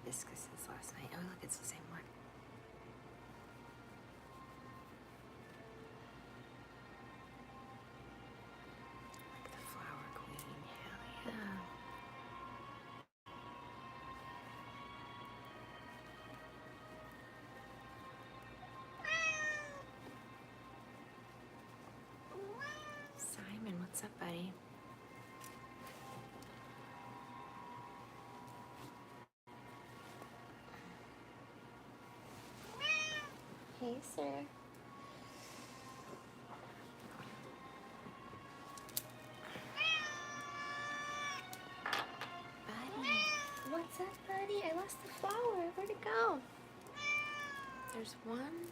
hibiscuses last night. Oh, look, it's the same one. Like the flower queen. Hell yeah. Simon, what's up, buddy? Hey, sir. Buddy. What's up, buddy? I lost the flower. Where'd it go? There's one.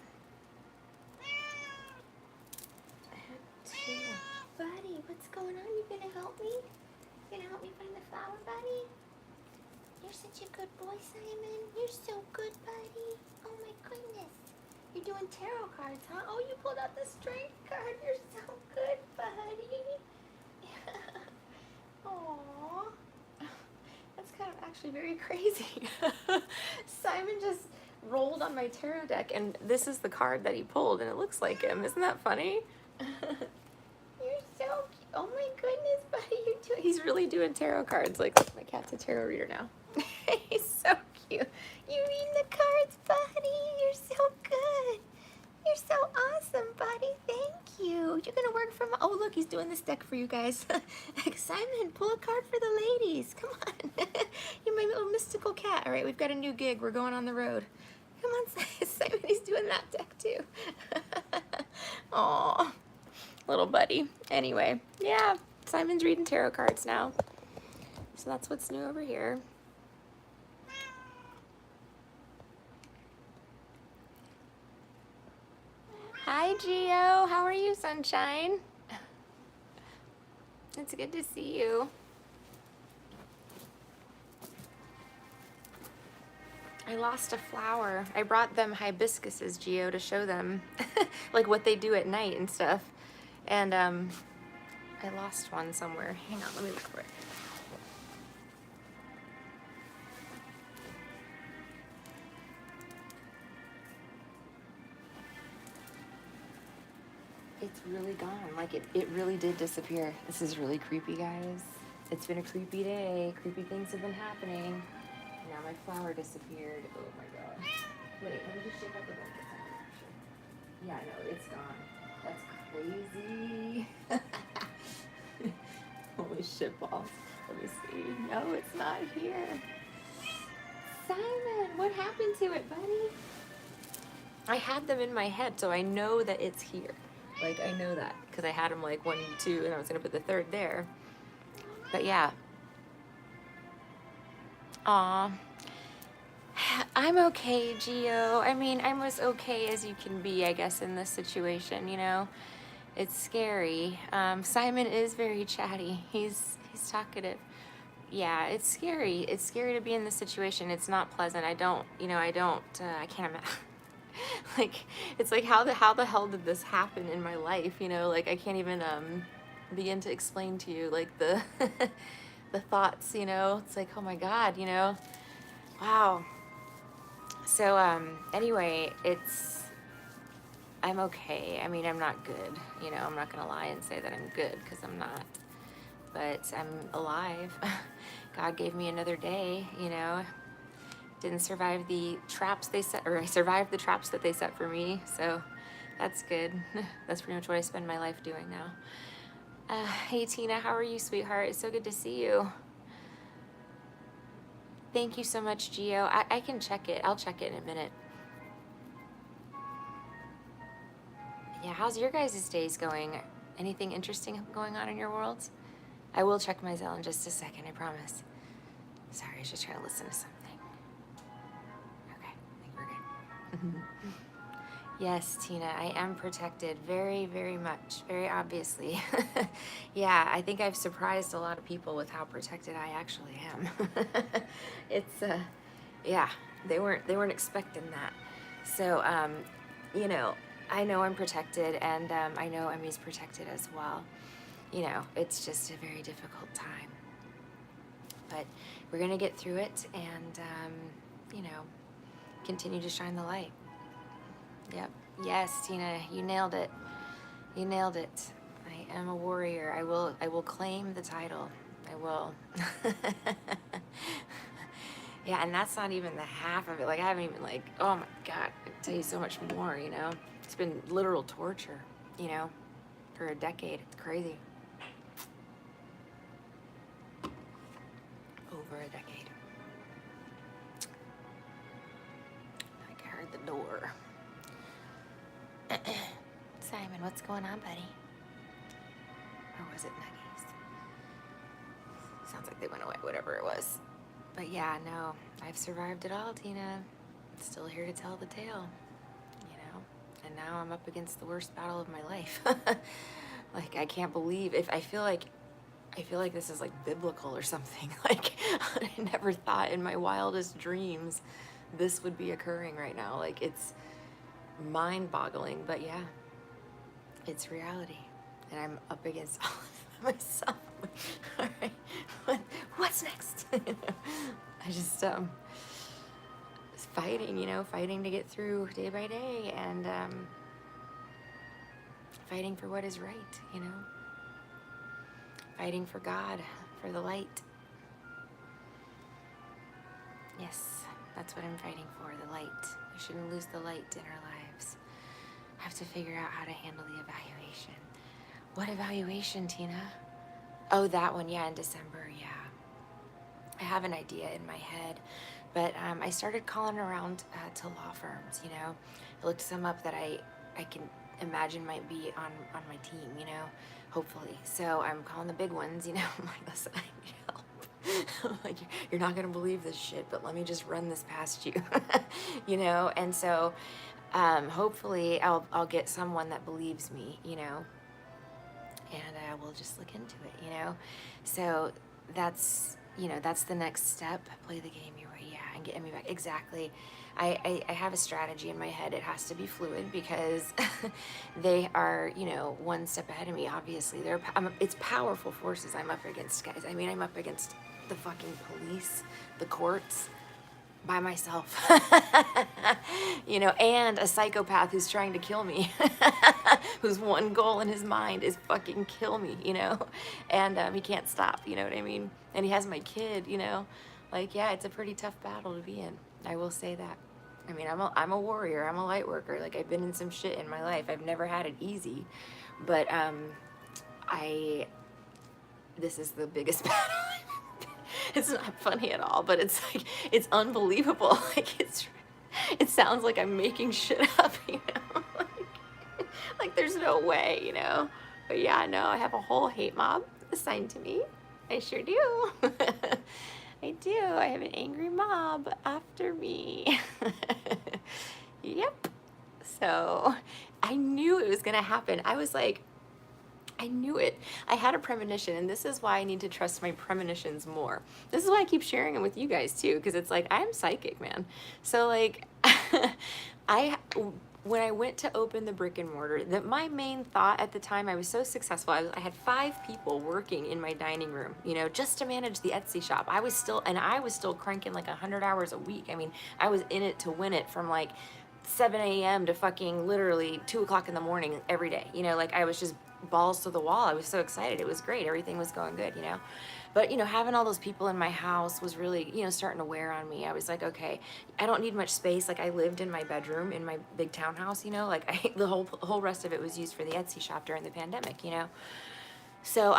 I had two. Buddy, what's going on? You gonna help me? You gonna help me find the flower, buddy? You're such a good boy, Simon. You're so good, buddy. Oh my goodness. You're doing tarot cards, huh? Oh, you pulled out the strength card. You're so good, buddy. Aww. That's kind of actually very crazy. Simon just rolled on my tarot deck, and this is the card that he pulled, and it looks like him. Isn't that funny? You're so cute. Oh my goodness, buddy. He's really doing tarot cards. Like, my cat's a tarot reader now. He's so cute. You reading the cards, buddy? You're so good. You're so awesome, buddy. Thank you. You're gonna work from. Oh, look, he's doing this deck for you guys. Simon, pull a card for the ladies. Come on. You're my little mystical cat. All right, we've got a new gig. We're going on the road. Come on, Simon. He's doing that deck too. Aw, little buddy. Anyway, yeah, Simon's reading tarot cards now. So that's what's new over here. Hi, Gio. How are you, sunshine? It's good to see you. I lost a flower. I brought them hibiscuses, Gio, to show them like what they do at night and stuff. And I lost one somewhere. Hang on, let me look for it. It's really gone. Like it really did disappear. This is really creepy, guys. It's been a creepy day. Creepy things have been happening. Now my flower disappeared. Oh my god. Wait, let me just shake up the blanket. Yeah, no, it's gone. That's crazy. Holy shit balls. Let me see. No, it's not here. Simon, what happened to it, buddy? I had them in my head, so I know that it's here. Like, I know that because I had them like 1, 2, and I was going to put the third there. But yeah. Aw. I'm okay, Gio. I mean, I'm as okay as you can be, I guess, in this situation, you know? It's scary. Simon is very chatty. He's talkative. Yeah, it's scary. It's scary to be in this situation. It's not pleasant. I can't imagine. Like, it's like, how the hell did this happen in my life, you know? Like, I can't even begin to explain to you, like, the the thoughts, you know? It's like, oh my god, you know? Wow. So anyway, I'm okay. I mean, I'm not good, you know? I'm not gonna lie and say that I'm good, because I'm not. But I'm alive. God gave me another day, you know? Didn't survive the traps they set, or I survived the traps that they set for me, so that's good. That's pretty much what I spend my life doing now. Hey Tina, how are you, sweetheart? It's so good to see you. Thank you so much, Gio. I can check it. I'll check it in a minute. Yeah, how's your guys' days going? Anything interesting going on in your worlds? I will check my Zelle in just a second, I promise. Sorry, I was just trying to listen to something. Okay, I think we're good. Yes, Tina, I am protected very, very much, very obviously. Yeah, I think I've surprised a lot of people with how protected I actually am. It's, yeah, they weren't expecting that. So, you know, I know I'm protected, and I know Emmy's protected as well. You know, it's just a very difficult time. But we're gonna get through it, and continue to shine the light. Yep. Yes, Tina, you nailed it. You nailed it. I am a warrior. I will claim the title. I will. Yeah, and that's not even the half of it. Like, I haven't even, like, oh my God, I can tell you so much more, you know? It's been literal torture, you know, for a decade. It's crazy. Over a decade. Like, I heard the door. Simon, what's going on, buddy? Or was it Nuggies? Sounds like they went away, whatever it was. But yeah, no, I've survived it all, Tina. Still here to tell the tale, you know? And now I'm up against the worst battle of my life. Like, I can't believe, if I feel like this is like biblical or something. Like, I never thought in my wildest dreams this would be occurring right now. Like, it's mind-boggling, but yeah, it's reality. And I'm up against all of myself. All right, what's next? I just fighting, you know, fighting to get through day by day, and fighting for what is right, you know, fighting for God, for the light. Yes, that's what I'm fighting for, the light. We shouldn't lose the light in our lives. I have to figure out how to handle the evaluation. What evaluation, Tina? Oh, that one, yeah, in December, yeah. I have an idea in my head, but I started calling around to law firms, you know. I looked some up that I can imagine might be on my team, you know, hopefully. So I'm calling the big ones, you know. I'm like, listen, I need help. I'm like, you're not gonna believe this shit, but let me just run this past you, you know. And so hopefully I'll get someone that believes me, you know, and we'll just look into it, you know. So that's, you know, that's the next step. Play the game your way, yeah, and get me back. Exactly. I have a strategy in my head. It has to be fluid because they are, you know, one step ahead of me. Obviously, it's powerful forces I'm up against, guys. I mean, I'm up against the fucking police, the courts, by myself, you know, and a psychopath who's trying to kill me, whose one goal in his mind is fucking kill me, you know, and he can't stop, you know what I mean? And he has my kid, you know, like, yeah, it's a pretty tough battle to be in. I will say that. I mean, I'm a warrior. I'm a light worker. Like, I've been in some shit in my life. I've never had it easy, but this is the biggest battle. It's not funny at all, but it's like, it's unbelievable. Like, it sounds like I'm making shit up, you know, like there's no way, you know, but yeah, no, I have a whole hate mob assigned to me. I sure do. I do. I have an angry mob after me. Yep. So I knew it was going to happen. I was like, I knew it. I had a premonition, and this is why I need to trust my premonitions more. This is why I keep sharing them with you guys too, because it's like, I'm psychic, man. So like, when I went to open the brick and mortar, my main thought at the time, I was so successful. I had 5 people working in my dining room, you know, just to manage the Etsy shop. I was still cranking like 100 hours a week. I mean, I was in it to win it from like 7 a.m. to fucking literally 2 o'clock in the morning every day. You know, like, I was just balls to the wall. I was so excited. It was great. Everything was going good, you know. But, you know, having all those people in my house was really, you know, starting to wear on me. I was like, okay, I don't need much space. Like, I lived in my bedroom in my big townhouse, you know, like the whole rest of it was used for the Etsy shop during the pandemic, you know. So,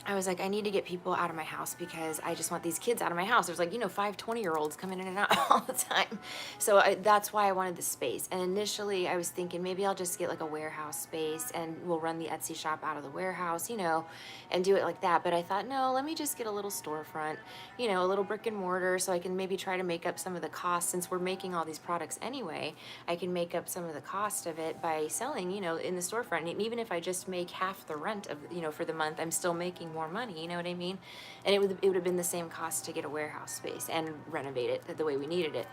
I was like, I need to get people out of my house because I just want these kids out of my house. There's like, you know, 5 20-year-olds coming in and out all the time. So that's why I wanted the space. And initially I was thinking maybe I'll just get like a warehouse space and we'll run the Etsy shop out of the warehouse, you know, and do it like that. But I thought, no, let me just get a little storefront, you know, a little brick and mortar, so I can maybe try to make up some of the costs. Since we're making all these products anyway, I can make up some of the cost of it by selling, you know, in the storefront. And even if I just make half the rent of, you know, for the month, I'm still making more money, you know what I mean? And it would have been the same cost to get a warehouse space and renovate it the way we needed it.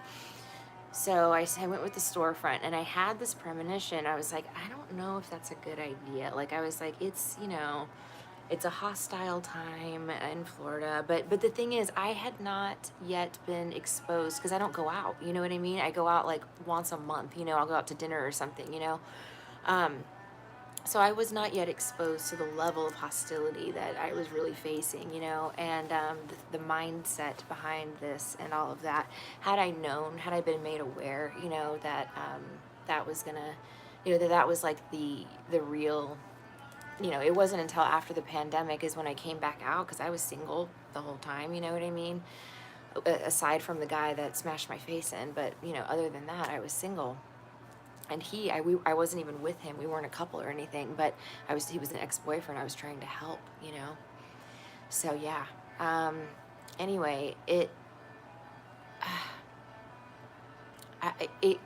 So I went with the storefront, and I had this premonition. I was like, I don't know if that's a good idea. Like, I was like, it's, you know, it's a hostile time in Florida. But the thing is, I had not yet been exposed because I don't go out. You know what I mean? I go out like once a month. You know, I'll go out to dinner or something. You know, um, so I was not yet exposed to the level of hostility that I was really facing, you know, and the mindset behind this and all of that. Had I known, had I been made aware, you know, that that was gonna, you know, that was like the real, you know, it wasn't until after the pandemic is when I came back out because I was single the whole time, you know what I mean? Aside from the guy that smashed my face in, but you know, other than that, I was single. And I wasn't even with him. We weren't a couple or anything, but he was an ex-boyfriend. I was trying to help, you know? So yeah. Um, anyway, it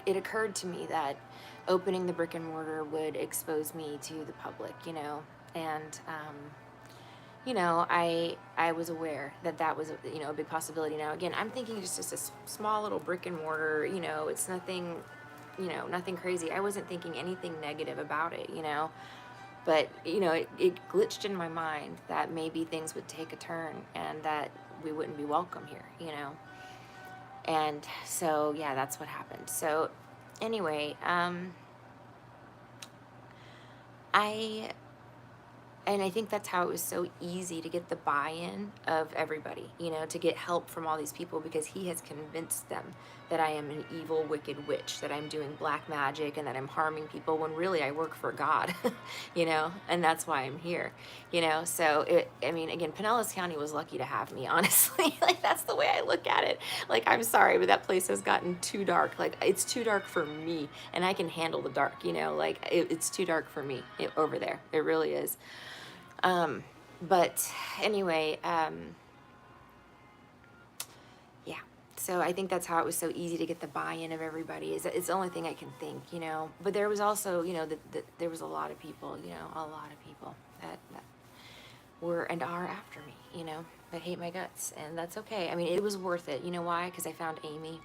occurred to me that opening the brick and mortar would expose me to the public, you know? And, you know, I was aware that that was, you know, a big possibility. Now, again, I'm thinking just a small little brick and mortar, you know, it's nothing, you know, nothing crazy. I wasn't thinking anything negative about it, you know, but, you know, it glitched in my mind that maybe things would take a turn and that we wouldn't be welcome here, you know. And so, yeah, that's what happened. So anyway, I and I think that's how it was so easy to get the buy-in of everybody, you know, to get help from all these people because he has convinced them that I am an evil, wicked witch, that I'm doing black magic and that I'm harming people when really I work for God, you know, and that's why I'm here, you know. So I mean, again, Pinellas County was lucky to have me, honestly. Like, that's the way I look at it. Like, I'm sorry, but that place has gotten too dark. Like, it's too dark for me, and I can handle the dark, you know, like it's too dark for me over there. It really is. But anyway, yeah. So I think that's how it was so easy to get the buy-in of everybody. It's the only thing I can think, you know. But there was also, you know, there was a lot of people, you know, a lot of people that were and are after me, you know, that hate my guts, and that's okay. I mean, it was worth it. You know why? Because I found Amy.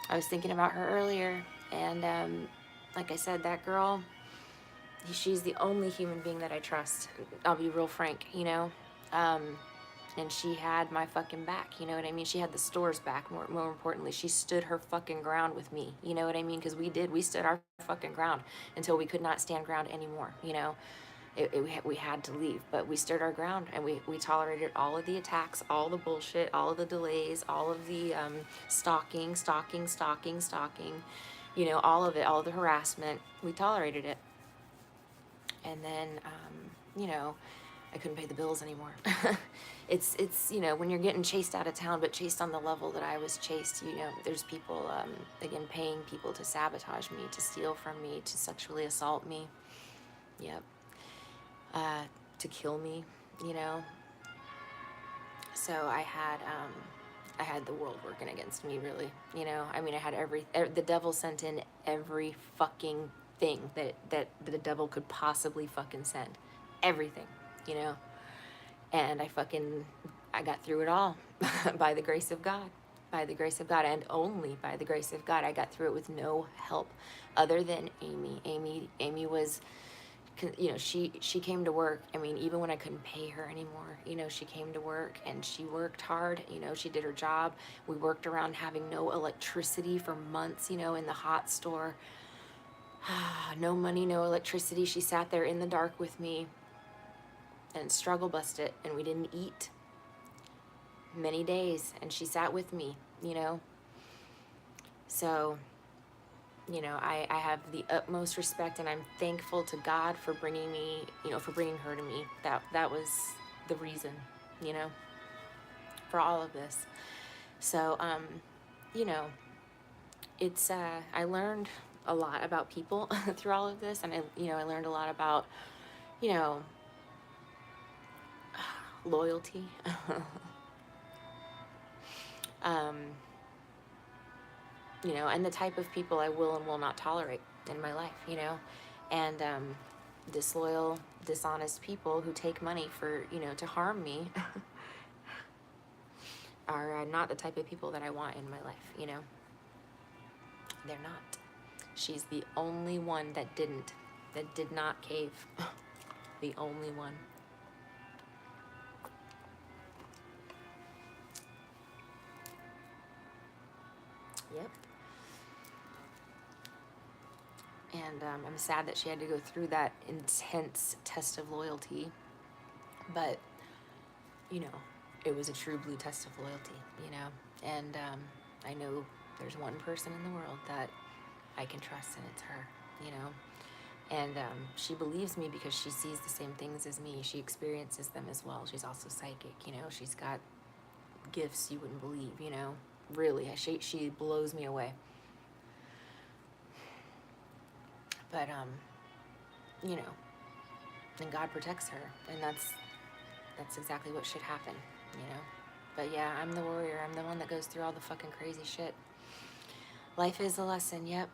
I was thinking about her earlier, and like I said, that girl. She's the only human being that I trust. I'll be real frank, you know. And she had my fucking back, you know what I mean? She had the store's back, more importantly. She stood her fucking ground with me, you know what I mean? Because we stood our fucking ground until we could not stand ground anymore, you know? We had to leave, but we stood our ground, and we tolerated all of the attacks, all the bullshit, all of the delays, all of the stalking, you know, all of it, all of the harassment. We tolerated it. And then, you know, I couldn't pay the bills anymore. it's, you know, when you're getting chased out of town, but chased on the level that I was chased, you know, there's people, again, paying people to sabotage me, to steal from me, to sexually assault me. Yep. To kill me, you know. So I had the world working against me, really, you know. I mean, I had the devil sent in every fucking thing that the devil could possibly fucking send. Everything, you know. And I got through it all by the grace of God. By the grace of God, and only by the grace of God. I got through it with no help other than Amy. Amy was, you know, she came to work. I mean, even when I couldn't pay her anymore, you know, she came to work and she worked hard. You know, she did her job. We worked around having no electricity for months, you know, in the hot store. No money, no electricity. She sat there in the dark with me and struggle busted, and we didn't eat many days, and she sat with me, you know. So, you know, I have the utmost respect, and I'm thankful to God for bringing me, you know, for bringing her to me. That was the reason, you know, for all of this. So, you know, it's, I learned a lot about people through all of this, and I learned a lot about, you know, loyalty. You know, and the type of people I will and will not tolerate in my life, you know, and disloyal, dishonest people who take money for, you know, to harm me are not the type of people that I want in my life, you know. They're not. She's the only one that did not cave. The only one. Yep. And I'm sad that she had to go through that intense test of loyalty. But, you know, it was a true blue test of loyalty, you know. And I know there's one person in the world that I can trust, and it's her, you know. And she believes me because she sees the same things as me. She experiences them as well. She's also psychic, you know. She's got gifts you wouldn't believe, you know. Really, she blows me away. But, you know, and God protects her. And that's exactly what should happen, you know. But yeah, I'm the warrior. I'm the one that goes through all the fucking crazy shit. Life is a lesson, yep.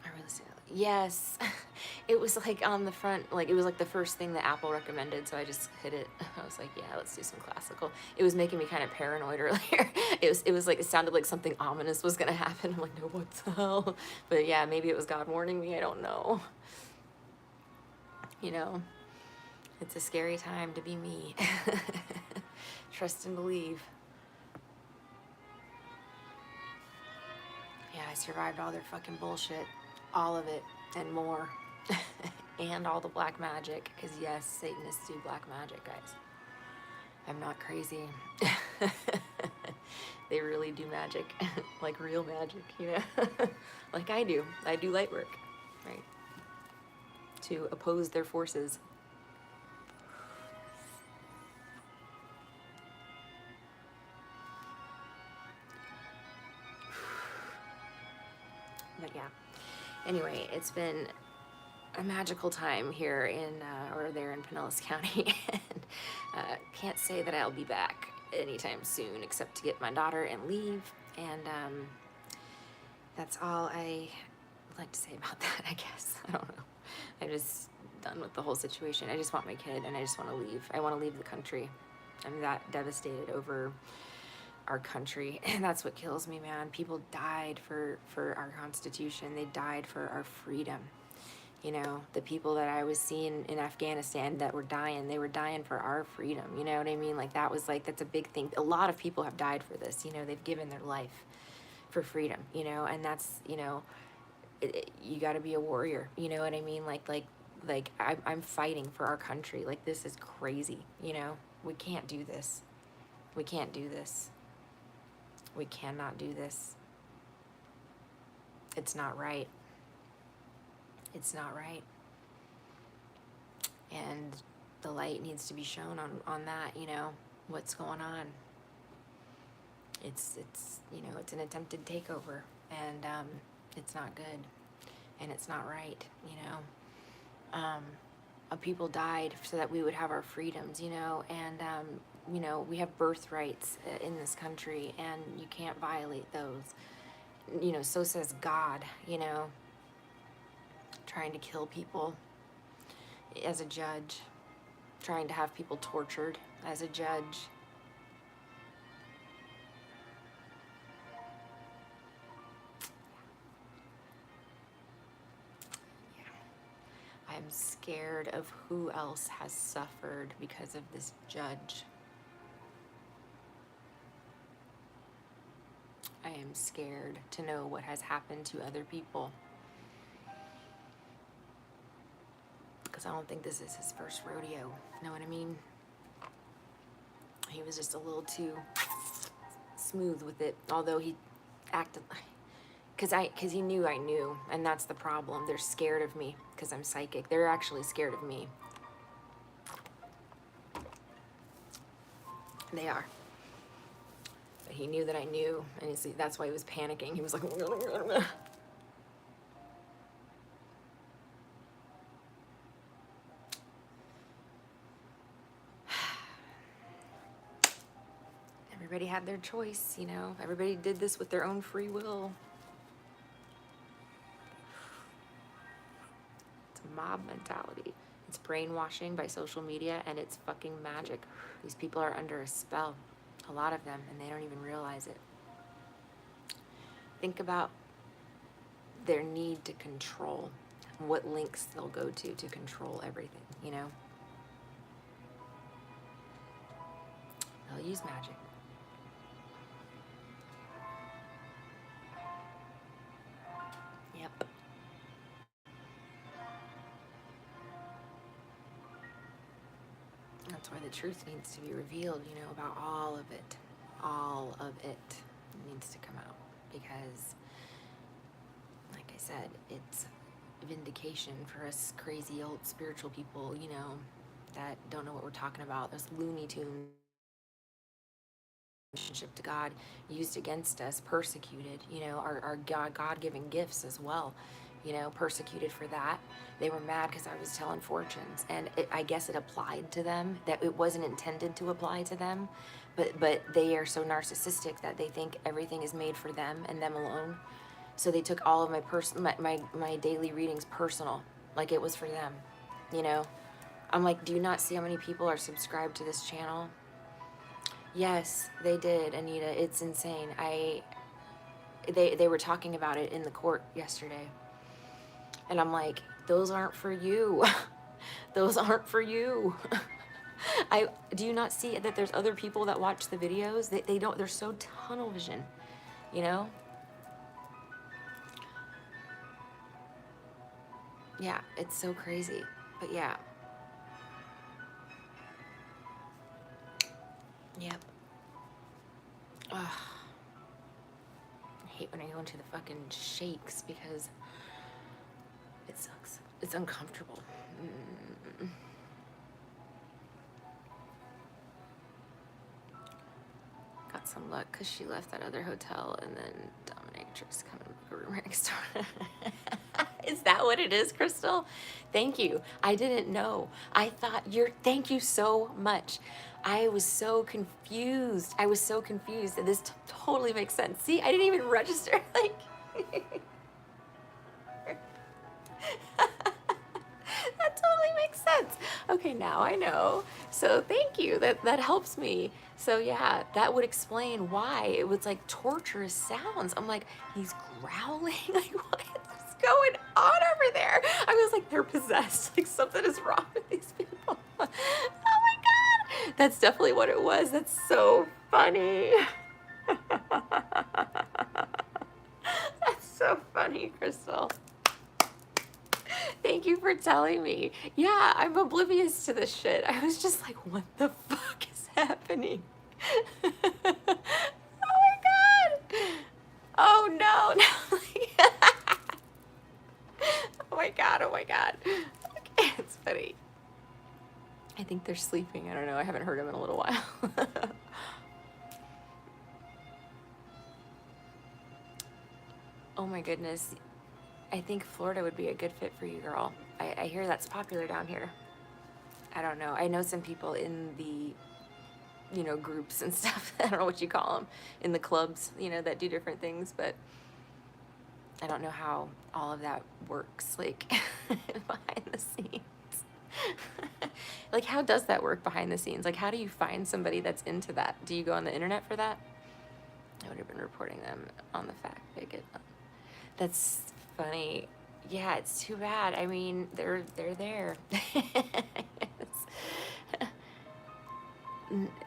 I really see that. Yes. It was like on the front, like it was like the first thing that Apple recommended, so I just hit it. I was like, yeah, let's do some classical. It was making me kind of paranoid earlier. It was like, it sounded like something ominous was gonna happen. I'm like, no, what the hell? But yeah, maybe it was God warning me, I don't know. You know, it's a scary time to be me. Trust and believe. Yeah, I survived all their fucking bullshit. All of it and more. And all the black magic. Because yes, Satanists do black magic, guys. I'm not crazy. They really do magic. Like real magic, you know? Like I do. I do light work, right? To oppose their forces. But yeah. Anyway, it's been a magical time here in, or there in Pinellas County. And can't say that I'll be back anytime soon, except to get my daughter and leave. And that's all I would like to say about that, I guess. I don't know. I'm just done with the whole situation. I just want my kid, and I just want to leave. I want to leave the country. I'm that devastated over our country, and that's what kills me, man. People died for our Constitution. They died for our freedom. You know, the people that I was seeing in Afghanistan that were dying, they were dying for our freedom. You know what I mean? Like, that was like, that's a big thing. A lot of people have died for this. You know, they've given their life for freedom, you know, and that's, you know, you got to be a warrior. You know what I mean? Like I'm fighting for our country. Like, this is crazy. You know, we can't do this. We can't do this. We cannot do this. It's not right. It's not right. And the light needs to be shown on that, you know, what's going on. It's you know, it's an attempted takeover, and it's not good, and it's not right, you know. People died so that we would have our freedoms, you know, and you know, we have birthrights in this country, and you can't violate those. You know, so says God, you know, trying to kill people as a judge, trying to have people tortured as a judge. Yeah. I'm scared of who else has suffered because of this judge. I am scared to know what has happened to other people. Because I don't think this is his first rodeo. Know what I mean? He was just a little too smooth with it. Although he acted... Because he knew I knew. And that's the problem. They're scared of me because I'm psychic. They're actually scared of me. They are. But he knew that I knew. And that's why he was panicking. He was like... Everybody had their choice, you know. Everybody did this with their own free will. It's a mob mentality. It's brainwashing by social media, and it's fucking magic. These people are under a spell, a lot of them, and they don't even realize it. Think about their need to control, what links they'll go to control everything, you know. They'll use magic. That's why the truth needs to be revealed, you know, about all of it. All of it needs to come out. Because, like I said, it's vindication for us crazy old spiritual people, you know, that don't know what we're talking about. Those Looney Tunes relationship to God used against us, persecuted, you know, our God-given gifts as well, you know, persecuted for that. They were mad because I was telling fortunes, and I guess it applied to them, that it wasn't intended to apply to them, but they are so narcissistic that they think everything is made for them and them alone. So they took all of my daily readings personal, like it was for them, you know. I'm like, do you not see how many people are subscribed to this channel? Yes, they did, Anita. It's insane. They were talking about it in the court yesterday. And I'm like, those aren't for you. Those aren't for you. Do you not see that there's other people that watch the videos? They don't, they're so tunnel vision, you know? Yeah, it's so crazy. But yeah. Yep. Ugh. I hate when I go into the fucking shakes because it sucks. It's uncomfortable. Got some luck because she left that other hotel and then Dominatrix coming to the room next door. Is that what it is, Crystal? Thank you. I didn't know. I thought thank you so much. I was so confused. I was so confused. And this totally makes sense. See, I didn't even register. Like, that totally makes sense. Okay, now I know. So thank you. That helps me. So yeah, that would explain why it was like torturous sounds. I'm like, he's growling. Like, what is going on over there? I was like, they're possessed. Like, something is wrong with these people. Oh my God. That's definitely what it was. That's so funny. That's so funny, Crystal. Thank you for telling me. Yeah, I'm oblivious to this shit. I was just like, what the fuck is happening? Oh my God. Oh no, no. Oh my God, oh my God. Okay, it's funny. I think they're sleeping. I don't know. I haven't heard them in a little while. Oh my goodness. I think Florida would be a good fit for you, girl. I hear that's popular down here. I don't know. I know some people in the, you know, groups and stuff. I don't know what you call them. In the clubs, you know, that do different things. But I don't know how all of that works, like, behind the scenes. Like, how does that work behind the scenes? Like, how do you find somebody that's into that? Do you go on the internet for that? I would have been reporting them on the fact picket. That's funny. Yeah, it's too bad. I mean, they're there.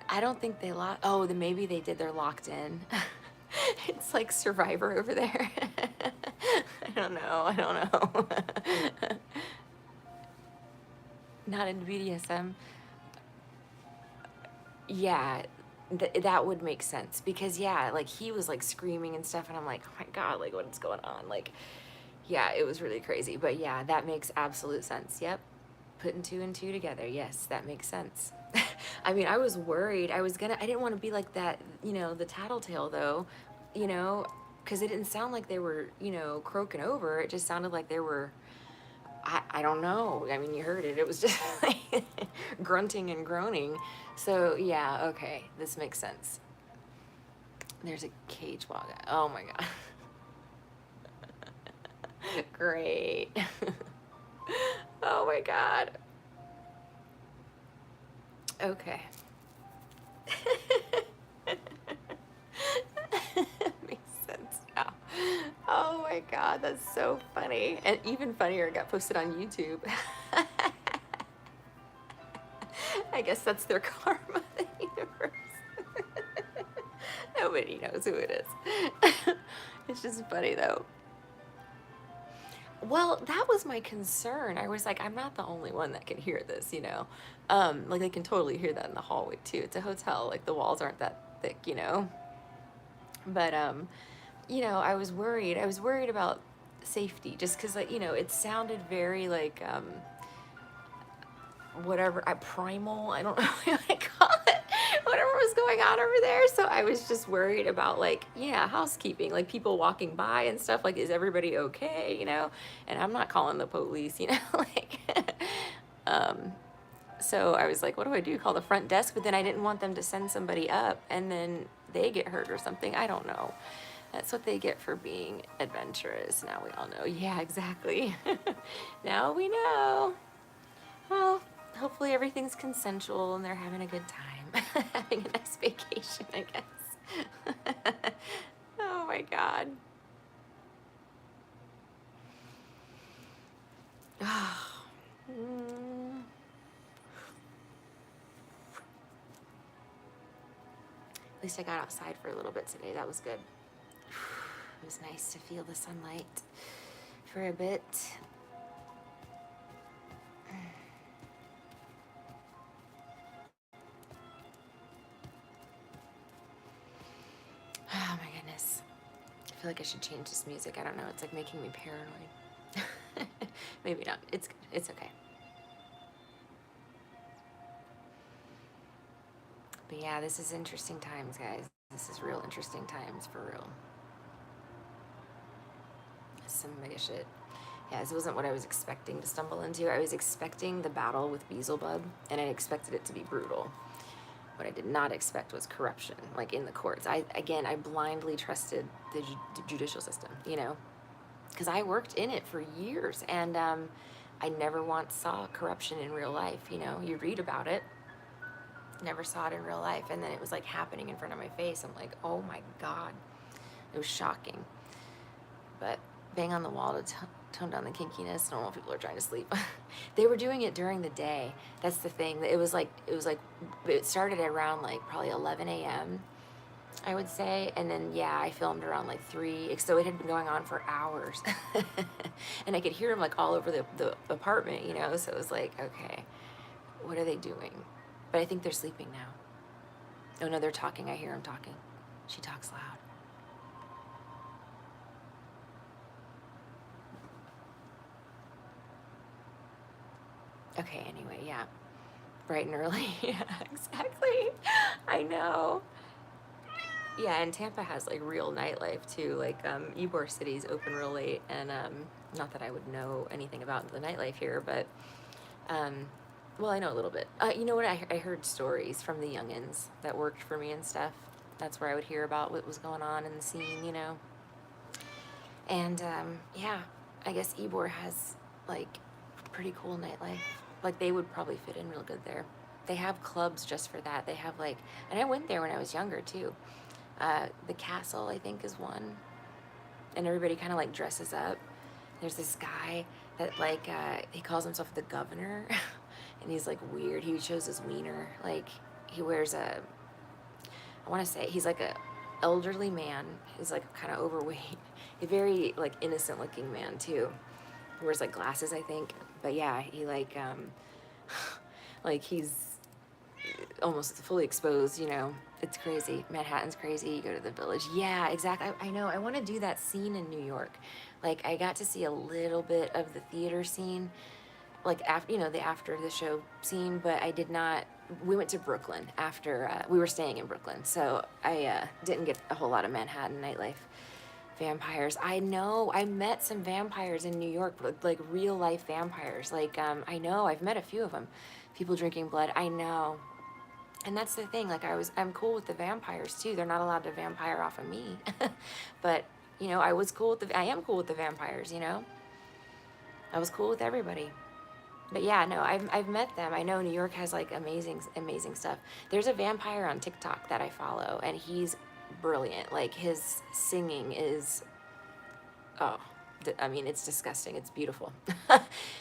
I don't think they locked. Oh, then maybe they did. They're locked in. It's like Survivor over there. I don't know. I don't know. Not into BDSM. Yeah, that would make sense because yeah, like he was like screaming and stuff, and I'm like, oh my God, like what's going on? Like, yeah, it was really crazy. But yeah, that makes absolute sense. Yep, putting two and two together. Yes, that makes sense. I mean, I was worried. I didn't want to be like that, you know, the tattletale though, you know, because it didn't sound like they were, you know, croaking over. It just sounded like they were, I don't know. I mean, you heard it. It was just like grunting and groaning. So yeah, okay, this makes sense. There's a cage wall guy. Oh my God. Great. Oh my God. Okay. Makes sense now. Oh my God, that's so funny. And even funnier, it got posted on YouTube. I guess that's their karma, the universe. Nobody knows who it is. It's just funny though. Well, that was my concern. I was like, I'm not the only one that can hear this, you know. Like they can totally hear that in the hallway too. It's a hotel, like the walls aren't that thick, you know. But you know, I was worried. I was worried about safety just because, like, you know, it sounded very like whatever, primal. I don't know what I call it. Whatever was going on over there. So I was just worried about, like, yeah, housekeeping, like people walking by and stuff. Like, is everybody okay? You know, and I'm not calling the police. You know, like. um, so I was like, what do I do? Call the front desk? But then I didn't want them to send somebody up and then they get hurt or something. I don't know. That's what they get for being adventurous. Now we all know. Yeah, exactly. Now we know. Well, hopefully everything's consensual and they're having a good time. Having a nice vacation, I guess. Oh my God. Mm. At least I got outside for a little bit today. That was good. It was nice to feel the sunlight for a bit. Oh my goodness. I feel like I should change this music. I don't know. It's like making me paranoid. Maybe not. It's good. It's okay. But yeah, this is interesting times, guys. This is real interesting times for real. Some mega shit. Yeah, this wasn't what I was expecting to stumble into. I was expecting the battle with Beelzebub, and I expected it to be brutal. What I did not expect was corruption, like in the courts. I blindly trusted the judicial system, you know, because I worked in it for years, and I never once saw corruption in real life. You know, you read about it, never saw it in real life, and then it was like happening in front of my face. I'm like, oh my God, it was shocking. But bang on the wall to tone down the kinkiness. I don't know if people are trying to sleep. They were doing it during the day. That's the thing. It started around like probably 11 a.m. I would say, and then yeah, I filmed around like 3. So it had been going on for hours, and I could hear them like all over the apartment, you know. So it was like, okay, what are they doing? But I think they're sleeping now. Oh no, they're talking. I hear them talking. She talks loud. Okay, anyway, yeah. Bright and early. Yeah, exactly. I know. Yeah, and Tampa has like real nightlife too. Like Ybor City's open real late, and not that I would know anything about the nightlife here, but well, I know a little bit. You know what? I heard stories from the youngins that worked for me and stuff. That's where I would hear about what was going on in the scene, you know. And yeah, I guess Ybor has like pretty cool nightlife. Like they would probably fit in real good there. They have clubs just for that. They have like, and I went there when I was younger too. The Castle, I think, is one. And everybody kind of like dresses up. There's this guy that like, he calls himself the governor. And he's like weird. He shows his wiener. Like he wears I want to say, he's like a elderly man. He's like kind of overweight. A very like innocent looking man too. He wears like glasses, I think. But yeah, he like, like he's almost fully exposed, you know. It's crazy. Manhattan's crazy. You go to the Village. Yeah, exactly. I know. I want to do that scene in New York. Like I got to see a little bit of the theater scene, like after, you know, the after the show scene, but I did not. We went to Brooklyn after we were staying in Brooklyn, so I didn't get a whole lot of Manhattan nightlife. Vampires. I know. I met some vampires in New York, like real life vampires. Like I know. I've met a few of them. People drinking blood. I know. And that's the thing. Like I'm cool with the vampires too. They're not allowed to vampire off of me, but you know, I am cool with the vampires. You know, I was cool with everybody. But yeah, no, I've met them. I know New York has like amazing stuff. There's a vampire on TikTok that I follow, and he's brilliant. Like his singing is, oh, I mean, it's disgusting. It's beautiful.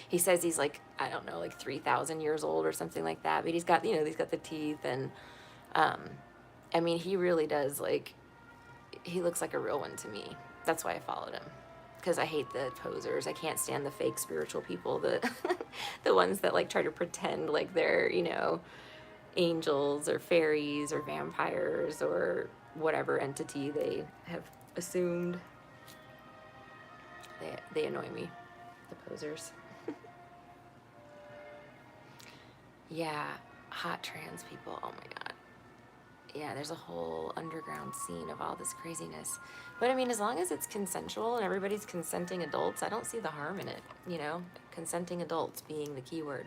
He says he's like, I don't know, like 3,000 years old or something like that. But he's got, you know, he's got the teeth, and I mean, he really does, like, he looks like a real one to me. That's why I followed him. because I hate the posers. I can't stand the fake spiritual people, the the ones that like try to pretend like they're, you know, angels or fairies or vampires or whatever entity they have assumed. They annoy me, the posers. Yeah, hot trans people. Oh my God. Yeah, there's a whole underground scene of all this craziness. But I mean, as long as it's consensual and everybody's consenting adults, I don't see the harm in it, you know? Consenting adults being the key word.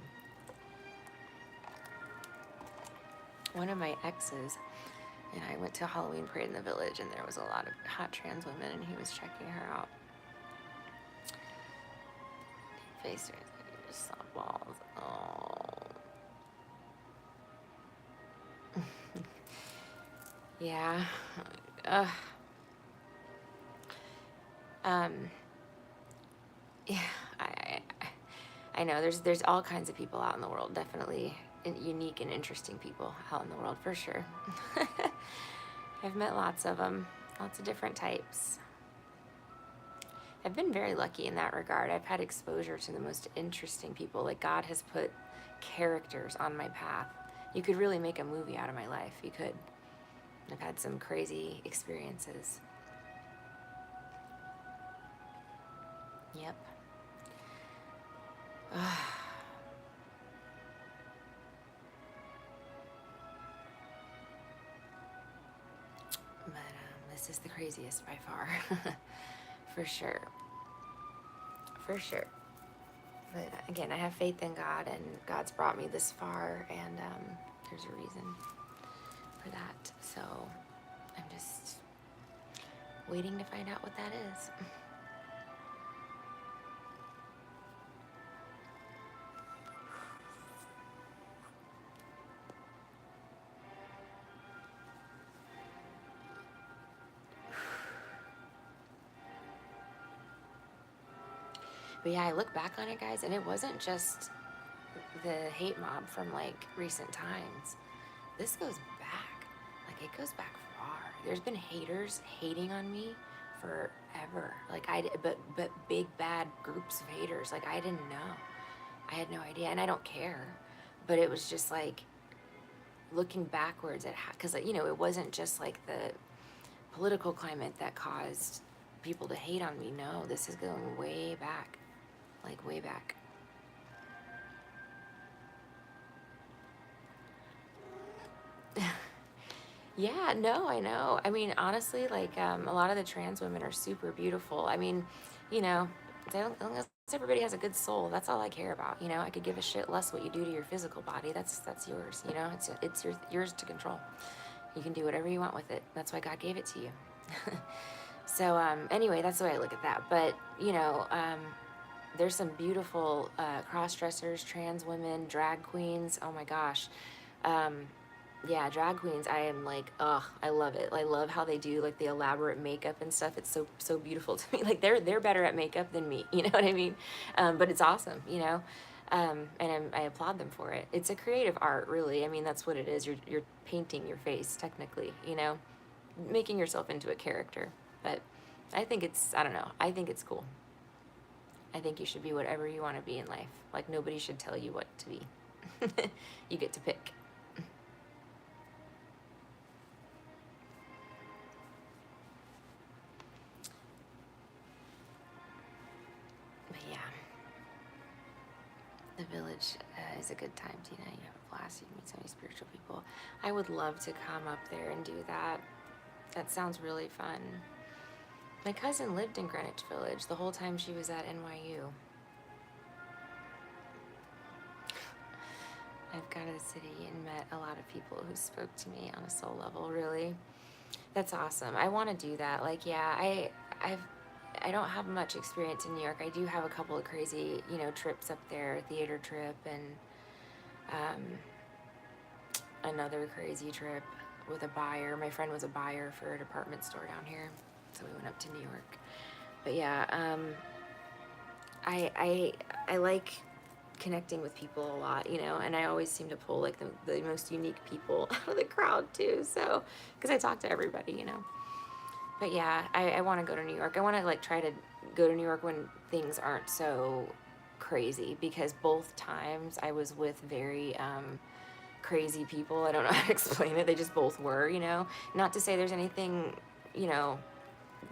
One of my exes and I went to a Halloween parade in the village, and there was a lot of hot trans women, and he was checking her out. Face her, just saw balls. Oh. Yeah. Yeah, I know there's all kinds of people out in the world, definitely unique and interesting people out in the world for sure. I've met lots of them, lots of different types. I've been very lucky in that regard. I've had exposure to the most interesting people. Like, God has put characters on my path. You could really make a movie out of my life. You could. I've had some crazy experiences. Yep. But this is the craziest by far. For sure. For sure. But again, I have faith in God, and God's brought me this far, and there's a reason for that. So I'm just waiting to find out what that is. But yeah, I look back on it, guys, and it wasn't just the hate mob from like recent times. This goes back. Like, it goes back far. There's been haters hating on me forever. Like, but big bad groups of haters. Like, I didn't know. I had no idea, and I don't care. But it was just like looking backwards at how, because you know, it wasn't just like the political climate that caused people to hate on me. No, this is going way back. Like, way back. Yeah, no, I know. I mean, honestly, like, a lot of the trans women are super beautiful. I mean, you know, as long as everybody has a good soul, that's all I care about. You know, I could give a shit less what you do to your physical body. That's yours. You know, it's yours to control. You can do whatever you want with it. That's why God gave it to you. So, anyway, that's the way I look at that. But, you know, there's some beautiful cross-dressers, trans women, drag queens. Oh my gosh. Yeah, drag queens, I am like, oh, I love it. I love how they do like the elaborate makeup and stuff. It's so beautiful to me. Like, they're better at makeup than me. You know what I mean? But it's awesome, you know? And I applaud them for it. It's a creative art, really. I mean, that's what it is. You're painting your face, technically, you know? Making yourself into a character. But I think I don't know. I think it's cool. I think you should be whatever you want to be in life. Like, nobody should tell you what to be. You get to pick. But yeah, the village is a good time, Tina. You have a blast. You can meet so many spiritual people. I would love to come up there and do that. That sounds really fun. My cousin lived in Greenwich Village the whole time she was at NYU. I've gone to the city and met a lot of people who spoke to me on a soul level, really. That's awesome. I want to do that. Like, yeah, I don't have much experience in New York. I do have a couple of crazy, you know, trips up there, theater trip, and another crazy trip with a buyer. My friend was a buyer for a department store down here, so we went up to New York. But yeah, I like connecting with people a lot, you know, and I always seem to pull like the most unique people out of the crowd too. So, because I talk to everybody, you know. But yeah, I want to go to New York. I want to like try to go to New York when things aren't so crazy, because both times I was with very crazy people. I don't know how to explain it. They just both were, you know. Not to say there's anything, you know,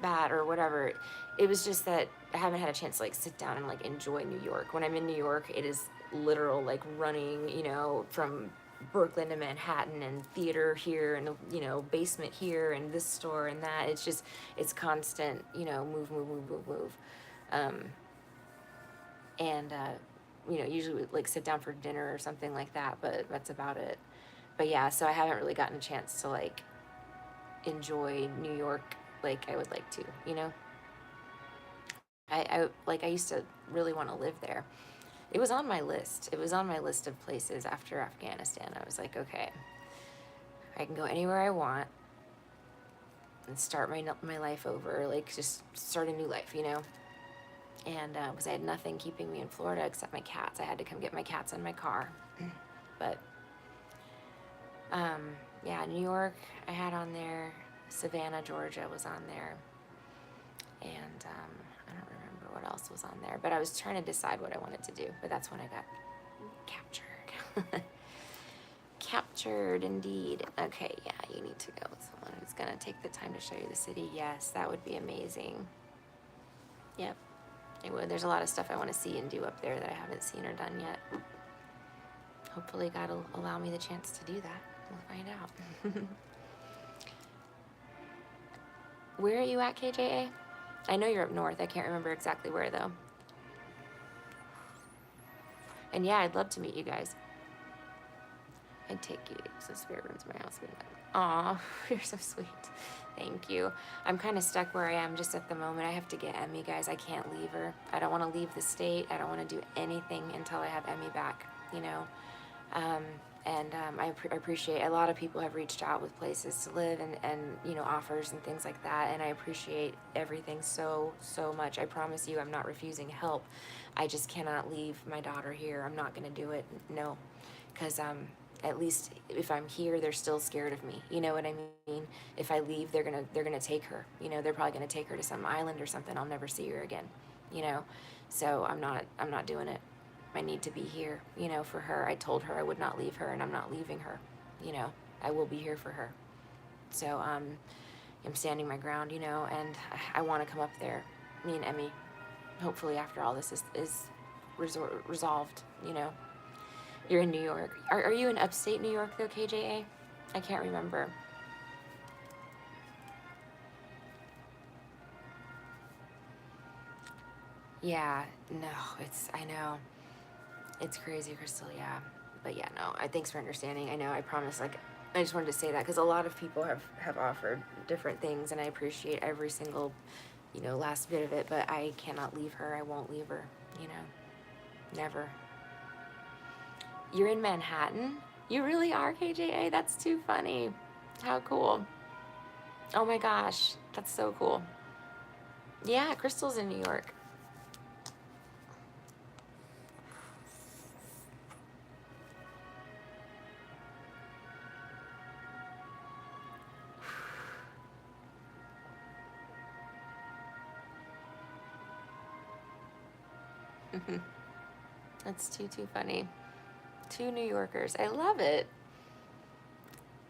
bad or whatever. It was just that I haven't had a chance to like sit down and like enjoy New York. When I'm in New York, it is literal like running, you know, from Brooklyn to Manhattan, and theater here, and you know, basement here, and this store and that. It's just, it's constant, you know, move, move, move, move, move. Um, and you know, usually we like sit down for dinner or something like that, but that's about it. But yeah, so I haven't really gotten a chance to like enjoy New York like I would like to, you know. I used to really want to live there. It was on my list. It was on my list of places after Afghanistan. I was like, okay, I can go anywhere I want and start my life over, like just start a new life, you know. And because I had nothing keeping me in Florida except my cats. I had to come get my cats in my car. But yeah, New York I had on there. Savannah, Georgia was on there. And I don't remember what else was on there. But I was trying to decide what I wanted to do. But that's when I got captured. Captured, indeed. Okay, yeah, you need to go with someone who's going to take the time to show you the city. Yes, that would be amazing. Yep, it would. There's a lot of stuff I want to see and do up there that I haven't seen or done yet. Hopefully God will allow me the chance to do that. We'll find out. Where are you at, KJA? I know you're up north. I can't remember exactly where, though. And yeah, I'd love to meet you guys. I'd take you to the spare room to my house. Aw, you're so sweet. Thank you. I'm kind of stuck where I am just at the moment. I have to get Emmy, guys. I can't leave her. I don't want to leave the state. I don't want to do anything until I have Emmy back, you know. I appreciate, a lot of people have reached out with places to live and you know, offers and things like that, and I appreciate everything so much. I promise you I'm not refusing help. I just cannot leave my daughter here. I'm not going to do it, no, because at least if I'm here, they're still scared of me, you know what I mean? If I leave, they're gonna take her, you know. They're probably gonna take her to some island or something. I'll never see her again, you know. So I'm not doing it. I need to be here, you know, for her. I told her I would not leave her, and I'm not leaving her, you know. I will be here for her. So I'm standing my ground, you know, and I want to come up there, me and Emmy, hopefully after all this is resolved, you know. You're in New York. Are you in upstate New York, though, KJA? I can't remember. Yeah, no, I know. It's crazy, Crystal, yeah. But yeah, no, thanks for understanding. I know, I promise, like, I just wanted to say that because a lot of people have offered different things, and I appreciate every single, you know, last bit of it, but I cannot leave her. I won't leave her, you know. Never. You're in Manhattan? You really are, KJA? That's too funny. How cool. Oh my gosh, that's so cool. Yeah, Crystal's in New York. That's too funny. Two New Yorkers. I love it.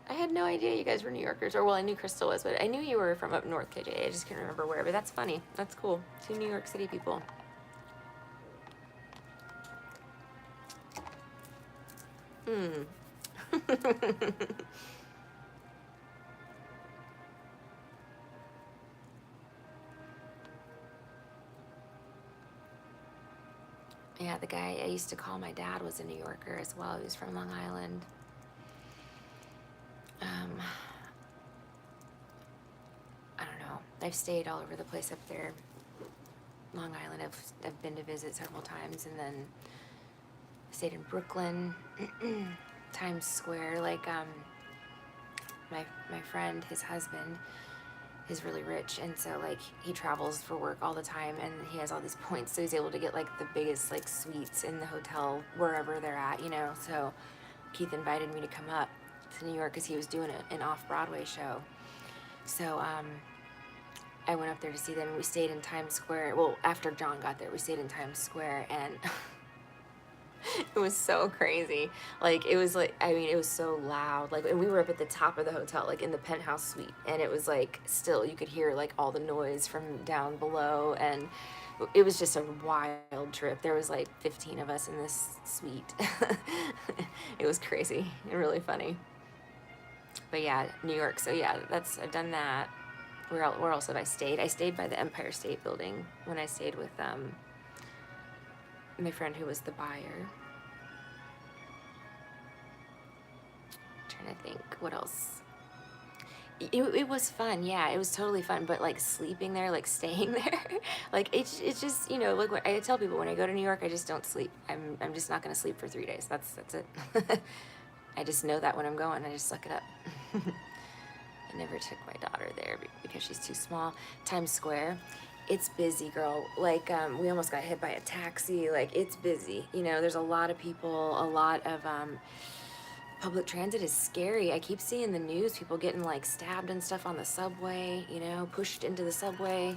I had no idea you guys were New Yorkers. Or, well, I knew Crystal was, but I knew you were from up north, KJ. I just can't remember where, but that's funny. That's cool. Two New York City people. Hmm. Yeah, the guy I used to call my dad was a New Yorker as well. He was from Long Island. I don't know. I've stayed all over the place up there. Long Island, I've been to visit several times, and then stayed in Brooklyn, Times Square. Like, my friend, his husband, is really rich, and so like he travels for work all the time, and he has all these points, so he's able to get like the biggest like suites in the hotel wherever they're at, you know. So Keith invited me to come up to New York because he was doing an off-Broadway show. So I went up there to see them, and we stayed in Times Square. Well, after John got there, we stayed in Times Square, and it was so crazy. Like, it was like, I mean, it was so loud. Like, and we were up at the top of the hotel, like in the penthouse suite, and it was like, still, you could hear like all the noise from down below, and it was just a wild trip. There was like 15 of us in this suite. It was crazy and really funny. But yeah, New York. So yeah, I've done that. Where else have I stayed? I stayed by the Empire State Building when I stayed with my friend who was the buyer. Trying to think what else. It was fun, yeah, it was totally fun, but like sleeping there, like staying there, like it's just, you know, like what I tell people, when I go to New York, I just don't sleep. I'm just not gonna sleep for 3 days. That's it. I just know that when I'm going, I just suck it up. I never took my daughter there because she's too small. Times Square, it's busy, girl. Like, we almost got hit by a taxi. Like, it's busy. You know, there's a lot of people, a lot of, public transit is scary. I keep seeing the news, people getting like stabbed and stuff on the subway, you know, pushed into the subway.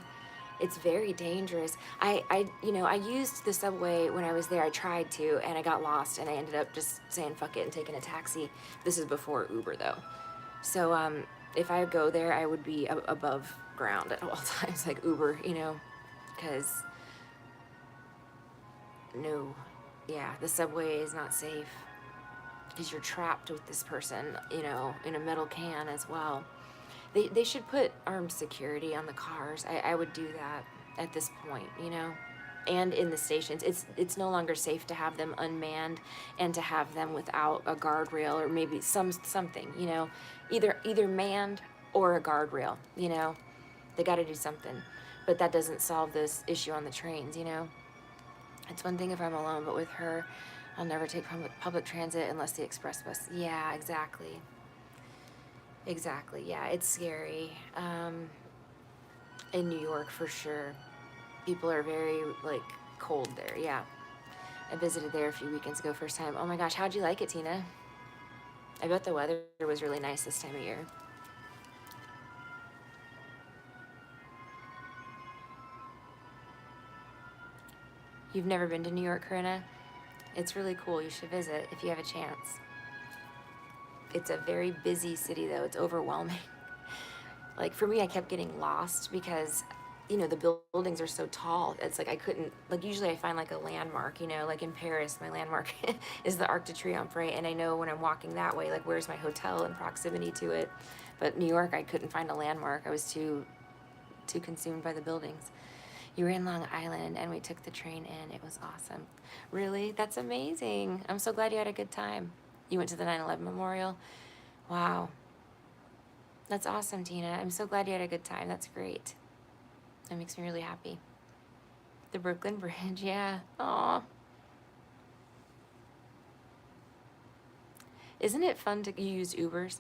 It's very dangerous. You know, I used the subway when I was there. I tried to, and I got lost, and I ended up just saying fuck it and taking a taxi. This is before Uber though. So, if I go there, I would be above ground at all times, like Uber, you know, because no, yeah, the subway is not safe. Because you're trapped with this person, you know, in a metal can as well. They should put armed security on the cars. I would do that at this point, you know. And in the stations, it's no longer safe to have them unmanned and to have them without a guardrail or maybe something, you know, either manned or a guardrail, you know. They got to do something, but that doesn't solve this issue on the trains, you know. It's one thing if I'm alone, but with her, I'll never take public transit unless the express bus. Yeah, exactly. Exactly. Yeah, it's scary. In New York, for sure. People are very, like, cold there. Yeah. I visited there a few weekends ago, first time. Oh my gosh, how'd you like it, Tina? I bet the weather was really nice this time of year. You've never been to New York, Corinna? It's really cool. You should visit if you have a chance. It's a very busy city, though. It's overwhelming. Like, for me, I kept getting lost because, you know, the buildings are so tall. It's like I couldn't, like, usually I find, like, a landmark, you know, like in Paris, my landmark is the Arc de Triomphe, right? And I know when I'm walking that way, like, where's my hotel in proximity to it? But New York, I couldn't find a landmark. I was too consumed by the buildings. You were in Long Island, and we took the train in. It was awesome. Really? That's amazing. I'm so glad you had a good time. You went to the 9/11 memorial? Wow. That's awesome, Tina. I'm so glad you had a good time. That's great. That makes me really happy. The Brooklyn Bridge, yeah. Aw. Isn't it fun to use Ubers?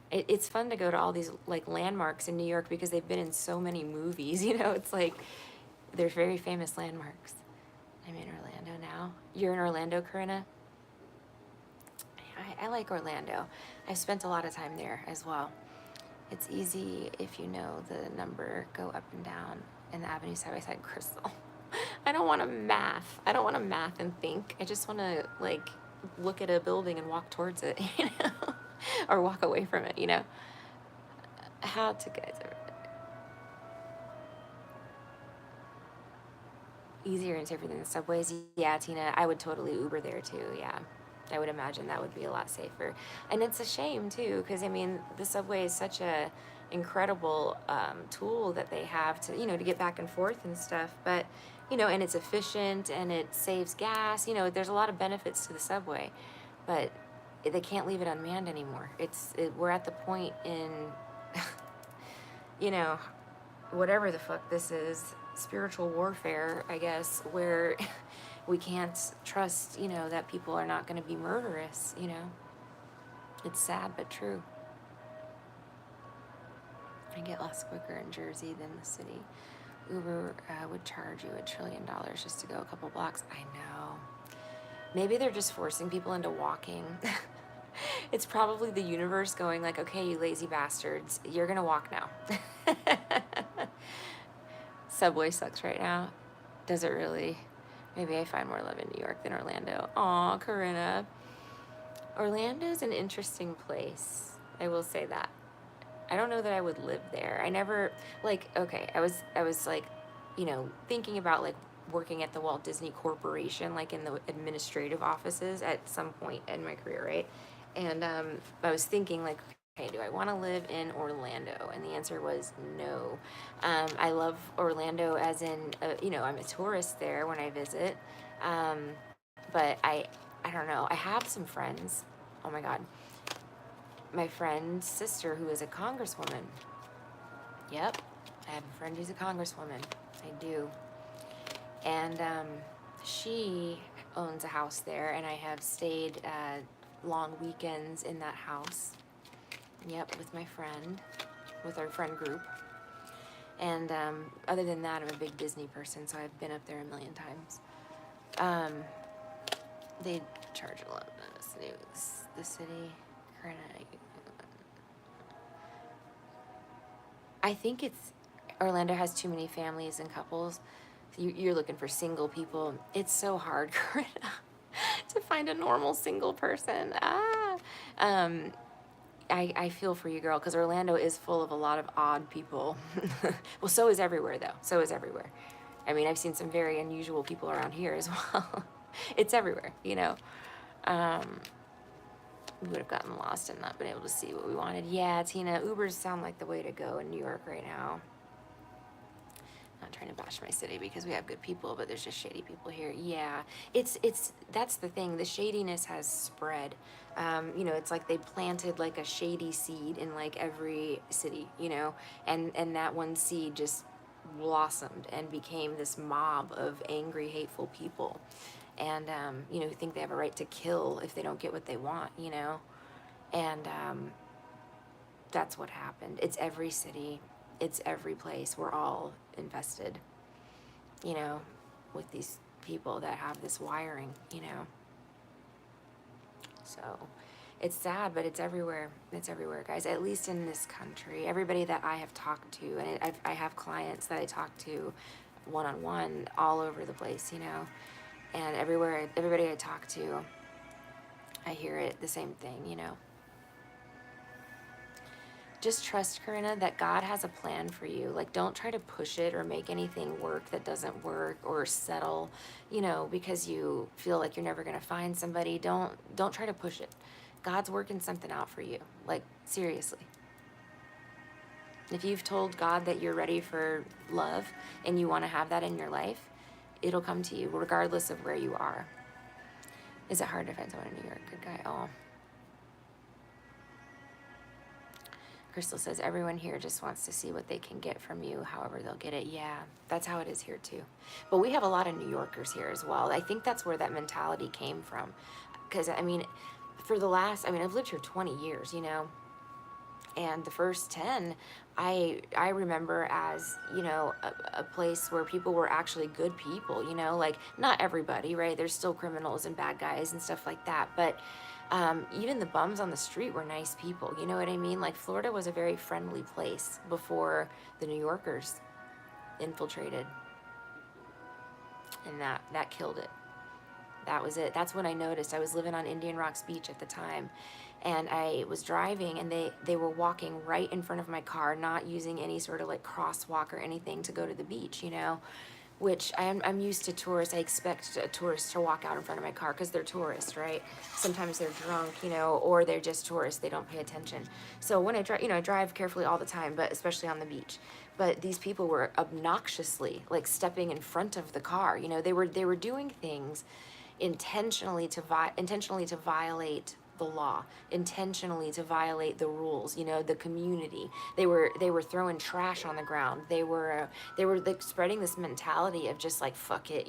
It's fun to go to all these, like, landmarks in New York because they've been in so many movies, you know? It's like, they're very famous landmarks. I'm in Orlando now. You're in Orlando, Corinna? I like Orlando. I've spent a lot of time there as well. It's easy if you know the number, go up and down in the avenue side by side. Crystal. I don't want to math. I don't want to math and think. I just want to, like, look at a building and walk towards it, you know? Or walk away from it, you know? How to get easier and safer than the subways? Yeah, Tina, I would totally Uber there too, yeah. I would imagine that would be a lot safer. And it's a shame too, because I mean, the subway is such a incredible tool that they have to, you know, to get back and forth and stuff. But, you know, and it's efficient and it saves gas. You know, there's a lot of benefits to the subway, but they can't leave it unmanned anymore. We're at the point in, you know, whatever the fuck this is, spiritual warfare, I guess, where we can't trust, you know, that people are not going to be murderous, you know. It's sad but true. I get lost quicker in Jersey than the city. Uber would charge you $1 trillion just to go a couple blocks. I know. Maybe they're just forcing people into walking. It's probably the universe going like, okay, you lazy bastards, you're going to walk now. Subway sucks right now. Does it really? Maybe I find more love in New York than Orlando. Aw, Corinna. Orlando's an interesting place. I will say that. I don't know that I would live there. I never like okay, I was like, thinking about like working at the Walt Disney Corporation, like in the administrative offices at some point in my career, right? And I was thinking like, okay, do I want to live in Orlando? And the answer was no. I love Orlando as in, I'm a tourist there when I visit. Um, but I don't know. I have some friends. Oh my God. My friend's sister, who is a congresswoman. Yep, I have a friend who's a congresswoman. I do. And she owns a house there, and I have stayed long weekends in that house. Yep, with our friend group. And other than that, I'm a big Disney person, so I've been up there a million times. They charge a lot of snooze. The city, I think Orlando has too many families and couples. You're looking for single people. It's so hard, Corinna, to find a normal single person. I feel for you, girl, because Orlando is full of a lot of odd people. Well, so is everywhere, though. So is everywhere. I mean, I've seen some very unusual people around here as well. It's everywhere, We would have gotten lost and not been able to see what we wanted. Yeah, Tina, Ubers sound like the way to go in New York right now. Not trying to bash my city because we have good people, but there's just shady people here. Yeah, that's the thing. The shadiness has spread. It's like they planted like a shady seed in like every city, and that one seed just blossomed and became this mob of angry, hateful people. And, who think they have a right to kill if they don't get what they want, And that's what happened. It's every city. It's every place. We're all infested, with these people that have this wiring, So it's sad, but it's everywhere. It's everywhere, guys, at least in this country. Everybody that I have talked to, and I have clients that I talk to one-on-one all over the place, And everybody I talk to, I hear it, the same thing, Just trust, Corinna, that God has a plan for you. Like, don't try to push it or make anything work that doesn't work, or settle, because you feel like you're never going to find somebody. Don't try to push it. God's working something out for you. Like, seriously. If you've told God that you're ready for love and you want to have that in your life, it'll come to you regardless of where you are. Is it hard to find someone in New York? Good guy. Oh. Crystal says, everyone here just wants to see what they can get from you, however they'll get it. Yeah, that's how it is here too. But we have a lot of New Yorkers here as well. I think that's where that mentality came from. Because, I've lived here 20 years, And the first 10, I remember as, a place where people were actually good people, like not everybody, right? There's still criminals and bad guys and stuff like that. But even the bums on the street were nice people. You know what I mean? Like, Florida was a very friendly place before the New Yorkers infiltrated. And that killed it. That was it. That's when I noticed. I was living on Indian Rocks Beach at the time, and I was driving, and they were walking right in front of my car, not using any sort of like crosswalk or anything to go to the beach, which I'm used to tourists. I expect a tourist to walk out in front of my car because they're tourists, right? Sometimes they're drunk, or they're just tourists. They don't pay attention. So when I drive, I drive carefully all the time, but especially on the beach. But these people were obnoxiously like stepping in front of the car. They were doing things intentionally to violate the law, intentionally to violate the rules, the community. They were throwing trash on the ground. They were like spreading this mentality of just like, fuck it,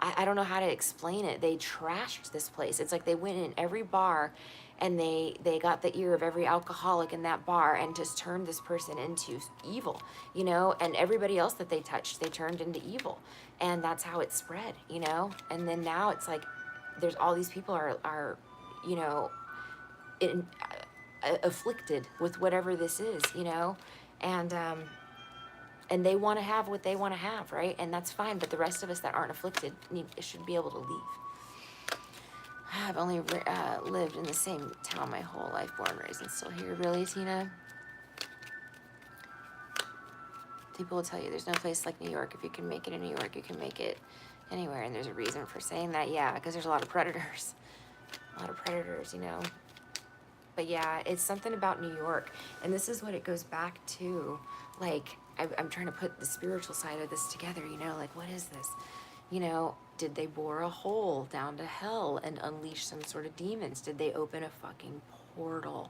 I don't know how to explain it. They trashed this place. It's like they went in every bar and they got the ear of every alcoholic in that bar and just turned this person into evil, and everybody else that they touched, they turned into evil. And that's how it spread, and then now it's like there's all these people are afflicted with whatever this is, and And they want to have what they want to have, right? And that's fine. But the rest of us that aren't afflicted should be able to leave. I've only lived in the same town my whole life, born, raised, and still here. Really, Tina? People will tell you there's no place like New York. If you can make it in New York, you can make it anywhere. And there's a reason for saying that. Yeah, because there's a lot of predators. A lot of predators, you know. But yeah, it's something about New York. And this is what it goes back to. Like, I'm trying to put the spiritual side of this together, you know, like, what is this? You know, did they bore a hole down to hell and unleash some sort of demons? Did they open a fucking portal?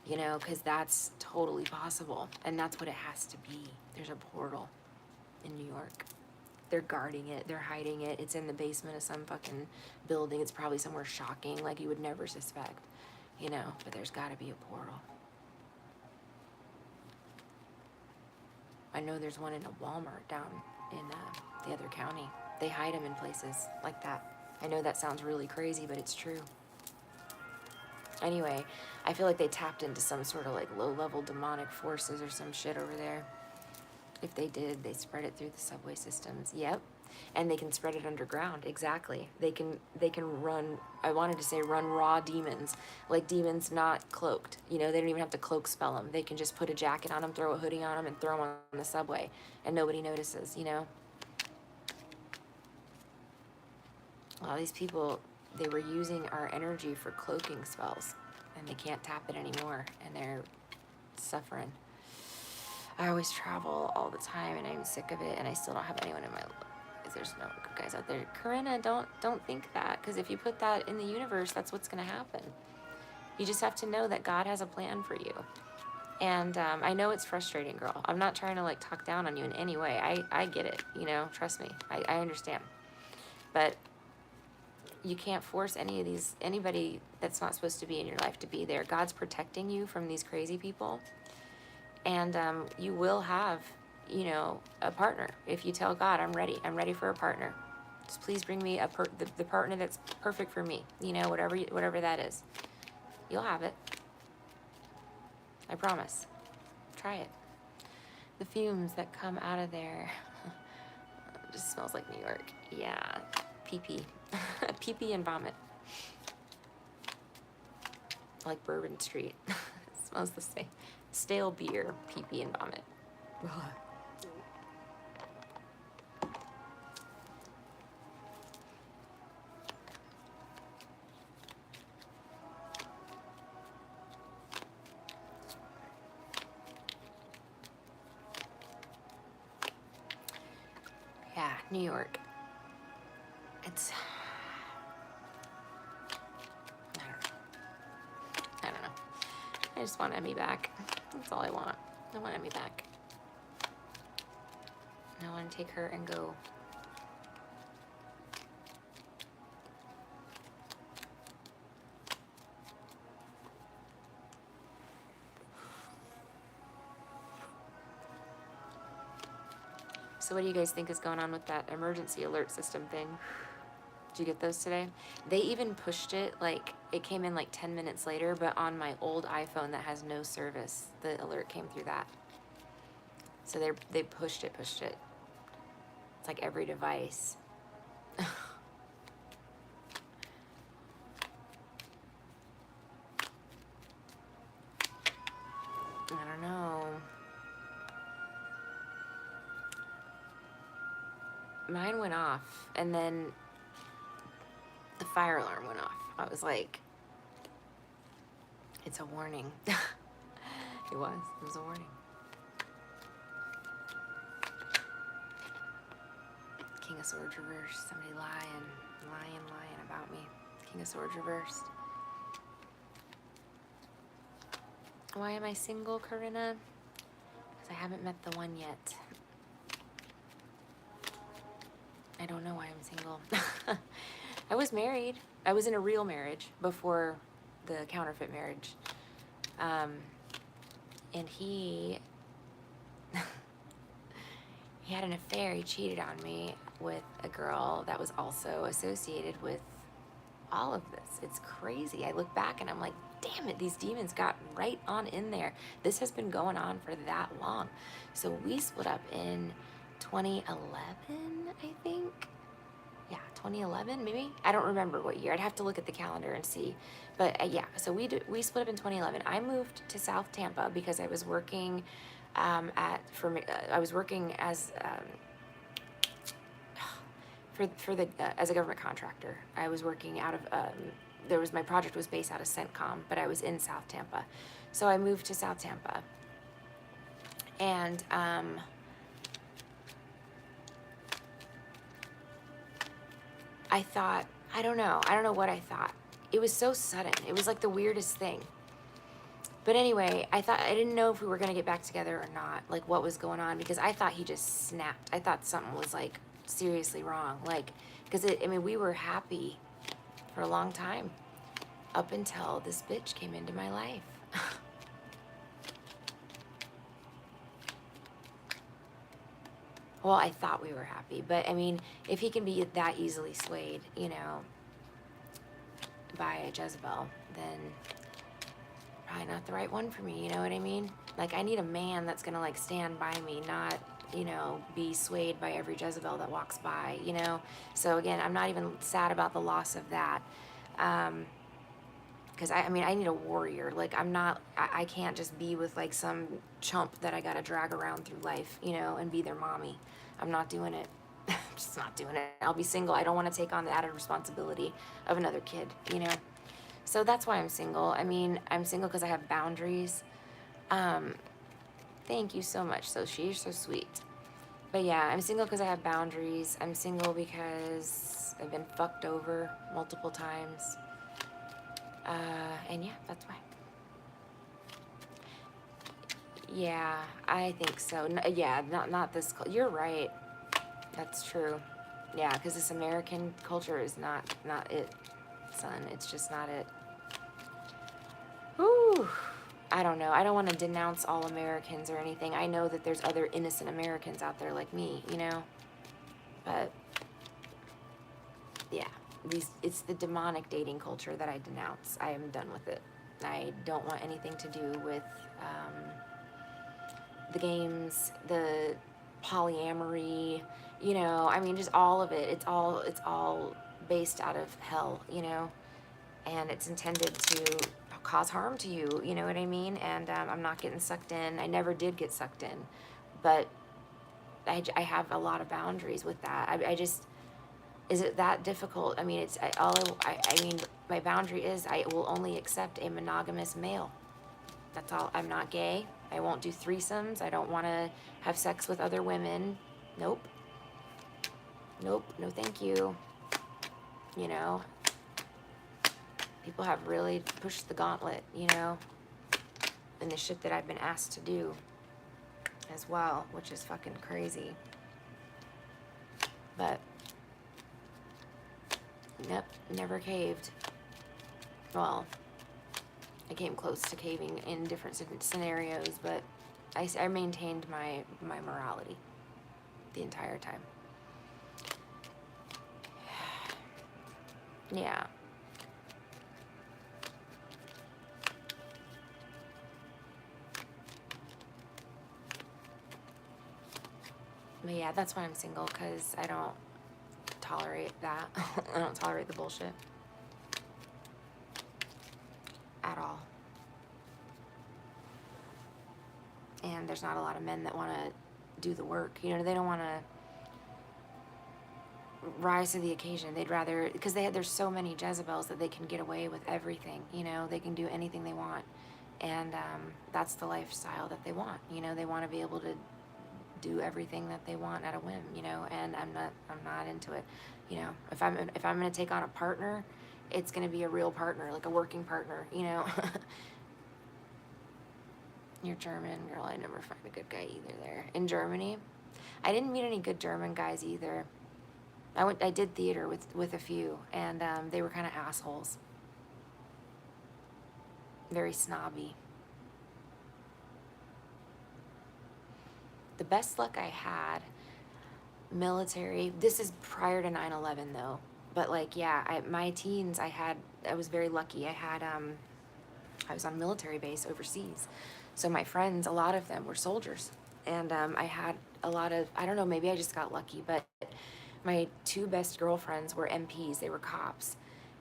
You know, because that's totally possible. And that's what it has to be. There's a portal in New York. They're guarding it. They're hiding it. It's in the basement of some fucking building. It's probably somewhere shocking, like you would never suspect. You know, but there's got to be a portal. I know there's one in a Walmart down in the other county. They hide them in places like that. I know that sounds really crazy, but it's true. Anyway, I feel like they tapped into some sort of like low-level demonic forces or some shit over there. If they did, they spread it through the subway systems. Yep. And they can spread it underground. Exactly. They can run, I wanted to say run raw demons. Like demons not cloaked. You know, they don't even have to cloak spell them. They can just put a jacket on them, throw a hoodie on them, and throw them on the subway. And nobody notices, you know? A lot of these people, they were using our energy for cloaking spells. And they can't tap it anymore. And they're suffering. I always travel all the time, and I'm sick of it, and I still don't have anyone in my life. There's no good guys out there. Corinna, don't think that, because if you put that in the universe, that's what's going to happen. You just have to know that God has a plan for you. And I know it's frustrating, girl. I'm not trying to like talk down on you in any way. I get it, you know, trust me. I understand. But you can't force anybody that's not supposed to be in your life to be there. God's protecting you from these crazy people. And you will have, you know, a partner. If you tell God, I'm ready for a partner. Just please bring me the partner that's perfect for me. You know, whatever that is. You'll have it. I promise. Try it. The fumes that come out of there. It just smells like New York. Yeah. Pee-pee. Pee-pee and vomit. Like Bourbon Street. It smells the same. Stale beer, pee-pee, and vomit. Yeah, New York. It's... I don't know. I just want Emmy back. That's all I want. I want Emmy back. I want to take her and go. So what do you guys think is going on with that emergency alert system thing? Did you get those today? They even pushed it, like, it came in like 10 minutes later, but on my old iPhone that has no service, the alert came through that. So they pushed it. It's like every device. I don't know. Mine went off, and then the fire alarm went off. I was like, it's a warning. It was a warning. King of Swords reversed. Somebody lying about me. King of Swords reversed. Why am I single, Corinna? Because I haven't met the one yet. I don't know why I'm single. I was married. I was in a real marriage before the counterfeit marriage. And he had an affair. He cheated on me with a girl that was also associated with all of this. It's crazy. I look back and I'm like, damn it, these demons got right on in there. This has been going on for that long. So we split up in 2011, I think. Yeah, 2011 maybe. I don't remember what year. I'd have to look at the calendar and see. But yeah, so we split up in 2011. I moved to South Tampa because I was working I was working as as a government contractor. I was working out of my project was based out of CENTCOM, but I was in South Tampa. So I moved to South Tampa. And I thought, I don't know what I thought. It was so sudden. It was like the weirdest thing. But anyway, I didn't know if we were going to get back together or not, like what was going on, because I thought he just snapped. I thought something was like seriously wrong. Like, because we were happy for a long time up until this bitch came into my life. Well, I thought we were happy, but I mean, if he can be that easily swayed, you know, by a Jezebel, then probably not the right one for me, you know what I mean? Like, I need a man that's gonna, like, stand by me, not, you know, be swayed by every Jezebel that walks by, you know? So, again, I'm not even sad about the loss of that, because, I need a warrior. Like, I can't just be with, like, some chump that I gotta drag around through life, you know, and be their mommy. I'm not doing it. I'm just not doing it. I'll be single. I don't want to take on the added responsibility of another kid, you know? So that's why I'm single. I mean, I'm single because I have boundaries. Thank you so much, Soshi. You're so sweet. But yeah, I'm single because I have boundaries. I'm single because I've been fucked over multiple times. And yeah, that's why. Yeah, I think so. Yeah, not this. You're right. That's true. Yeah, because this American culture is not it, son. It's just not it. Whew. I don't know. I don't want to denounce all Americans or anything. I know that there's other innocent Americans out there like me, you know? But, yeah. It's the demonic dating culture that I denounce. I am done with it. I don't want anything to do with the games, the polyamory, you know? I mean, just all of it. It's all based out of hell, you know? And it's intended to cause harm to you, you know what I mean? And I'm not getting sucked in. I never did get sucked in, but I have a lot of boundaries with that. I just, is it that difficult? I mean, my boundary is I will only accept a monogamous male. That's all. I'm not gay. I won't do threesomes. I don't want to have sex with other women. Nope. No thank you. You know? People have really pushed the gauntlet, you know, and the shit that I've been asked to do as well, which is fucking crazy. But, nope, never caved. Well, I came close to caving in different scenarios, but I maintained my morality the entire time. Yeah. But yeah, that's why I'm single, because I don't tolerate that. I don't tolerate the bullshit. At all. And there's not a lot of men that want to do the work. You know, they don't want to rise to the occasion. They'd rather, because there's so many Jezebels that they can get away with everything. You know, they can do anything they want. And that's the lifestyle that they want. You know, they want to be able to do everything that they want at a whim, you know, and I'm not into it. You know, if I'm going to take on a partner, it's going to be a real partner, like a working partner, you know. You're German, girl. I never find a good guy either there. In Germany, I didn't meet any good German guys either. I did theater with a few, and they were kind of assholes. Very snobby. The best luck I had, military, this is prior to 9/11 though, but like, yeah, my teens, I was very lucky. I had I was on a military base overseas. So my friends, a lot of them were soldiers. And I had a lot of, I don't know, maybe I just got lucky, but my two best girlfriends were MPs. They were cops.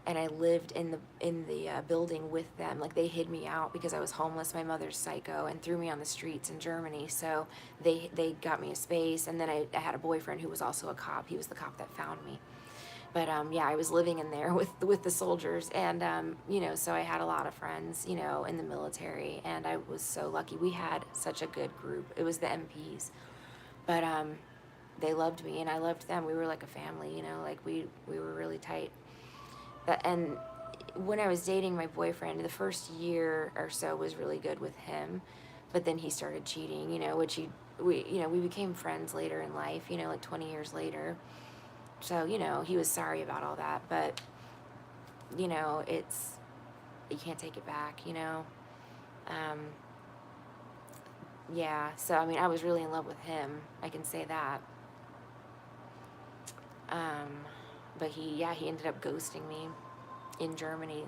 And I lived in the building with them. Like, they hid me out because I was homeless. My mother's psycho and threw me on the streets in Germany. So they got me a space. And then I had a boyfriend who was also a cop. He was the cop that found me. But yeah, I was living in there with the soldiers, and you know, so I had a lot of friends, you know, in the military, and I was so lucky. We had such a good group. It was the MPs, but they loved me, and I loved them. We were like a family, you know, like we were really tight. And when I was dating my boyfriend, the first year or so was really good with him, but then he started cheating, you know, we became friends later in life, you know, like 20 years later. So, you know, he was sorry about all that, but, you know, you can't take it back, you know. Um, yeah, so, I mean, I was really in love with him. I can say that. But he ended up ghosting me in Germany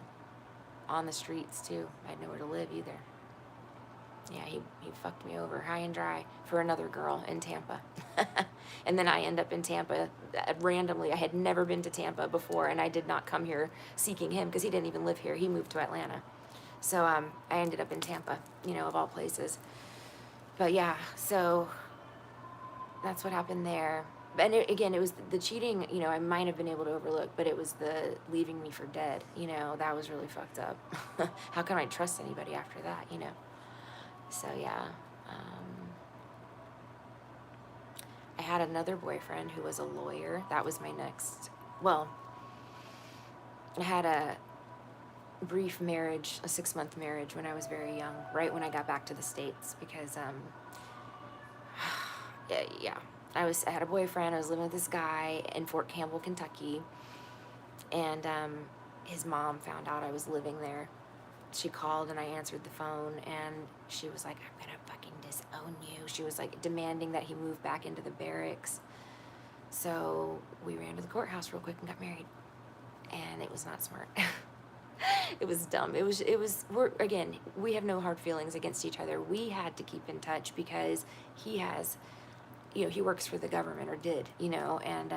on the streets, too. I had nowhere to live either. Yeah, he fucked me over high and dry for another girl in Tampa. And then I end up in Tampa randomly. I had never been to Tampa before, and I did not come here seeking him because he didn't even live here. He moved to Atlanta. So I ended up in Tampa, you know, of all places. But yeah, so that's what happened there. And again, it was the cheating, you know, I might have been able to overlook, but it was the leaving me for dead, you know, that was really fucked up. How can I trust anybody after that, you know? So yeah, I had another boyfriend who was a lawyer. That was my next, well, I had a brief marriage, a 6-month marriage when I was very young, right when I got back to the States, because, yeah, I had a boyfriend. I was living with this guy in Fort Campbell, Kentucky, and his mom found out I was living there. She called and I answered the phone, and she was like, I'm gonna fucking disown you. She was like demanding that he move back into the barracks. So we ran to the courthouse real quick and got married, and it was not smart. It was dumb. Again, we have no hard feelings against each other. We had to keep in touch because he has, you know, he works for the government, or did, you know, and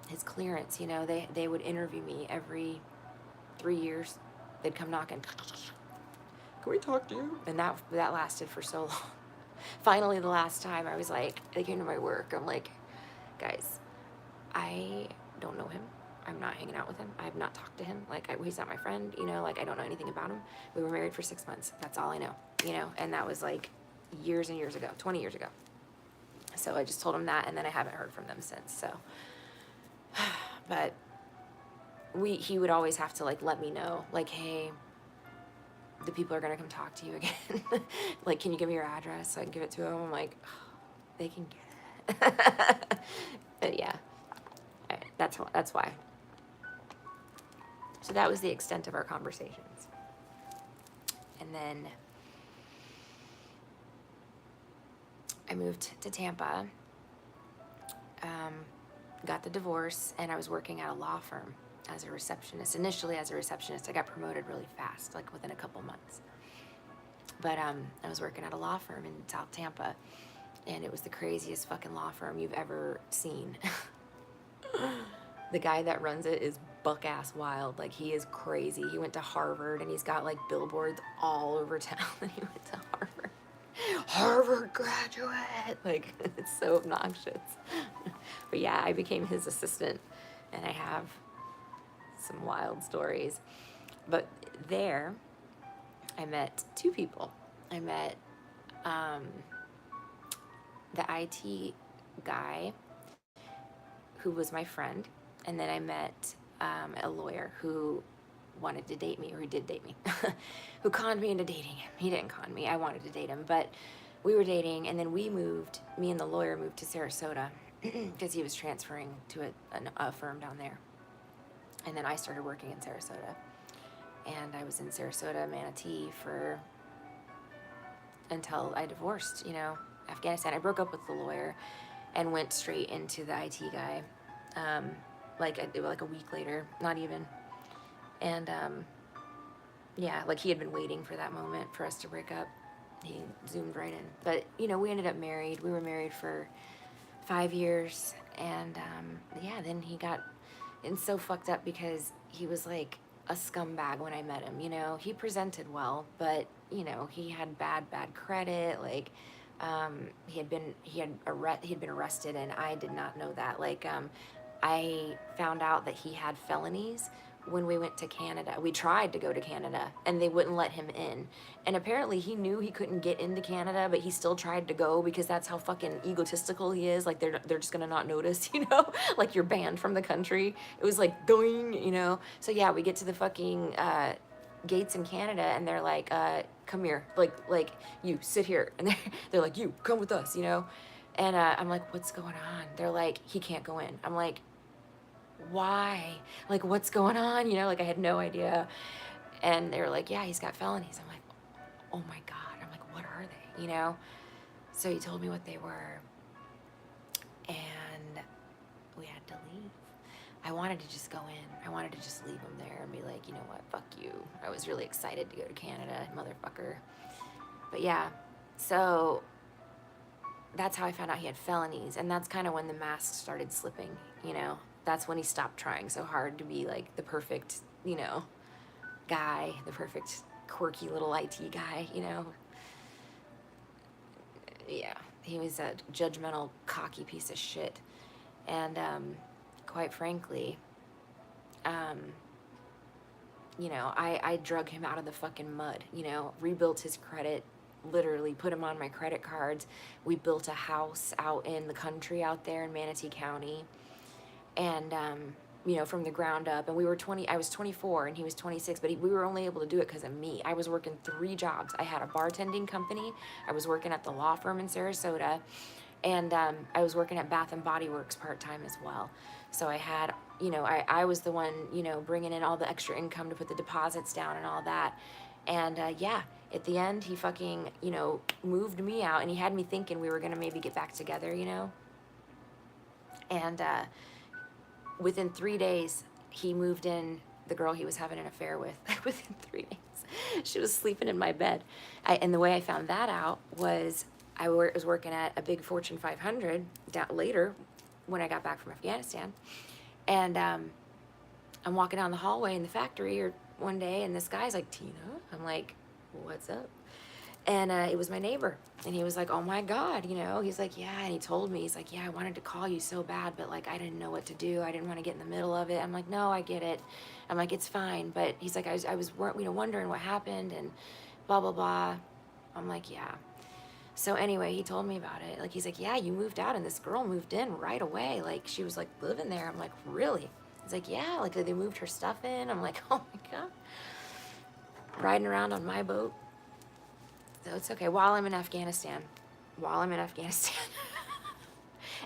his clearance, you know, they would interview me every 3 years. They'd come knocking. Can we talk to you? And that lasted for so long. Finally, the last time, I was like, they came to my work. I'm like, guys, I don't know him. I'm not hanging out with him. I have not talked to him. Like, he's not my friend, you know, like, I don't know anything about him. We were married for 6 months. That's all I know, you know, and that was like years and years ago, 20 years ago. So I just told him that, and then I haven't heard from them since, so. But he would always have to, like, let me know, like, hey, the people are gonna come talk to you again. Like, can you give me your address so I can give it to them? I'm like, oh, they can get it. But yeah, that's why. So that was the extent of our conversations. And then I moved to Tampa, got the divorce, and I was working at a law firm as a receptionist. Initially as a receptionist, I got promoted really fast, like within a couple months. But I was working at a law firm in South Tampa, and it was the craziest fucking law firm you've ever seen. The guy that runs it is buck-ass wild. Like, he is crazy. He went to Harvard, and he's got, like, billboards all over town that he went to Harvard. Harvard graduate! Like, it's so obnoxious. But yeah, I became his assistant, and I have some wild stories. But there, I met two people. I met the IT guy, who was my friend, and then I met a lawyer who wanted to date me, or who did date me, who conned me into dating him. He didn't con me. I wanted to date him, but we were dating, and then me and the lawyer moved to Sarasota because he was transferring to a firm down there. And then I started working in Sarasota, and I was in Sarasota, Manatee until I divorced, you know, Afghanistan. I broke up with the lawyer and went straight into the IT guy, like a week later, not even. And Yeah, like he had been waiting for that moment for us to break up. He zoomed right in. But, you know, we ended up married. We were married for 5 years. And, yeah, then he got, and so fucked up because he was like a scumbag when I met him, you know. He presented well, but, you know, he had bad credit. Like, he had been arrested, and I did not know that. Like, I found out that he had felonies when we went to Canada. We tried to go to Canada and they wouldn't let him in. And apparently he knew he couldn't get into Canada, but he still tried to go because that's how fucking egotistical he is. Like they're just gonna not notice, you know? Like you're banned from the country. It was like doing, you know? So yeah, we get to the fucking gates in Canada and they're like, come here. Like you sit here. And they're like, you come with us, you know? And I'm like, what's going on? They're like, he can't go in. I'm like, why? Like, what's going on? You know, like I had no idea. And they were like, yeah, he's got felonies. I'm like, oh my God. I'm like, what are they? You know? So he told me what they were. And we had to leave. I wanted to just go in. I wanted to just leave him there and be like, you know what? Fuck you. I was really excited to go to Canada, motherfucker. But yeah, so that's how I found out he had felonies. And that's kind of when the mask started slipping, you know? That's when he stopped trying so hard to be like the perfect, you know, guy, the perfect quirky little IT guy, you know? Yeah, he was a judgmental, cocky piece of shit. And quite frankly, you know, I drug him out of the fucking mud, you know, rebuilt his credit, literally put him on my credit cards. We built a house out in the country out there in Manatee County. And, you know, from the ground up. And we were I was 24 and he was 26, but we were only able to do it because of me. I was working 3 jobs. I had a bartending company. I was working at the law firm in Sarasota. And I was working at Bath and Body Works part-time as well. So I had, you know, I was the one, you know, bringing in all the extra income to put the deposits down and all that. And yeah, at the end, he fucking, you know, moved me out and he had me thinking we were going to maybe get back together, you know. And within 3 days, he moved in the girl he was having an affair with. Within 3 days, she was sleeping in my bed. And the way I found that out was I was working at a big Fortune 500 later when I got back from Afghanistan. And I'm walking down the hallway in the factory one day, and this guy's like, Tina? I'm like, what's up? And it was my neighbor. And he was like, oh my God, you know, he's like, yeah. And he told me, he's like, yeah, I wanted to call you so bad, but like, I didn't know what to do. I didn't want to get in the middle of it. I'm like, no, I get it. I'm like, it's fine. But he's like, I was you know, wondering what happened and blah, blah, blah. I'm like, yeah. So anyway, he told me about it. Like, he's like, yeah, you moved out and this girl moved in right away. Like, she was like living there. I'm like, really? He's like, yeah, like they moved her stuff in. I'm like, oh my God. Riding around on my boat. So it's okay. While I'm in Afghanistan.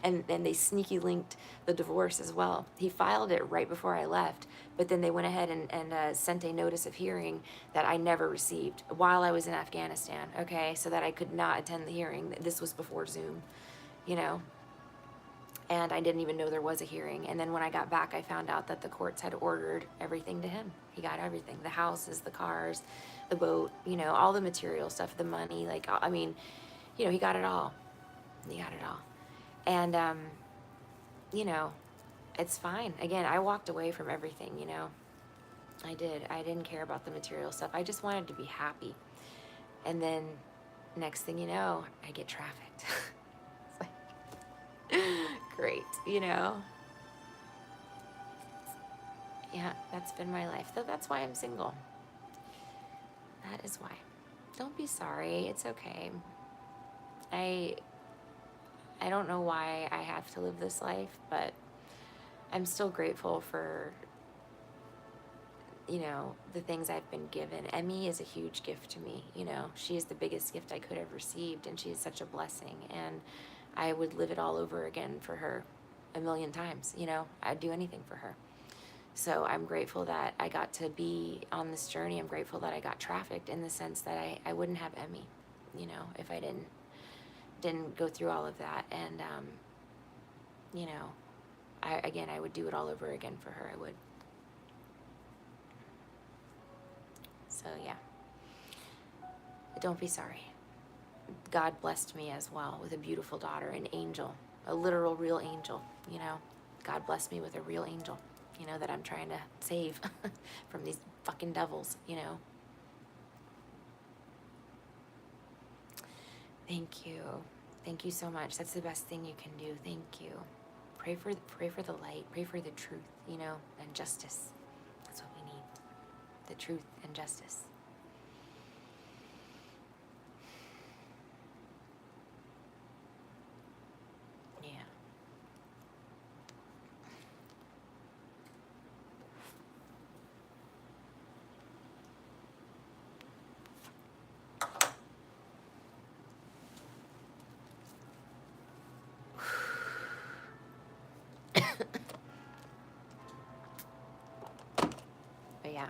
and then they sneaky linked the divorce as well. He filed it right before I left, but then they went ahead and sent a notice of hearing that I never received while I was in Afghanistan, okay? So that I could not attend the hearing. This was before Zoom, you know? And I didn't even know there was a hearing. And then when I got back, I found out that the courts had ordered everything to him. He got everything, the houses, the cars, the boat, you know, all the material stuff, the money, like, I mean, you know, he got it all. He got it all. And, you know, it's fine. Again, I walked away from everything, you know. I did. I didn't care about the material stuff. I just wanted to be happy. And then next thing you know, I get trafficked. It's like, great, you know. Yeah, that's been my life. So that's why I'm single. That is why. Don't be sorry. It's okay. I don't know why I have to live this life, but I'm still grateful for, you know, the things I've been given. Emmy is a huge gift to me, you know. She is the biggest gift I could have received, and she is such a blessing. And I would live it all over again for her 1,000,000 times, you know. I'd do anything for her. So I'm grateful that I got to be on this journey. I'm grateful that I got trafficked in the sense that I wouldn't have Emmy, you know, if I didn't go through all of that. And, you know, I would do it all over again for her. I would. So yeah, don't be sorry. God blessed me as well with a beautiful daughter, an angel, a literal real angel, you know. God blessed me with a real angel, you know, that I'm trying to save from these fucking devils, you know. Thank you. Thank you so much. That's the best thing you can do. Thank you. Pray for the light. Pray for the truth, you know, and justice. That's what we need. The truth and justice. Yeah. But yeah,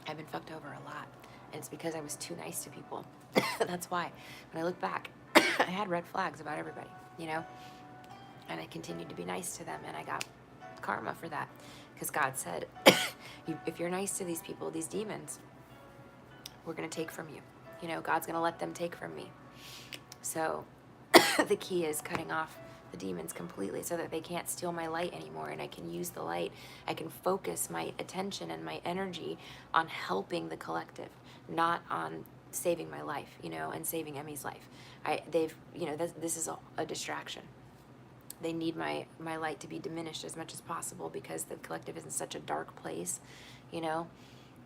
I've been fucked over a lot. And it's because I was too nice to people. That's why. When I look back, I had red flags about everybody, you know? And I continued to be nice to them, and I got karma for that. Because God said, if you're nice to these people, these demons, we're going to take from you. You know, God's going to let them take from me. So the key is cutting off the demons completely so that they can't steal my light anymore, and I can use the light. I can focus my attention and my energy on helping the collective, not on saving my life, you know, and saving Emmy's life. This is a distraction. They need my light to be diminished as much as possible because the collective is in such a dark place, you know.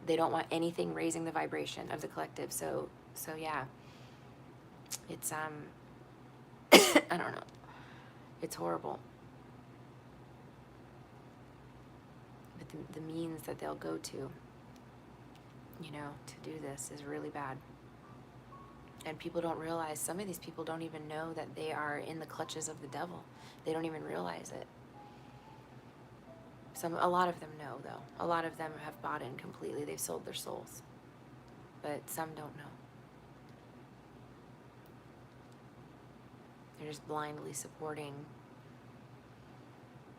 They don't want anything raising the vibration of the collective. So yeah, it's I don't know. It's horrible. But the means that they'll go to, you know, to do this is really bad. And people don't realize, some of these people don't even know that they are in the clutches of the devil. They don't even realize it. A lot of them know, though. A lot of them have bought in completely. They've sold their souls. But some don't know. They're just blindly supporting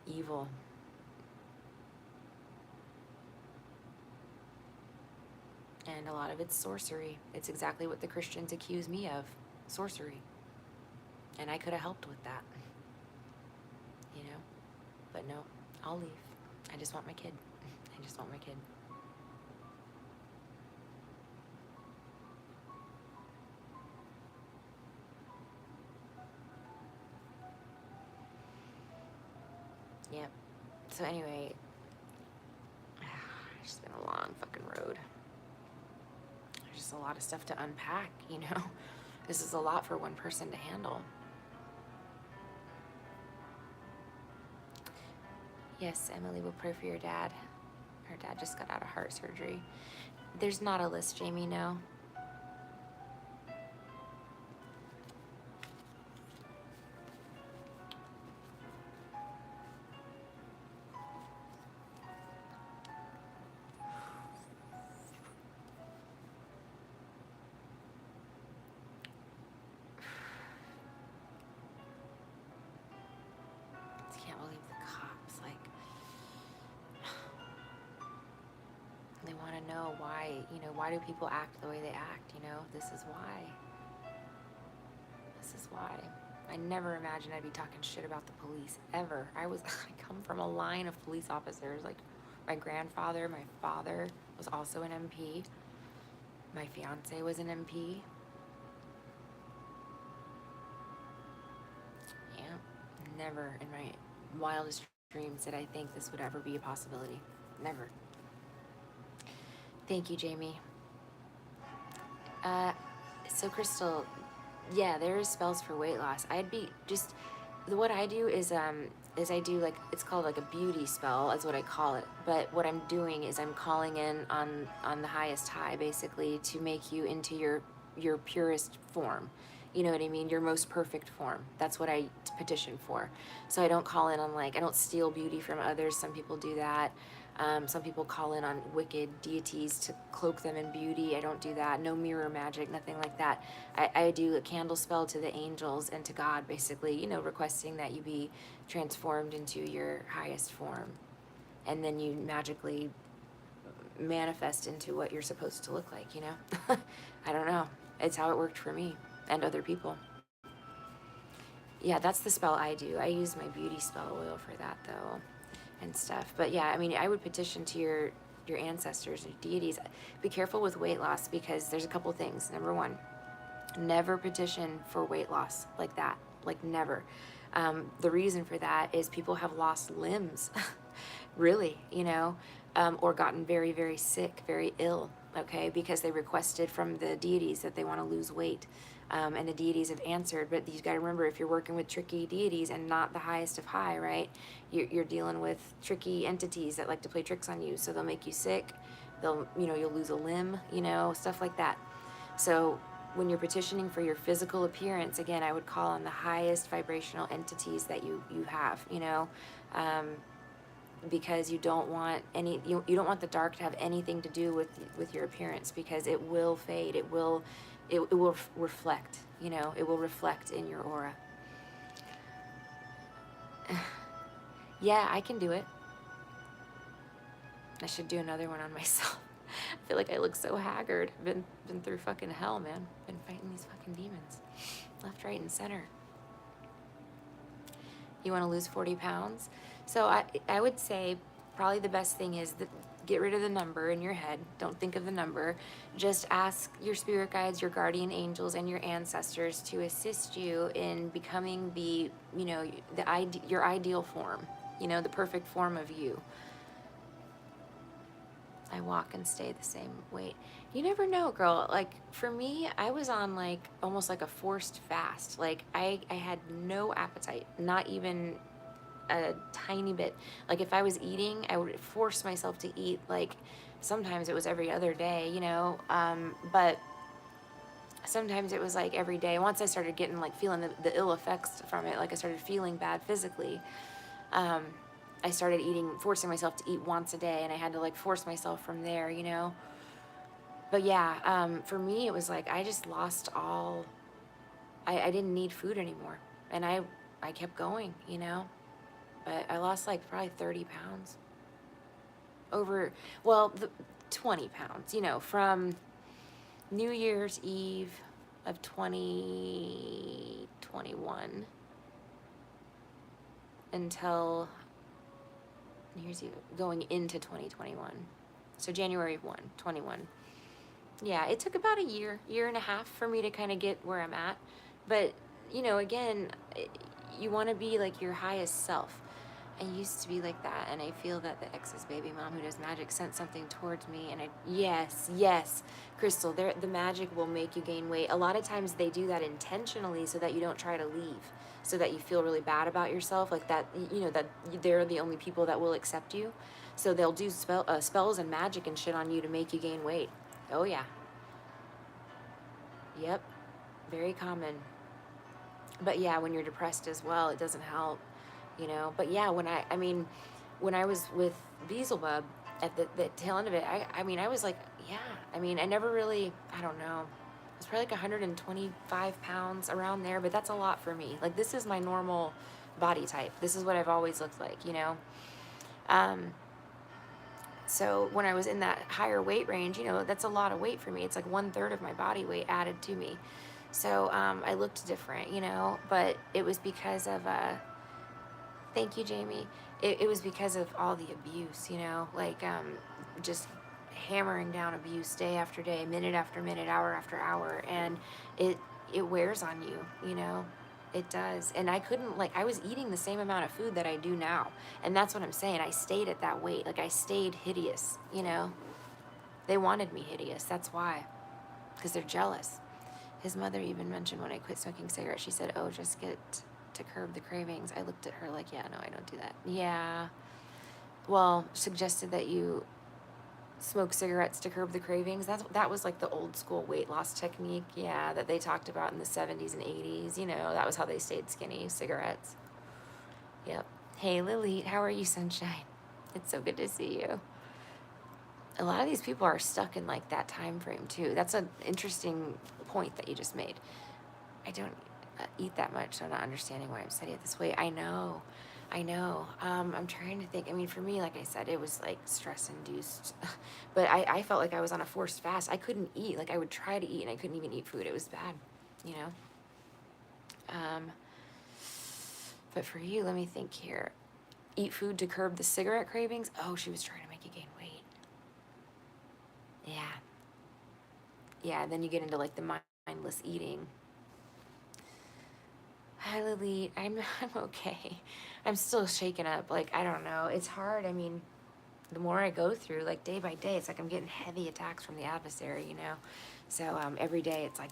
evil. And a lot of it's sorcery. It's exactly what the Christians accuse me of, sorcery. And I could have helped with that, you know? But no, I'll leave. I just want my kid. I just want my kid. Yep. So anyway, it's just been a long fucking road. There's just a lot of stuff to unpack, you know? This is a lot for one person to handle. Yes, Emily will pray for your dad. Her dad just got out of heart surgery. There's not a list, Jamie, no. Can't believe the cops, like, they want to know why, you know, why do people act the way they act, you know? This is why. This is why. I never imagined I'd be talking shit about the police, ever. I come from a line of police officers, like, my grandfather, my father was also an MP. My fiance was an MP. Yeah, never in my wildest dreams did I think this would ever be a possibility. Never. Thank you, Jamie. So Crystal, yeah, there is spells for weight loss. What I do is I do, like, it's called like a beauty spell, is what I call it. But what I'm doing is I'm calling in on the highest high, basically, to make you into your purest form. You know what I mean? Your most perfect form. That's what I petition for. So I don't call in on, like, I don't steal beauty from others. Some people do that. Some people call in on wicked deities to cloak them in beauty. I don't do that. No mirror magic, nothing like that. I do a candle spell to the angels and to God, basically, you know, requesting that you be transformed into your highest form. And then you magically manifest into what you're supposed to look like, you know? I don't know. It's how it worked for me and other people. Yeah, that's the spell I do. I use my beauty spell oil for that, though, and stuff. But yeah, I mean, I would petition to your ancestors or deities. Be careful with weight loss, because there's a couple things. Number one, never petition for weight loss like that. Like, never. The reason for that is people have lost limbs, really, you know, or gotten very, very sick, very ill, okay, because they requested from the deities that they want to lose weight. And the deities have answered. But you got to remember, if you're working with tricky deities and not the highest of high, right, you're dealing with tricky entities that like to play tricks on you. So they'll make you sick. They'll, you know, you'll lose a limb, you know, stuff like that. So when you're petitioning for your physical appearance, again, I would call on the highest vibrational entities that you have, you know, because you don't want you don't want the dark to have anything to do with your appearance, because it will fade. It will reflect, you know, it will reflect in your aura. Yeah, I can do it. I should do another one on myself. I feel like I look so haggard. Been through fucking hell, man. Been fighting these fucking demons. Left, right, and center. You want to lose 40 pounds? So I would say probably the best thing is get rid of the number in your head. Don't think of the number. Just ask your spirit guides, your guardian angels, and your ancestors to assist you in becoming the, you know, your ideal form. You know, the perfect form of you. I walk and stay the same weight. You never know, girl. Like, for me, I was on like almost like a forced fast. Like, I had no appetite, not even a tiny bit. Like, if I was eating, I would force myself to eat. Like, sometimes it was every other day, you know, but sometimes it was like every day. Once I started getting like feeling the ill effects from it, like I started feeling bad physically, I started forcing myself to eat once a day, and I had to like force myself from there, you know. But yeah, for me, it was like I just lost all. I didn't need food anymore, and I kept going, you know. But I lost like probably 30 pounds. Over, well, 20 pounds, you know, from New Year's Eve of 2021 until New Year's Eve, going into 2021. So January 1, 21. Yeah, it took about a year and a half for me to kind of get where I'm at. But, you know, again, you want to be like your highest self. I used to be like that, and I feel that the ex's baby mom who does magic sent something towards me, and yes, Crystal, the magic will make you gain weight. A lot of times they do that intentionally so that you don't try to leave, so that you feel really bad about yourself, like that, you know, that they're the only people that will accept you. So they'll do spells and magic and shit on you to make you gain weight. Oh yeah. Yep. Very common. But yeah, when you're depressed as well, it doesn't help. You know, but yeah, when I was with Beelzebub at the tail end of it, I mean, I was like, yeah, I mean, I never really, I don't know, it was probably like 125 pounds around there, but that's a lot for me. Like, this is my normal body type. This is what I've always looked like, you know? So when I was in that higher weight range, you know, that's a lot of weight for me. It's like 1/3 of my body weight added to me. So, I looked different, you know, but it was because of, thank you, Jamie. It was because of all the abuse, you know, like just hammering down abuse day after day, minute after minute, hour after hour, and it wears on you, you know. It does. And I couldn't, like, I was eating the same amount of food that I do now, and that's what I'm saying. I stayed at that weight. Like, I stayed hideous, you know. They wanted me hideous. That's why, because they're jealous. His mother even mentioned when I quit smoking cigarettes, she said, "Oh, just get to curb the cravings." I looked at her like, yeah, no, I don't do that. Yeah. Well, suggested that you smoke cigarettes to curb the cravings. That was like the old school weight loss technique, yeah, that they talked about in the 70s and 80s. You know, that was how they stayed skinny, cigarettes. Yep. Hey, Lily, how are you, sunshine? It's so good to see you. A lot of these people are stuck in like that time frame too. That's an interesting point that you just made. I don't eat that much, so I'm not understanding why I'm setting it this way. I know. I know. I'm trying to think. I mean, for me, like I said, it was like stress induced. But I felt like I was on a forced fast. I couldn't eat. Like I would try to eat and I couldn't even eat food. It was bad, you know? Um, but for you, let me think here. Eat food to curb the cigarette cravings. Oh, she was trying to make you gain weight. Yeah. Yeah, then you get into like the mindless eating. Hi, Lily. I'm okay. I'm still shaken up. Like, I don't know. It's hard. I mean, the more I go through, like day by day, it's like I'm getting heavy attacks from the adversary, you know? So every day it's like,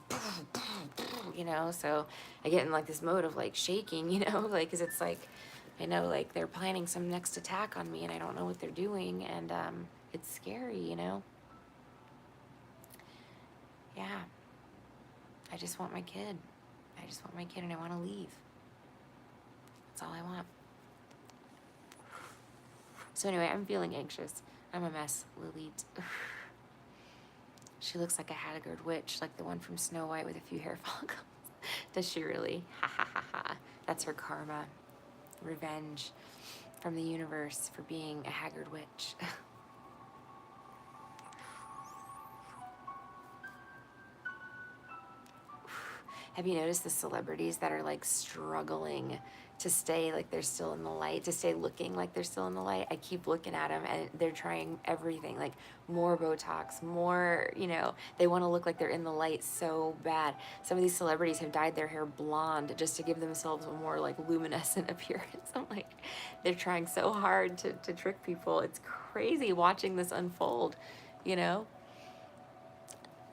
you know? So I get in like this mode of like shaking, you know? Like, cause it's like, I know like they're planning some next attack on me and I don't know what they're doing. And it's scary, you know? Yeah. I just want my kid. I just want my kid and I want to leave. That's all I want. So anyway, I'm feeling anxious. I'm a mess, Lily. She looks like a haggard witch, like the one from Snow White with a few hair follicles. Does she really? Ha ha ha ha. That's her karma. Revenge from the universe for being a haggard witch. Have you noticed the celebrities that are like struggling to stay like they're still in the light, to stay looking like they're still in the light? I keep looking at them and they're trying everything, like more Botox, more, you know, they want to look like they're in the light so bad. Some of these celebrities have dyed their hair blonde just to give themselves a more like luminescent appearance. I'm like, they're trying so hard to trick people. It's crazy watching this unfold, you know?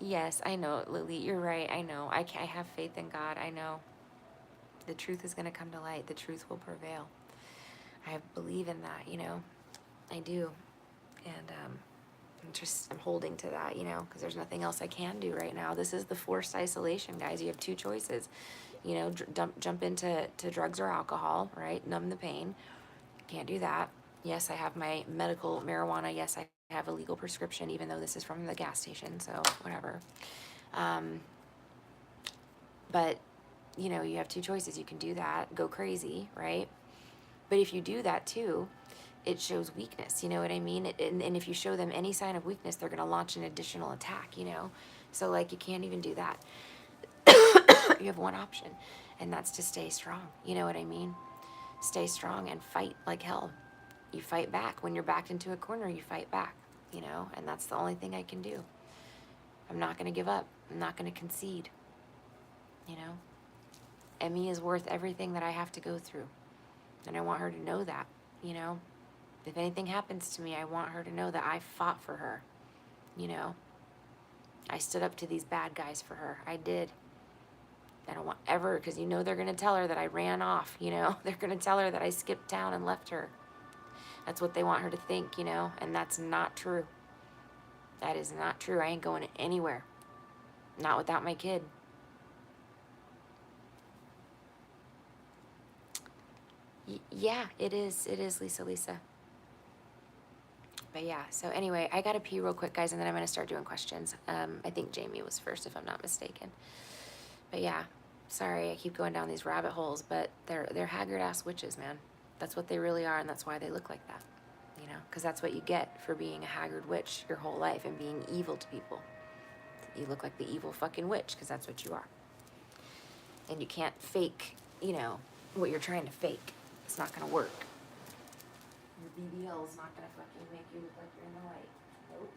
Yes, I know, Lily. You're right. I know. I have faith in God. I know. The truth is going to come to light. The truth will prevail. I believe in that, you know. I do. And I'm holding to that, you know, because there's nothing else I can do right now. This is the forced isolation, guys. You have two choices. You know, jump into drugs or alcohol, right? Numb the pain. Can't do that. Yes, I have my medical marijuana. Yes, I have a legal prescription, even though this is from the gas station. So whatever. But, you know, you have two choices. You can do that, go crazy, right? But if you do that too, it shows weakness, you know what I mean? And if you show them any sign of weakness, they're going to launch an additional attack, you know? So, like, you can't even do that. You have one option, and that's to stay strong, you know what I mean? Stay strong and fight like hell. You fight back. When you're backed into a corner, you fight back, you know? And that's the only thing I can do. I'm not going to give up. I'm not going to concede, you know? Emmy is worth everything that I have to go through. And I want her to know that, you know? If anything happens to me, I want her to know that I fought for her, you know? I stood up to these bad guys for her. I did. I don't want ever, because you know they're going to tell her that I ran off, you know? They're going to tell her that I skipped town and left her. That's what they want her to think, you know? And that's not true. That is not true. I ain't going anywhere. Not without my kid. Yeah, it is. It is, Lisa. But yeah, so anyway, I gotta pee real quick, guys, and then I'm gonna start doing questions. I think Jamie was first, if I'm not mistaken. But yeah, sorry, I keep going down these rabbit holes, but they're haggard-ass witches, man. That's what they really are, and that's why they look like that, you know? Because that's what you get for being a haggard witch your whole life and being evil to people. You look like the evil fucking witch, because that's what you are. And you can't fake, you know, what you're trying to fake. It's not gonna work. Your BBL is not gonna fucking make you look like you're in the light. Nope.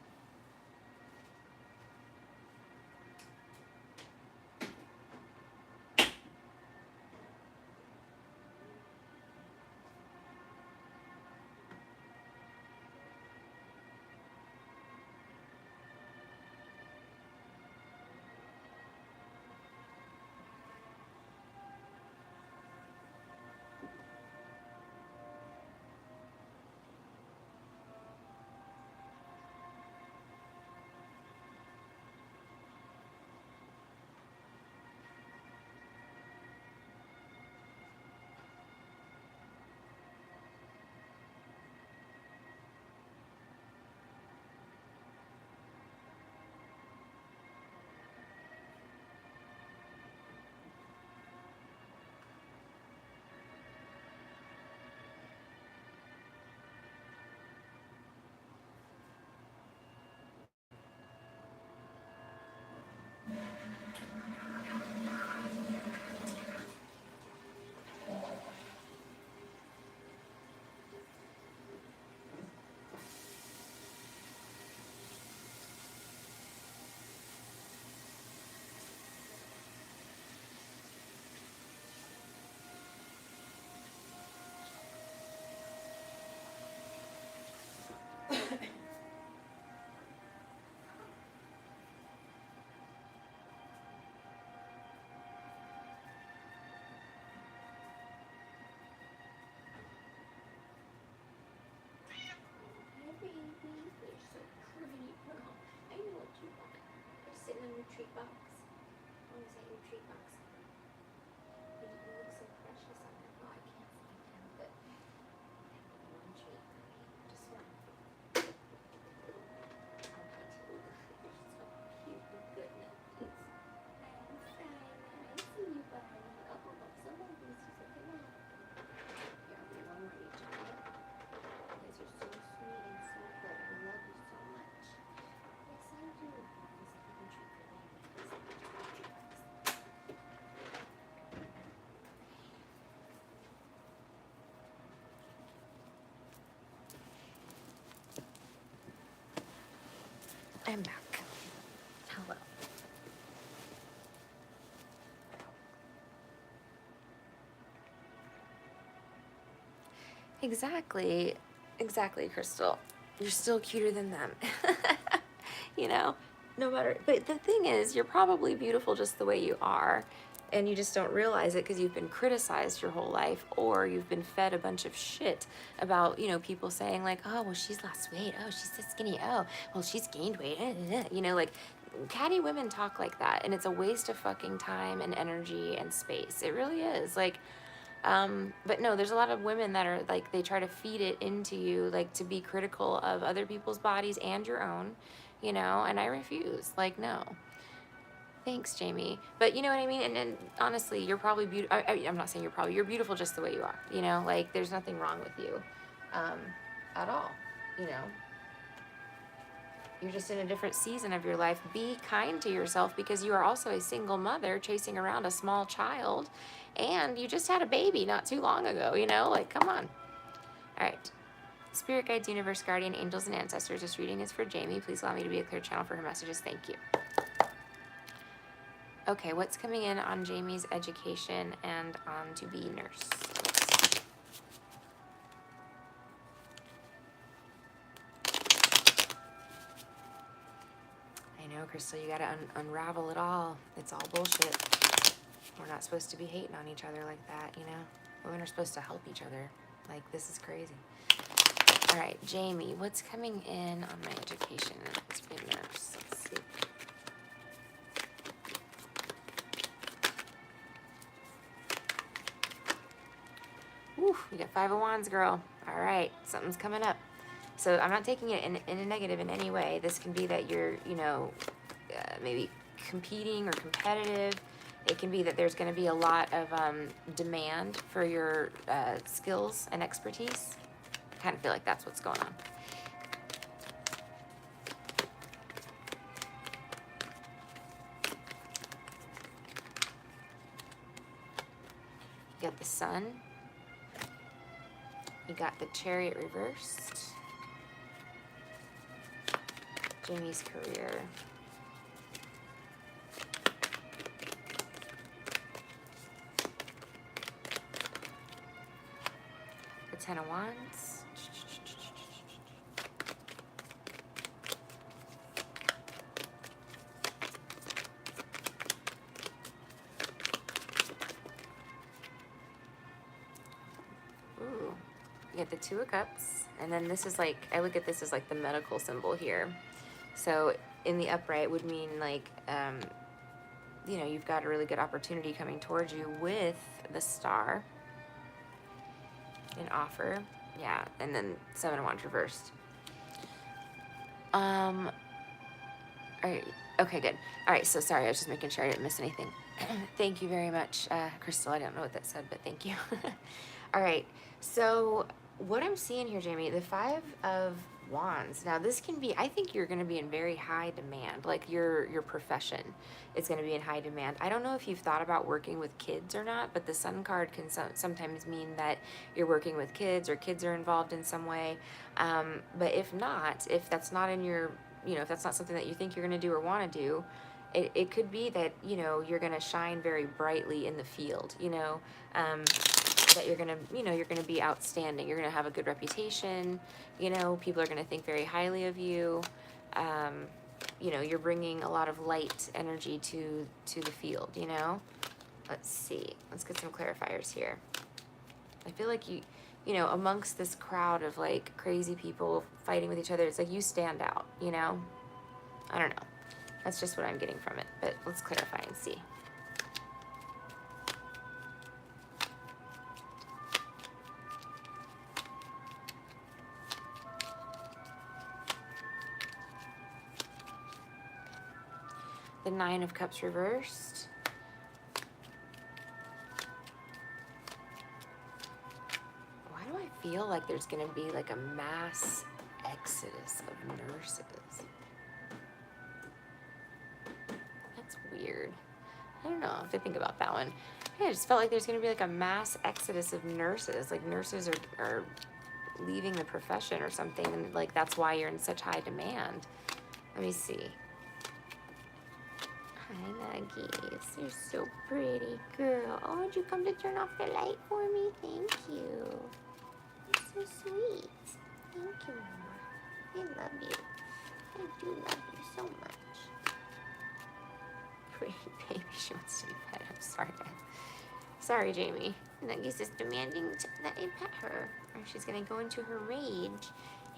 box? Oh, is that your treat box? You look so precious on it. Oh, I can't find him, but one treat for me. Just one. Okay, too. You're so cute. Goodness. I'm Simon. I see you, buddy. Oh, so lovely. She's like, come on. Here, I'll be one more each of you. You guys are so sweet and so good. I love you so much. Yes, I do. This is one treat for me. This is one treat box. I'm back. Hello. Exactly, Crystal. You're still cuter than them. You know, no matter. But the thing is, you're probably beautiful just the way you are. And you just don't realize it because you've been criticized your whole life, or you've been fed a bunch of shit about, people saying like, oh, well, she's lost weight. Oh, she's so skinny. Oh, well, she's gained weight. Like catty women talk like that. And it's a waste of fucking time and energy and space. It really is. Like, but no, there's a lot of women that are like, they try to feed it into you, like to be critical of other people's bodies and your own, and I refuse. Like, no. Thanks, Jamie. But you know what I mean? And honestly, you're probably beautiful. I'm not saying you're beautiful just the way you are, like there's nothing wrong with you, at all, you know? You're just in a different season of your life. Be kind to yourself because you are also a single mother chasing around a small child, and you just had a baby not too long ago, like, come on. All right. Spirit guides, universe, guardian, angels, and ancestors. This reading is for Jamie. Please allow me to be a clear channel for her messages. Thank you. Okay, what's coming in on Jamie's education and on to be nurse? I know, Crystal, you gotta unravel it all. It's all bullshit. We're not supposed to be hating on each other like that, Women are supposed to help each other. Like, this is crazy. All right, Jamie, what's coming in on my education to be nurse? Let's see. Woo, you got 5 of Wands, girl. All right, something's coming up. So I'm not taking it in a negative in any way. This can be that you're, maybe competing or competitive. It can be that there's going to be a lot of demand for your skills and expertise. I kind of feel like that's what's going on. You got the Sun. You got the Chariot reversed. Jamie's career. The 10 of Wands. Ooh. You get the 2 of Cups. And then this is like, I look at this as like the medical symbol here. So in the upright would mean like, you've got a really good opportunity coming towards you with the Star. An offer. Yeah. And then 7 of Wands reversed. All right. Okay, good. All right. So sorry. I was just making sure I didn't miss anything. Thank you very much, Crystal. I don't know what that said, but thank you. All right. So what I'm seeing here, Jamie, the 5 of Wands. Now this can be, I think you're going to be in very high demand. Like your profession is going to be in high demand. I don't know if you've thought about working with kids or not, but the Sun card can sometimes mean that you're working with kids or kids are involved in some way. But if not, if that's not in your, if that's not something that you think you're going to do or want to do, it could be that, you're going to shine very brightly in the field, that you're gonna, you're gonna be outstanding. You're gonna have a good reputation. People are gonna think very highly of you. You're bringing a lot of light energy to the field. Let's see. Let's get some clarifiers here. I feel like you amongst this crowd of like crazy people fighting with each other, it's like you stand out. I don't know. That's just what I'm getting from it, but let's clarify and see. The Nine of Cups reversed. Why do I feel like there's going to be like a mass exodus of nurses? That's weird. I don't know if I think about that one. I just felt like there's going to be like a mass exodus of nurses. Like nurses are leaving the profession or something, and like that's why you're in such high demand. Let me see. Hi, Nuggies. You're so pretty, girl. Oh, would you come to turn off the light for me? Thank you. You're so sweet. Thank you, Mama. I love you. I do love you so much. Pretty baby. She wants to be pet. I'm sorry, guys. Sorry, Jamie. Nuggies is demanding that I pet her, or she's going to go into her rage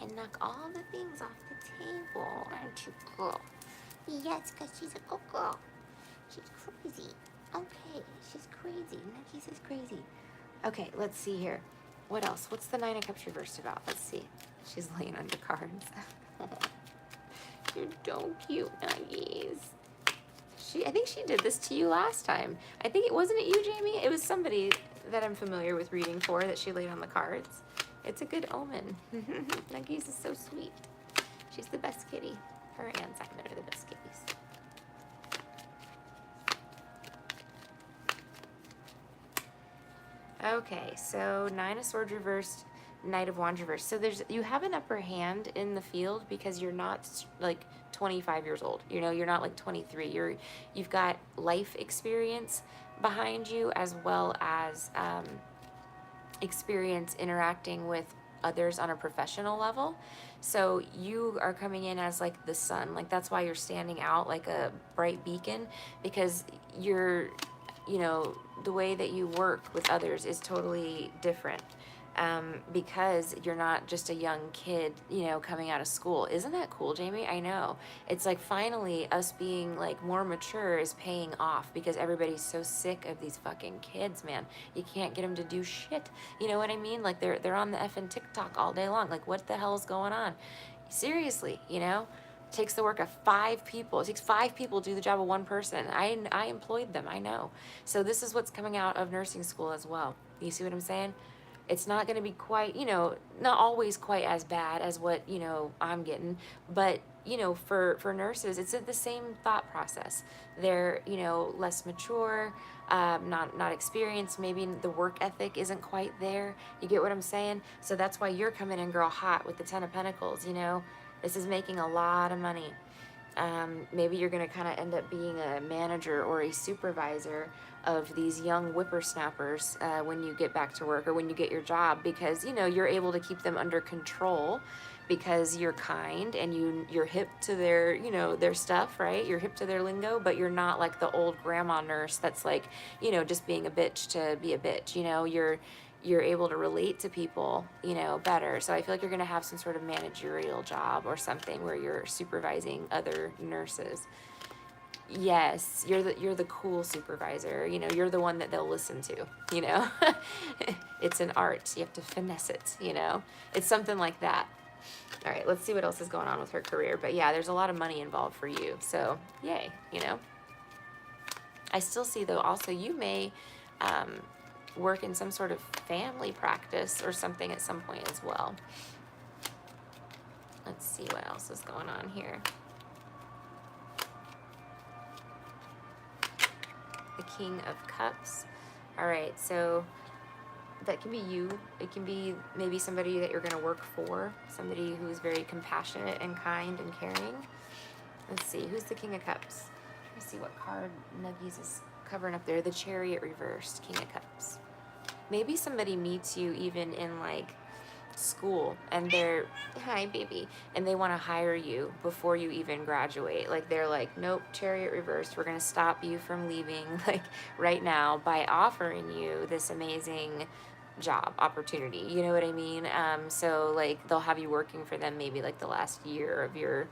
and knock all the things off the table. Aren't you, girl? Yes, because she's a good girl. She's crazy. Okay, she's crazy. Nuggies is crazy. Okay, let's see here. What else? What's the Nine of Cups reversed about? Let's see. She's laying under cards. You're so cute, Nuggies. I think she did this to you last time. I think wasn't it you, Jamie? It was somebody that I'm familiar with reading for that she laid on the cards. It's a good omen. Nuggies is so sweet. She's the best kitty. Her and Simon are the best kitties. Okay, so Nine of Swords reversed, Knight of Wands reversed. So you have an upper hand in the field because you're not like 25 years old. You know, you're not like 23. You've got life experience behind you, as well as experience interacting with others on a professional level. So you are coming in as like the sun. Like that's why you're standing out like a bright beacon, because you're, you know, the way that you work with others is totally different. Because you're not just a young kid, you know, coming out of school. Isn't that cool, Jamie? I know. It's like finally us being like more mature is paying off, because everybody's so sick of these fucking kids, man. You can't get them to do shit. You know what I mean? Like they're on the effing TikTok all day long. Like what the hell is going on? Seriously, you know? It takes the work of 5 people. It takes 5 people to do the job of one person. I employed them, I know. So this is what's coming out of nursing school as well. You see what I'm saying? It's not going to be quite, you know, not always quite as bad as what, you know, I'm getting, but, you know, for nurses, it's the same thought process. They're, you know, less mature, not experienced. Maybe the work ethic isn't quite there. You get what I'm saying? So that's why you're coming in, girl, hot with the 10 of Pentacles, you know. This is making a lot of money. Maybe you're going to kind of end up being a manager or a supervisor of these young whippersnappers when you get back to work or when you get your job, because, you know, you're able to keep them under control because you're kind and you're hip to their, you know, their stuff, right? You're hip to their lingo, but you're not like the old grandma nurse that's like, you know, just being a bitch to be a bitch. You know, you're able to relate to people, you know, better. So I feel like you're going to have some sort of managerial job or something where you're supervising other nurses. Yes, you're the cool supervisor. You know, you're the one that they'll listen to, you know. It's an art. You have to finesse it, you know. It's something like that. All right, let's see what else is going on with her career. But yeah, there's a lot of money involved for you. So, yay, you know. I still see, though, also you may work in some sort of family practice or something at some point as well. Let's see what else is going on here. The King of Cups. All right, so that can be you. It can be maybe somebody that you're going to work for, somebody who's very compassionate and kind and caring. Let's see, who's the King of Cups? Let's see what card Nuggies is covering up there. The Chariot reversed, King of Cups. Maybe somebody meets you even in like school and they're, hi baby, and they want to hire you before you even graduate. Like they're like, nope, Chariot reversed, we're going to stop you from leaving like right now by offering you this amazing job opportunity. You know what I mean? So like they'll have you working for them maybe like the last year of your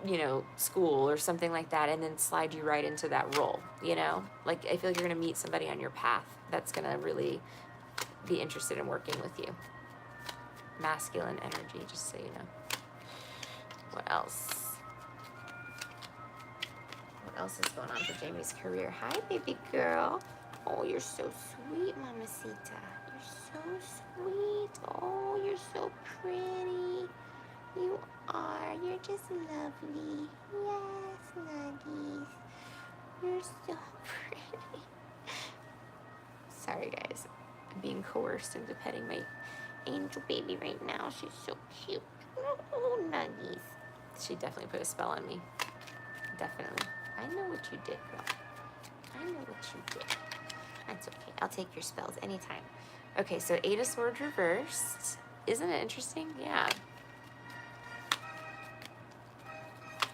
you know, school or something like that, and then slide you right into that role, you know? Like, I feel like you're gonna meet somebody on your path that's gonna really be interested in working with you. Masculine energy, just so you know. What else? What else is going on for Jamie's career? Hi, baby girl. Oh, you're so sweet, Mamacita. You're so sweet. Oh, you're so pretty. You are. You're just lovely. Yes, Nuggies. You're so pretty. Sorry, guys. I'm being coerced into petting my angel baby right now. She's so cute. Oh, Nuggies. She definitely put a spell on me. Definitely. I know what you did, girl. I know what you did. That's okay. I'll take your spells anytime. Okay, so 8 of Swords reversed. Isn't it interesting? Yeah.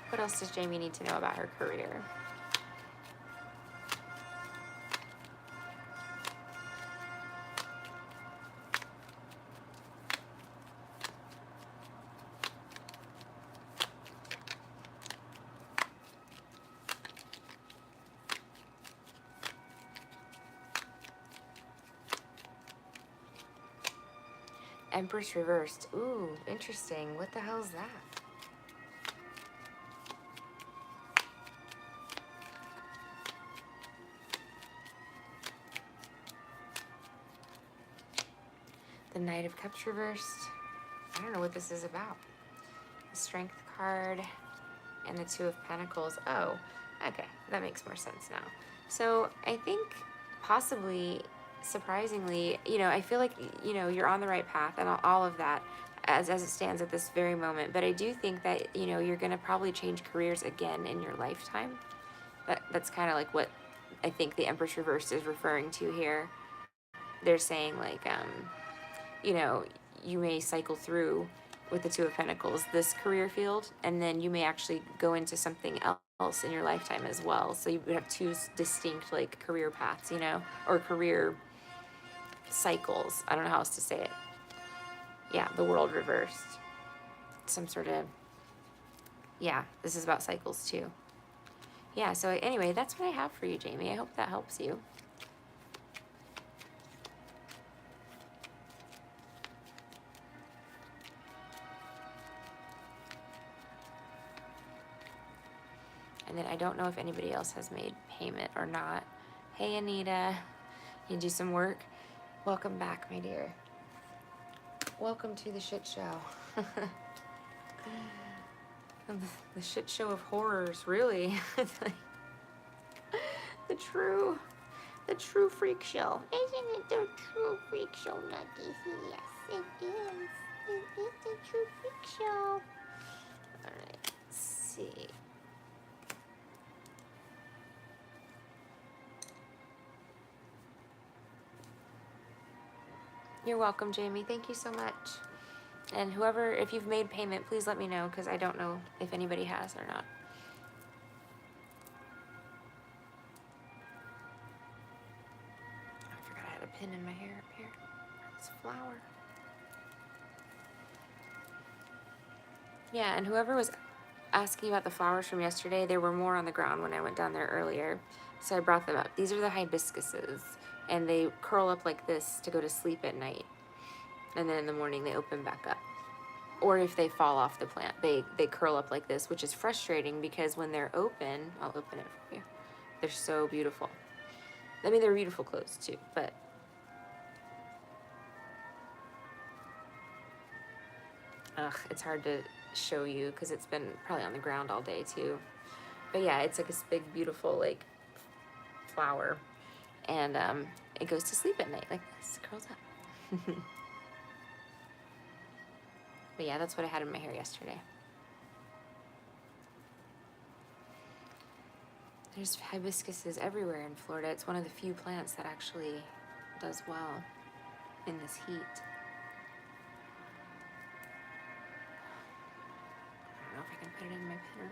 What else does Jamie need to know about her career? Empress reversed. Ooh, interesting. What the hell is that? The Knight of Cups reversed. I don't know what this is about. The Strength card and the Two of Pentacles. Oh, okay. That makes more sense now. So I think possibly, surprisingly, you know, I feel like, you know, you're on the right path and all of that as it stands at this very moment. But I do think that, you know, you're going to probably change careers again in your lifetime. That's kind of like what I think the Empress reversed is referring to here. They're saying like, you know, you may cycle through with the Two of Pentacles this career field, and then you may actually go into something else in your lifetime as well. So you would have two distinct like career paths, you know, or career cycles. I don't know how else to say it. Yeah, the World reversed. Some sort of, yeah, this is about cycles too. Yeah, so anyway, that's what I have for you, Jamie. I hope that helps you. And then I don't know if anybody else has made payment or not. Hey, Anita, you do some work? Welcome back, my dear. Welcome to the shit show. The shit show of horrors, really. It's like the true freak show. Isn't it the true freak show, Nuggies? Yes, it is. It is the true freak show. Alright, let's see. You're welcome, Jamie. Thank you so much. And whoever, if you've made payment, please let me know, because I don't know if anybody has or not. I forgot I had a pin in my hair up here. This flower. Yeah, and whoever was asking about the flowers from yesterday, there were more on the ground when I went down there earlier. So I brought them up. These are the hibiscuses, and they curl up like this to go to sleep at night. And then in the morning they open back up. Or if they fall off the plant, they curl up like this, which is frustrating because when they're open, I'll open it for you. They're so beautiful. I mean, they're beautiful clothes too, but it's hard to show you because it's been probably on the ground all day too. But yeah, it's like this big, beautiful like flower, and it goes to sleep at night like this, curls up. But yeah, that's what I had in my hair yesterday. There's hibiscuses everywhere in Florida. It's one of the few plants that actually does well in this heat. I don't know if I can put it in my pen or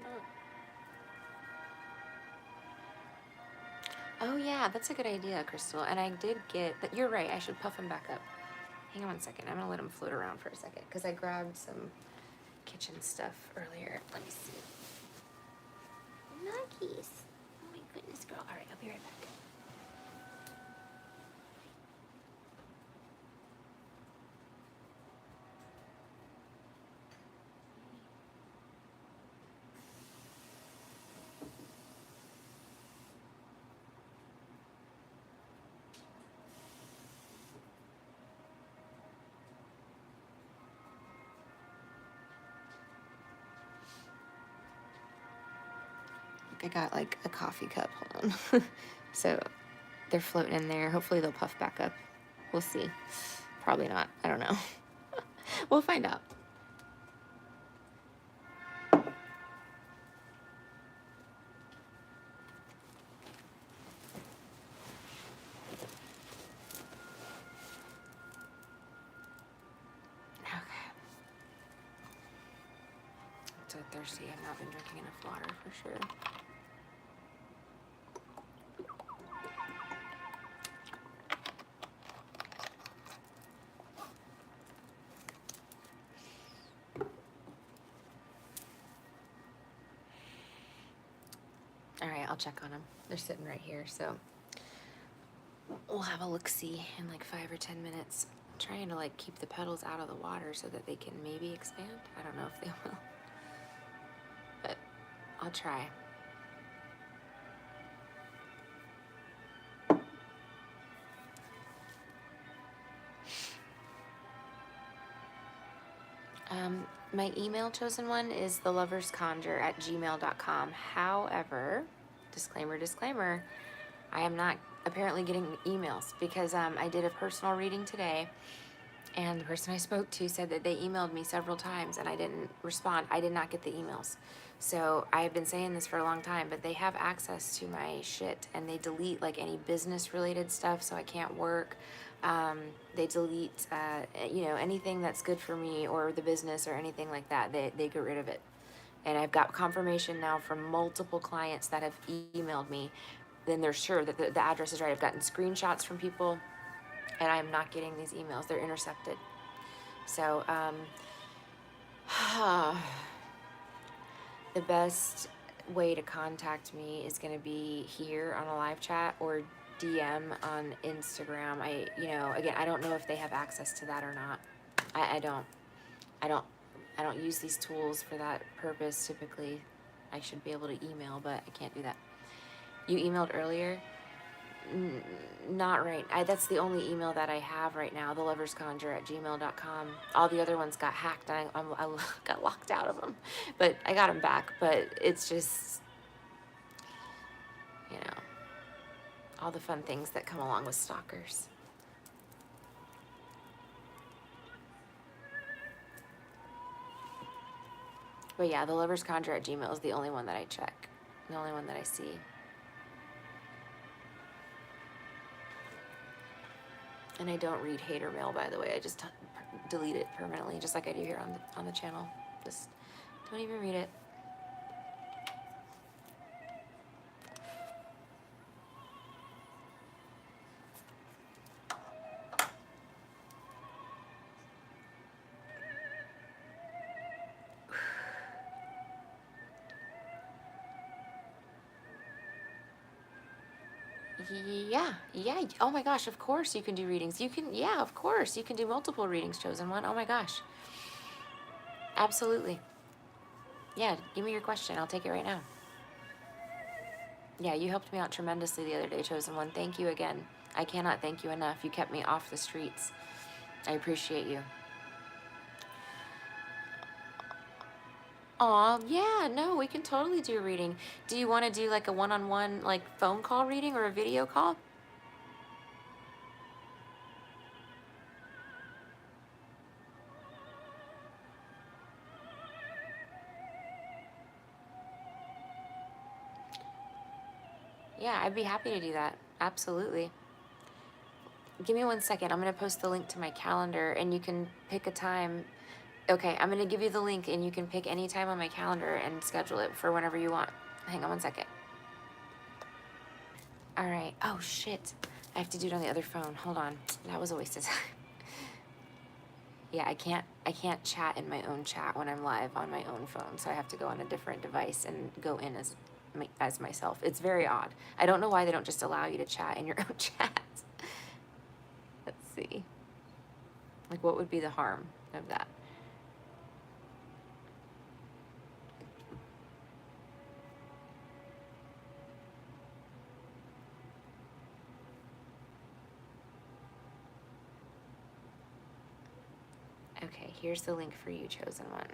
not. Oh yeah, that's a good idea, Crystal. And I did get, but you're right, I should puff them back up. Hang on 1 second, I'm gonna let them float around for a second because I grabbed some kitchen stuff earlier. Let me see. Nuggies. Oh my goodness, girl. All right, I'll be right back. I got like a coffee cup. Hold on. So they're floating in there. Hopefully they'll puff back up. We'll see. Probably not. I don't know. We'll find out. Okay. I'm so thirsty. I've not been drinking enough water for sure. All right, I'll check on them. They're sitting right here, so we'll have a look-see in like 5 or 10 minutes. I'm trying to like keep the petals out of the water so that they can maybe expand. I don't know if they will, but I'll try. My email, chosen one, is theloversconjure@gmail.com. However, disclaimer, I am not apparently getting emails because I did a personal reading today, and the person I spoke to said that they emailed me several times and I didn't respond. I did not get the emails. So I have been saying this for a long time, but they have access to my shit and they delete like any business related stuff so I can't work. They delete, anything that's good for me or the business or anything like that. They get rid of it. And I've got confirmation now from multiple clients that have emailed me. Then they're sure that the address is right. I've gotten screenshots from people, and I'm not getting these emails. They're intercepted. So, the best way to contact me is going to be here on a live chat or DM on Instagram. Again, I don't know if they have access to that or not. I don't use these tools for that purpose typically. I should be able to email, but I can't do that. You emailed earlier? Not right. That's the only email that I have right now, theloversconjure@gmail.com. All the other ones got hacked and I got locked out of them. But I got them back. But it's just, all the fun things that come along with stalkers. But yeah, theloversconjure@gmail is the only one that I check. The only one that I see. And I don't read hater mail, by the way. I just delete it permanently, just like I do here on the channel. Just don't even read it. Yeah. Oh my gosh, of course you can do readings. Of course. You can do multiple readings, chosen one. Oh my gosh. Absolutely. Yeah, give me your question. I'll take it right now. Yeah, you helped me out tremendously the other day, chosen one. Thank you again. I cannot thank you enough. You kept me off the streets. I appreciate you. Aw, yeah, no, we can totally do a reading. Do you want to do like a one-on-one, like phone call reading or a video call? Yeah, I'd be happy to do that. Absolutely. Give me 1 second. I'm going to post the link to my calendar and you can pick a time. Okay, I'm going to give you the link and you can pick any time on my calendar and schedule it for whenever you want. Hang on 1 second. All right. Oh, shit. I have to do it on the other phone. Hold on. That was a waste of time. Yeah, I can't chat in my own chat when I'm live on my own phone, so I have to go on a different device and go in as as myself. It's very odd. I don't know why they don't just allow you to chat in your own chat. Let's see. Like, what would be the harm of that? Okay, here's the link for you, chosen one.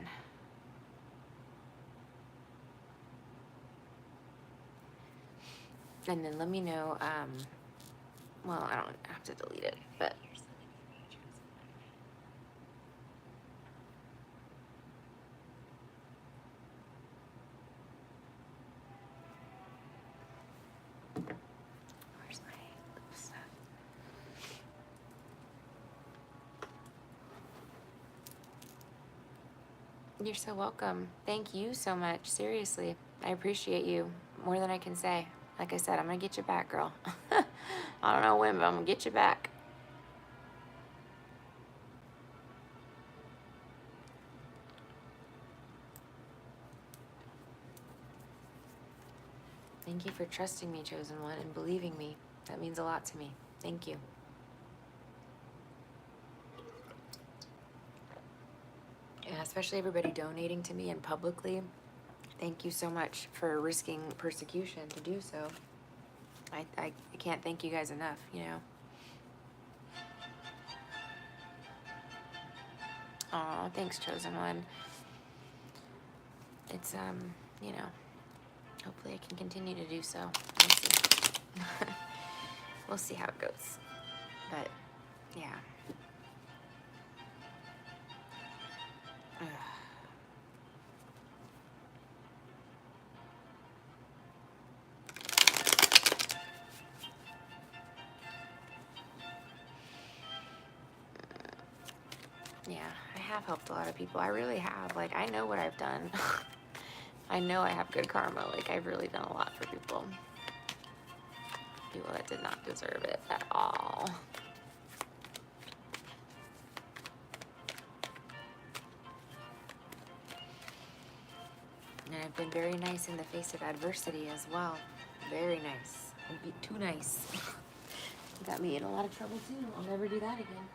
And then let me know, well, I don't have to delete it, but where's my stuff? You're so welcome. Thank you so much. Seriously, I appreciate you more than I can say. Like I said, I'm gonna get you back, girl. I don't know when, but I'm gonna get you back. Thank you for trusting me, chosen one, and believing me. That means a lot to me. Thank you. Yeah, especially everybody donating to me and publicly. Thank you so much for risking persecution to do so. I can't thank you guys enough, you know. Aw, thanks, chosen one. It's, you know, hopefully I can continue to do so. We'll see. We'll see how it goes. But, yeah. Ugh. Yeah, I have helped a lot of people. I really have. Like, I know what I've done. I know I have good karma. Like, I've really done a lot for people. People that did not deserve it at all. And I've been very nice in the face of adversity as well. Very nice. Don't be too nice. Got me in a lot of trouble too. I'll never do that again.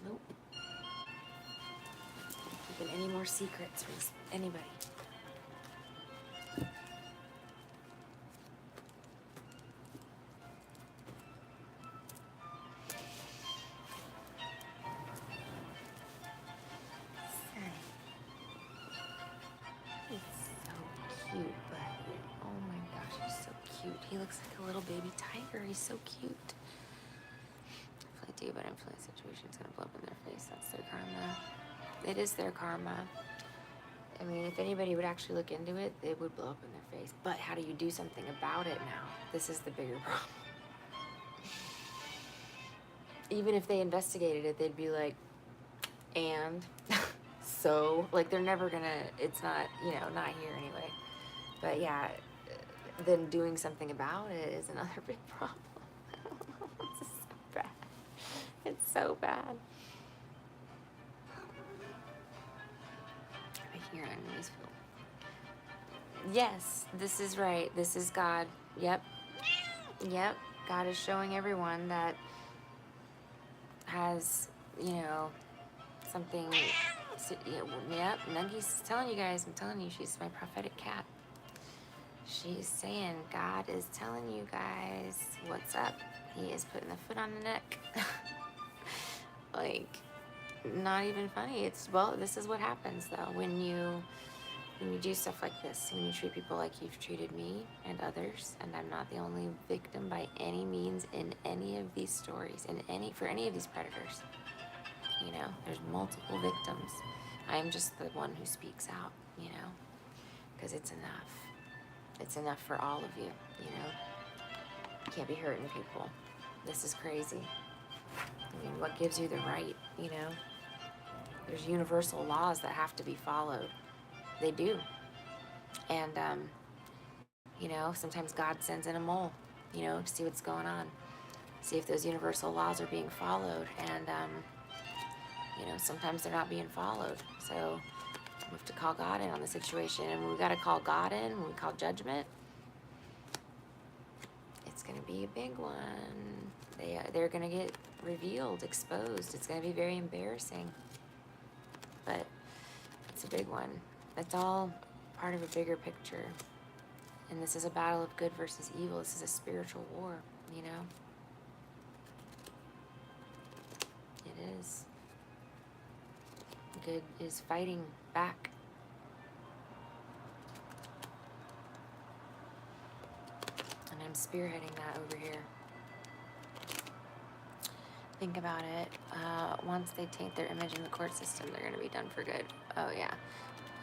Nope. Keeping any more secrets from anybody. He's so cute, but oh my gosh, he's so cute. He looks like a little baby tiger. He's so cute. If I do, but influence situation's gonna blow up in their face. That's their karma. It is their karma. I mean, if anybody would actually look into it, it would blow up in their face. But how do you do something about it now? This is the bigger problem. Even if they investigated it, they'd be like, and so, like, they're never gonna, it's not, you know, not here anyway. But yeah, then doing something about it is another big problem. This is so bad. It's so bad. I hear enemies feel. Yes, this is right. This is God. Yep. Yep. God is showing everyone that has, you know, something. Yep. Nuggy's telling you guys. I'm telling you, she's my prophetic cat. She's saying God is telling you guys what's up. He is putting the foot on the neck. Like, not even funny. It's, well, this is what happens though when you do stuff like this, when you treat people like you've treated me and others, and I'm not the only victim by any means in any of these stories, for any of these predators. You know, there's multiple victims. I am just the one who speaks out, you know, because it's enough. It's enough for all of you, you know. You can't be hurting people. This is crazy. I mean, what gives you the right, you know? There's universal laws that have to be followed. They do. And, you know, sometimes God sends in a mole, you know, to see what's going on. See if those universal laws are being followed. And, you know, sometimes they're not being followed. So we've to call God in on the situation. And when we got to call God in, when we call judgment, it's going to be a big one. They're going to get revealed, exposed. It's going to be very embarrassing. But it's a big one. It's all part of a bigger picture. And this is a battle of good versus evil. This is a spiritual war, you know? It is. Good is fighting back. And I'm spearheading that over here. Think about it. Once they taint their image in the court system, they're going to be done for good. Oh, yeah.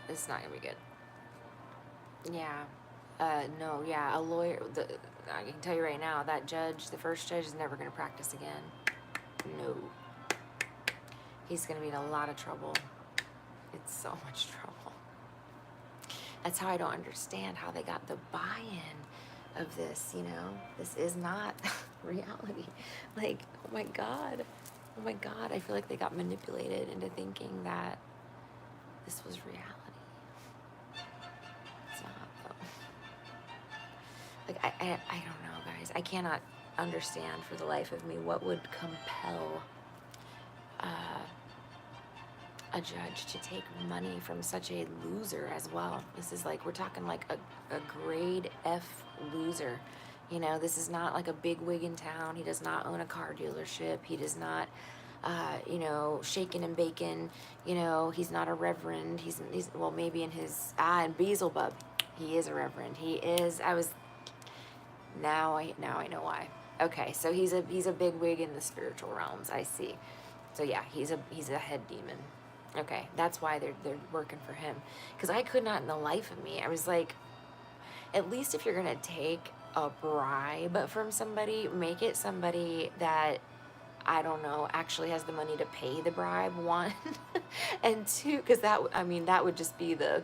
It's not going to be good. Yeah. No, yeah, a lawyer, I can tell you right now, that judge, the first judge, is never going to practice again. No. He's going to be in a lot of trouble. It's so much trouble. That's how I don't understand how they got the buy-in of this, you know? This is not reality. Like, oh my God. Oh my God. I feel like they got manipulated into thinking that this was reality. It's not, though. Like, I don't know, guys. I cannot understand for the life of me what would compel a judge to take money from such a loser as well. This is like, we're talking like a grade F loser. You know, this is not like a big wig in town. He does not own a car dealership. He does not, you know, shaking and baking. You know, he's not a reverend. He's well, maybe in his, and Beelzebub, he is a reverend. He is, now I know why. Okay, so he's a big wig in the spiritual realms, I see. So yeah, he's a head demon. Okay, that's why they're working for him. Because I could not in the life of me. I was like, at least if you're going to take a bribe from somebody, make it somebody that, I don't know, actually has the money to pay the bribe, one. And two, because that would just be the...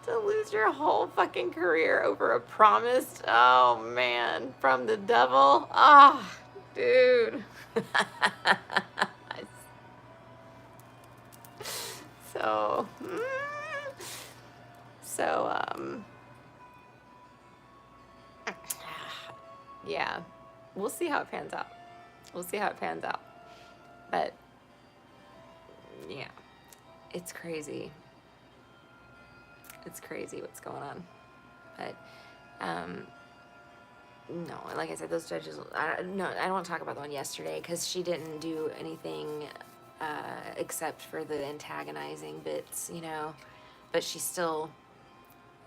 to lose your whole fucking career over a promise, oh man, from the devil. Ah, oh, dude. Yeah, we'll see how it pans out. But yeah, it's crazy. It's crazy what's going on. But no, like I said, those judges, I don't want to talk about the one yesterday because she didn't do anything except for the antagonizing bits, you know. But she still,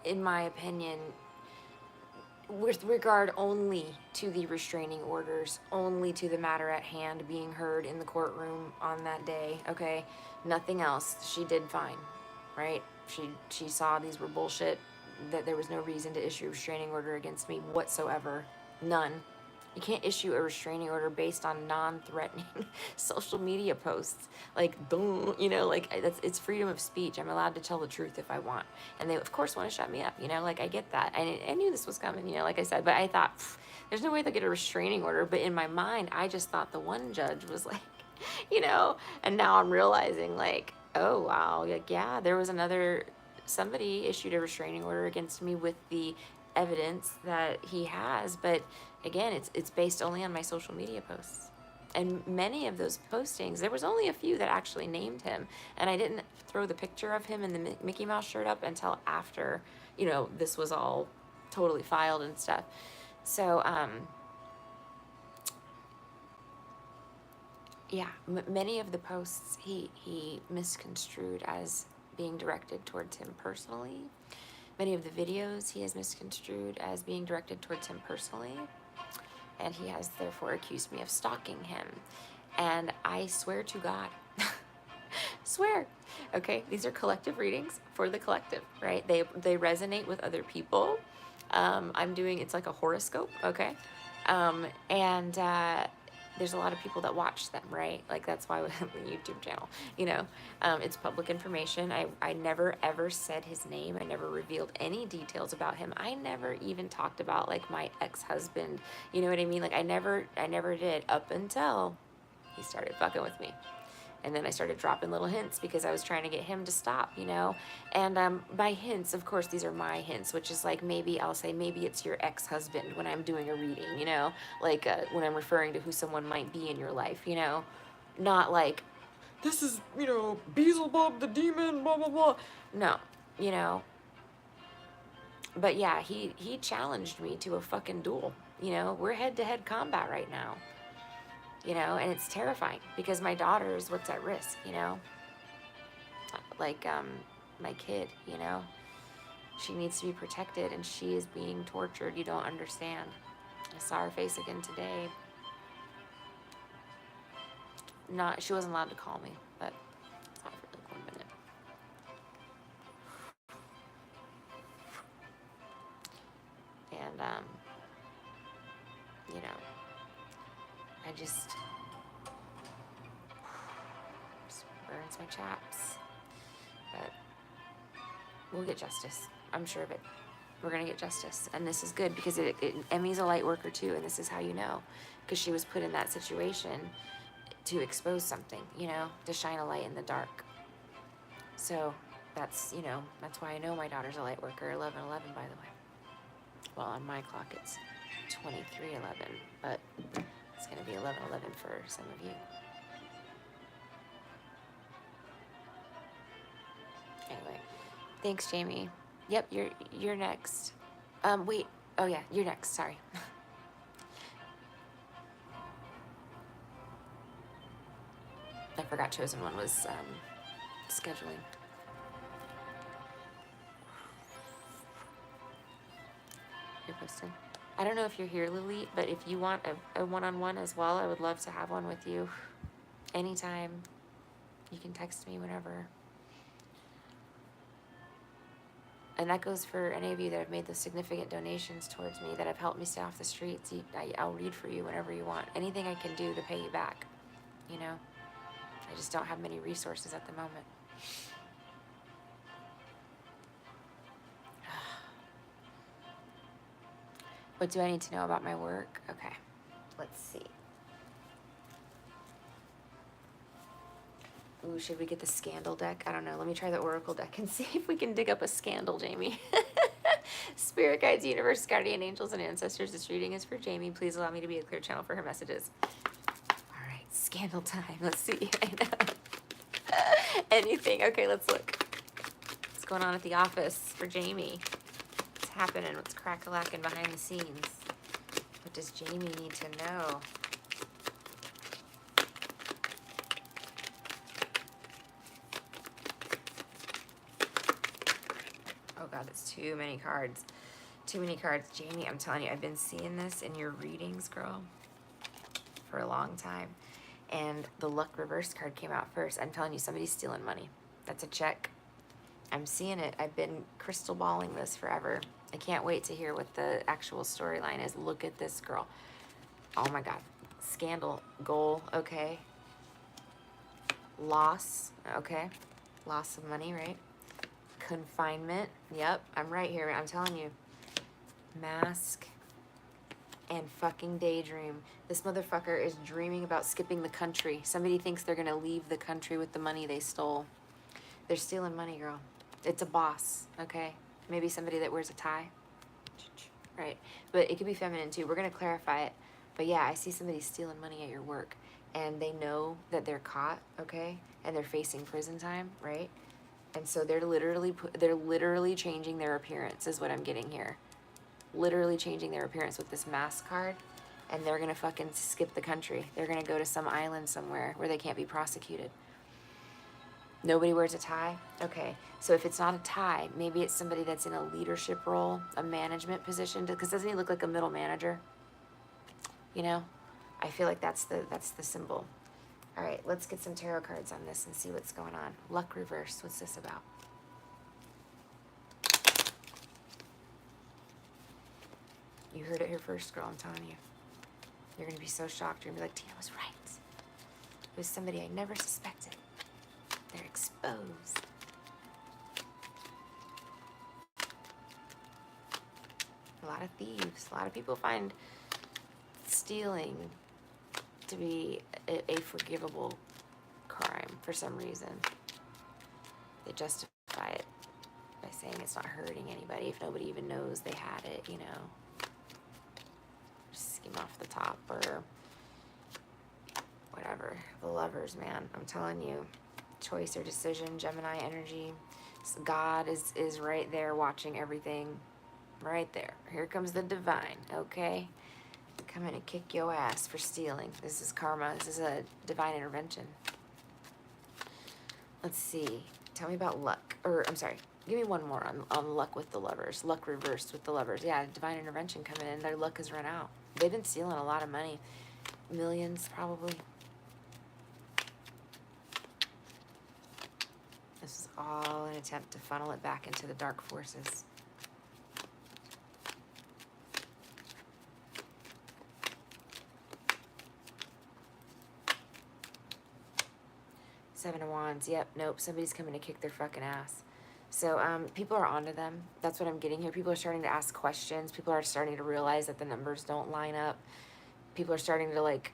in my opinion, with regard only to the restraining orders, only to the matter at hand being heard in the courtroom on that day, okay? Nothing else. She did fine, right? She saw these were bullshit, that there was no reason to issue a restraining order against me whatsoever. None. You can't issue a restraining order based on non-threatening social media posts. Like, boom, you know, like, it's freedom of speech. I'm allowed to tell the truth if I want. And they, of course, want to shut me up, you know, like, I get that. I knew this was coming, you know, like I said, but I thought, there's no way they'll get a restraining order. But in my mind, I just thought the one judge was like, you know, and now I'm realizing, like, oh, wow, like, yeah, there was somebody issued a restraining order against me with the evidence that he has, but again, it's based only on my social media posts. And many of those postings, there was only a few that actually named him, and I didn't throw the picture of him in the Mickey Mouse shirt up until after, you know, this was all totally filed and stuff. So, yeah, many of the posts he misconstrued as being directed towards him personally. Many of the videos he has misconstrued as being directed towards him personally. And he has therefore accused me of stalking him. And I swear to God, swear, okay, these are collective readings for the collective, right? They resonate with other people. It's like a horoscope, okay? There's a lot of people that watch them, right? Like, that's why we have a YouTube channel, you know. It's public information. I never ever said his name. I never revealed any details about him. I never even talked about, like, my ex-husband, you know what I mean? Like, I never did up until he started fucking with me. And then I started dropping little hints because I was trying to get him to stop, you know? And by hints, of course, these are my hints, which is like maybe I'll say maybe it's your ex-husband when I'm doing a reading, you know? Like when I'm referring to who someone might be in your life, you know? Not like, this is, you know, Beelzebub the demon, blah, blah, blah. No, you know? But yeah, he challenged me to a fucking duel, you know? We're head-to-head combat right now. You know, and it's terrifying because my daughter is what's at risk, you know? Like, my kid, you know? She needs to be protected and she is being tortured. You don't understand. I saw her face again today. She wasn't allowed to call me, but it's not for like 1 minute. And, you know, I just burns my chaps. But we'll get justice. I'm sure of it. We're going to get justice. And this is good because Emmy's a light worker too, and this is how you know. Because she was put in that situation to expose something, you know, to shine a light in the dark. So that's, you know, that's why I know my daughter's a light worker. 11:11, by the way. Well, on my clock it's 23:11, but it's going to be 11:11 for some of you. Anyway, thanks, Jamie. Yep, you're next. Wait. Oh yeah, you're next. Sorry. I forgot chosen one was scheduling. You're posting. I don't know if you're here, Lily, but if you want a one-on-one as well, I would love to have one with you anytime. You can text me whenever. And that goes for any of you that have made those significant donations towards me, that have helped me stay off the streets. I'll read for you whenever you want. Anything I can do to pay you back, you know? I just don't have many resources at the moment. What do I need to know about my work? Okay, let's see. Ooh, should we get the scandal deck? I don't know. Let me try the oracle deck and see if we can dig up a scandal, Jamie. Spirit guides, universe, guardian angels, and ancestors. This reading is for Jamie. Please allow me to be a clear channel for her messages. All right, scandal time. Let's see. I know. Anything. Okay, let's look. What's going on at the office for Jamie? What's happening? What's crack-a-lacking behind the scenes? What does Jamie need to know? Oh God, it's too many cards. Too many cards. Jamie, I'm telling you, I've been seeing this in your readings, girl, for a long time. And the luck reverse card came out first. I'm telling you, somebody's stealing money. That's a check. I'm seeing it. I've been crystal balling this forever. I can't wait to hear what the actual storyline is. Look at this girl. Oh my God. Scandal. Goal. Okay. Loss. Okay. Loss of money, right? Confinement. Yep. I'm right here. I'm telling you. Mask. And fucking daydream. This motherfucker is dreaming about skipping the country. Somebody thinks they're gonna leave the country with the money they stole. They're stealing money, girl. It's a boss, okay? Maybe somebody that wears a tie. Right. But it could be feminine too. We're gonna clarify it. But yeah, I see somebody stealing money at your work. And they know that they're caught, okay? And they're facing prison time, right? And so they're literally changing their appearance is what I'm getting here. Literally changing their appearance with this mask card, and they're gonna fucking skip the country. They're gonna go to some island somewhere where they can't be prosecuted. Nobody wears a tie? Okay, so if it's not a tie, maybe it's somebody that's in a leadership role, a management position, because doesn't he look like a middle manager? You know? I feel like that's the symbol. All right, let's get some tarot cards on this and see what's going on. Luck reverse, what's this about? You heard it here first, girl, I'm telling you. You're gonna be so shocked. You're gonna be like, Tina was right. It was somebody I never suspected. They're exposed. A lot of thieves. A lot of people find stealing to be a forgivable crime for some reason. They justify it by saying it's not hurting anybody if nobody even knows they had it, you know. Just skim off the top or whatever. The Lovers, man, I'm telling you. Choice or decision, Gemini energy. God is right there watching everything. Right there. Here comes the divine, okay? Come in and kick your ass for stealing. This is karma. This is a divine intervention. Let's see. Tell me about luck. Or, I'm sorry. Give me one more on luck with the Lovers. Luck reversed with the Lovers. Yeah, divine intervention coming in. Their luck has run out. They've been stealing a lot of money. Millions, probably. This is all an attempt to funnel it back into the dark forces. Seven of Wands. Yep. Nope. Somebody's coming to kick their fucking ass. So people are onto them. That's what I'm getting here. People are starting to ask questions. People are starting to realize that the numbers don't line up. People are starting to, like,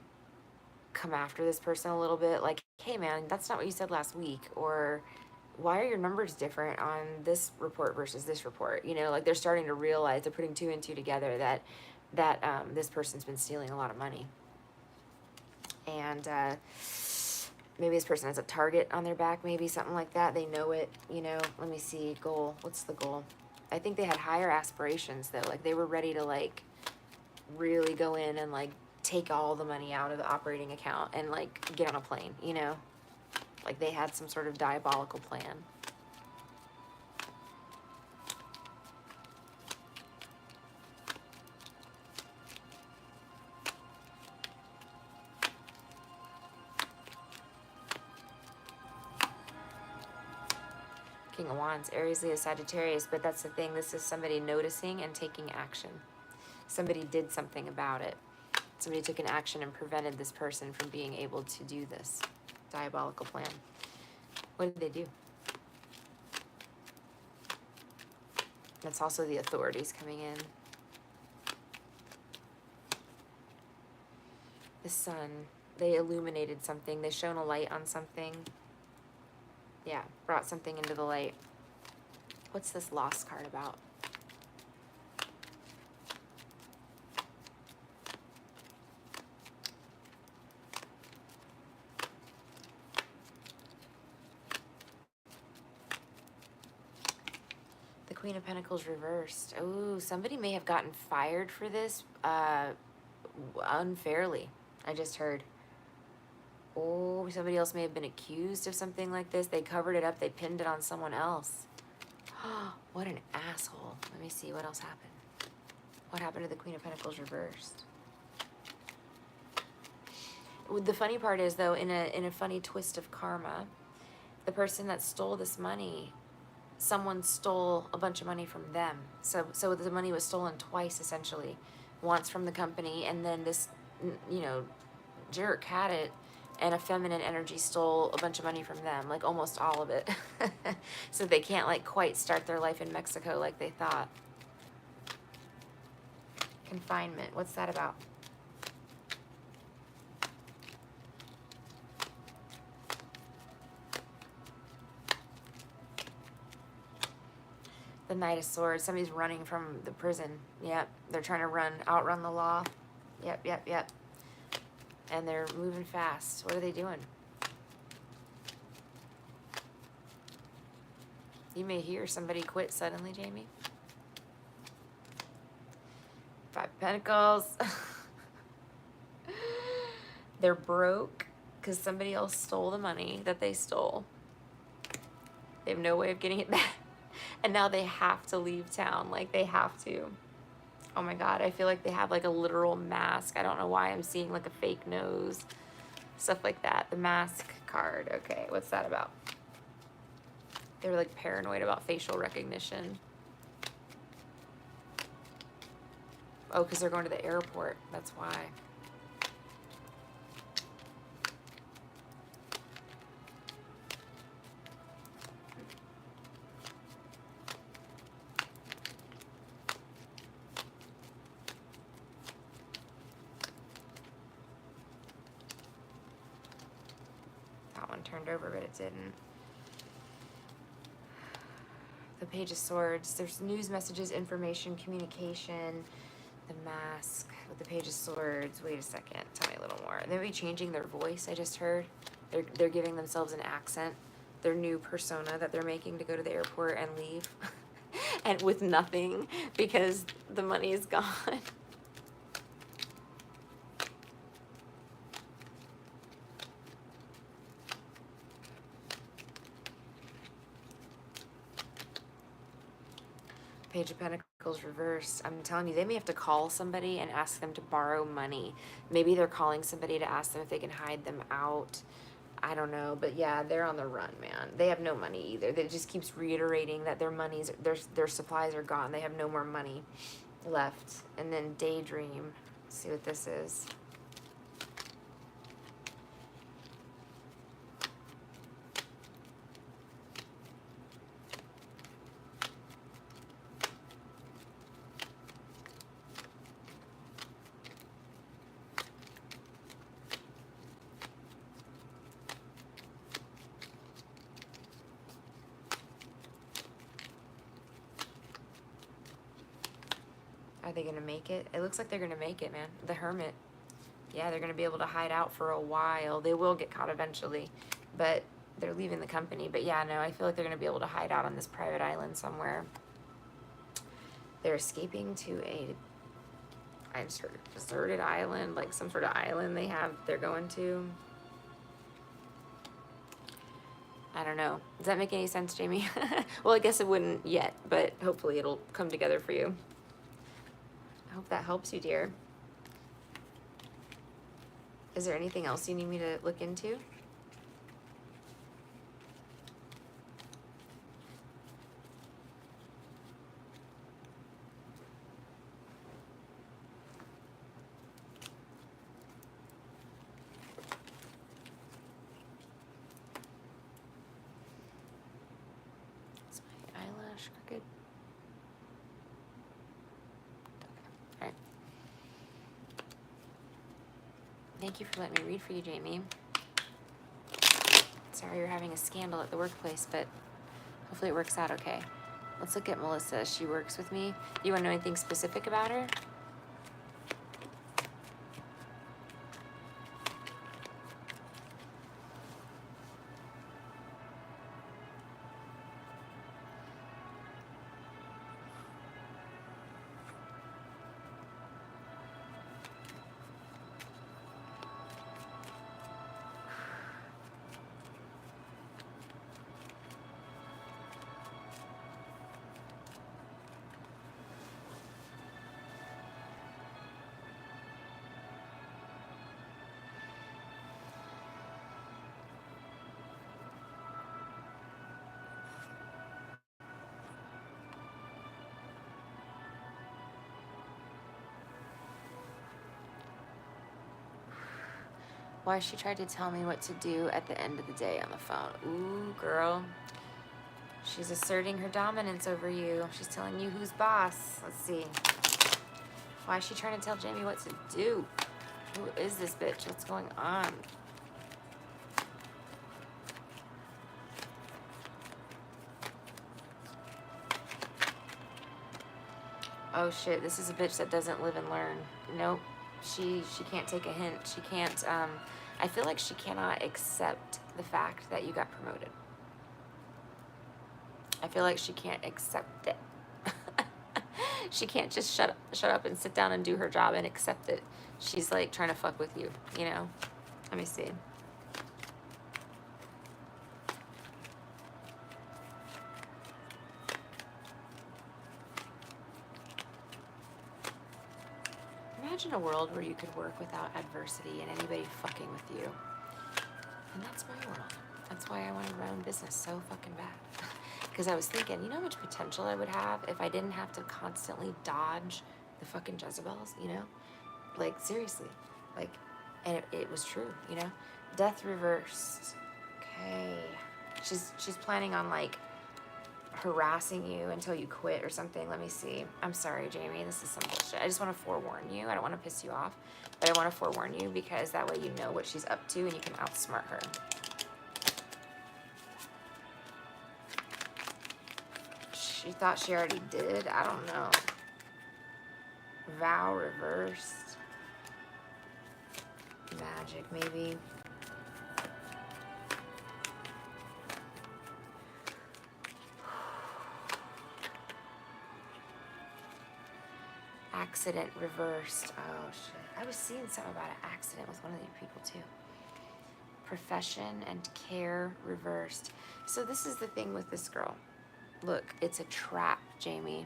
come after this person a little bit. Like, hey, man, that's not what you said last week. Or why are your numbers different on this report versus this report? You know, like, they're starting to realize, they're putting two and two together that this person's been stealing a lot of money. And maybe this person has a target on their back, maybe something like that. They know it, you know. Let me see. Goal. What's the goal? I think they had higher aspirations, though. Like, they were ready to, like, really go in and, like, take all the money out of the operating account and, like, get on a plane, you know? Like, they had some sort of diabolical plan. King of Wands, Aries, Leo, Sagittarius, but that's the thing. This is somebody noticing and taking action. Somebody did something about it. Somebody took an action and prevented this person from being able to do this diabolical plan. What did they do? That's also the authorities coming in. The sun. They illuminated something. They shone a light on something. Yeah, brought something into the light. What's this Lost card about? The Queen of Pentacles reversed. Oh, somebody may have gotten fired for this unfairly. I just heard. Oh, somebody else may have been accused of something like this. They covered it up. They pinned it on someone else. What an asshole. Let me see. What else happened? What happened to the Queen of Pentacles reversed? The funny part is, though, in a funny twist of karma, the person that stole this money, someone stole a bunch of money from them. So the money was stolen twice, essentially. Once from the company, and then this, you know, jerk had it, and a feminine energy stole a bunch of money from them, like almost all of it. So they can't, like, quite start their life in Mexico like they thought. Confinement. What's that about? The Knight of Swords. Somebody's running from the prison. Yep. They're trying to outrun the law. Yep. And they're moving fast. What are they doing? You may hear somebody quit suddenly, Jamie. Five of Pentacles. They're broke because somebody else stole the money that they stole. They have no way of getting it back. And now they have to leave town. Like, they have to. Oh my God, I feel like they have, like, a literal mask. I don't know why I'm seeing, like, a fake nose. Stuff like that. The mask card. Okay, what's that about? They were, like, paranoid about facial recognition. Oh, because they're going to the airport. That's why. one turned over, but it didn't. The Page of Swords. There's news, messages, information, communication. The Mask with the Page of Swords. Wait a second. Tell me a little more. They may be changing their voice, I just heard. They're giving themselves an accent. Their new persona that they're making to go to the airport and leave. And with nothing because the money is gone. Page of Pentacles reversed. I'm telling you, they may have to call somebody and ask them to borrow money. Maybe they're calling somebody to ask them if they can hide them out. I don't know, but yeah, they're on the run, man. They have no money either. It just keeps reiterating that their supplies are gone. They have no more money left. And then Daydream. Let's see what this is. Are they going to make it? It looks like they're going to make it, man. The Hermit. Yeah, they're going to be able to hide out for a while. They will get caught eventually, but they're leaving the company. But yeah, no, I feel like they're going to be able to hide out on this private island somewhere. They're escaping to a deserted island, like some sort of island they're going to. I don't know. Does that make any sense, Jamie? Well, I guess it wouldn't yet, but hopefully it'll come together for you. I hope that helps you, dear. Is there anything else you need me to look into? Is my eyelash crooked? Thank you for letting me read for you, Jamie. Sorry you're having a scandal at the workplace, but hopefully it works out okay. Let's look at Melissa. She works with me. You want to know anything specific about her? Why she tried to tell me what to do at the end of the day on the phone. Ooh, girl. She's asserting her dominance over you. She's telling you who's boss. Let's see. Why is she trying to tell Jamie what to do? Who is this bitch? What's going on? Oh shit, this is a bitch that doesn't live and learn. Nope. She can't take a hint. She can't, I feel like she cannot accept the fact that you got promoted. I feel like she can't accept it. She can't just shut up and sit down and do her job and accept it. She's like trying to fuck with you, you know? Let me see. Imagine a world where you could work without adversity and anybody fucking with you. And that's my world. That's why I wanted my own business so fucking bad. Because I was thinking, you know how much potential I would have if I didn't have to constantly dodge the fucking Jezebels, you know? Like, seriously. Like, and it was true, you know? Death reversed. Okay. She's planning on, like, harassing you until you quit or something. Let me see. I'm sorry, Jamie. This is some bullshit. I just want to forewarn you. I don't want to piss you off, but I want to forewarn you because that way you know what she's up to and you can outsmart her. she thought she already did. I don't know. Vow reversed. Magic, maybe. Accident reversed. Oh, shit. I was seeing something about an accident with one of these people, too. Profession and care reversed. So this is the thing with this girl. Look, it's a trap, Jamie.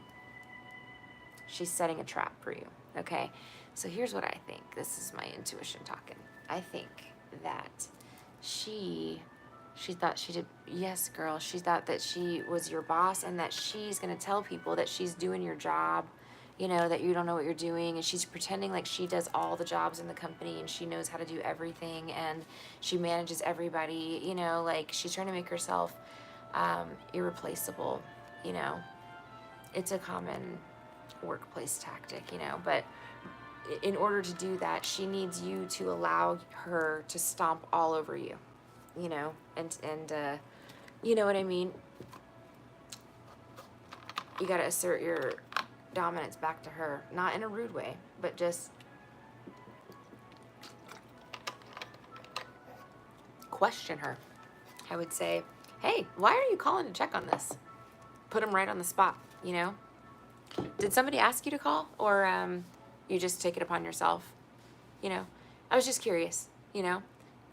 She's setting a trap for you, okay? So here's what I think. This is my intuition talking. I think that she thought she did, yes, girl, she thought that she was your boss and that she's going to tell people that she's doing your job, you know, that you don't know what you're doing, and she's pretending like she does all the jobs in the company and she knows how to do everything and she manages everybody, you know, like she's trying to make herself irreplaceable, you know. It's a common workplace tactic, you know, but in order to do that, she needs you to allow her to stomp all over you, you know, and you know what I mean? You got to assert your dominance back to her, not in a rude way, but just question her. I would say, hey, why are you calling to check on this? Put them right on the spot, you know? Did somebody ask you to call, or you just take it upon yourself? You know, I was just curious, you know,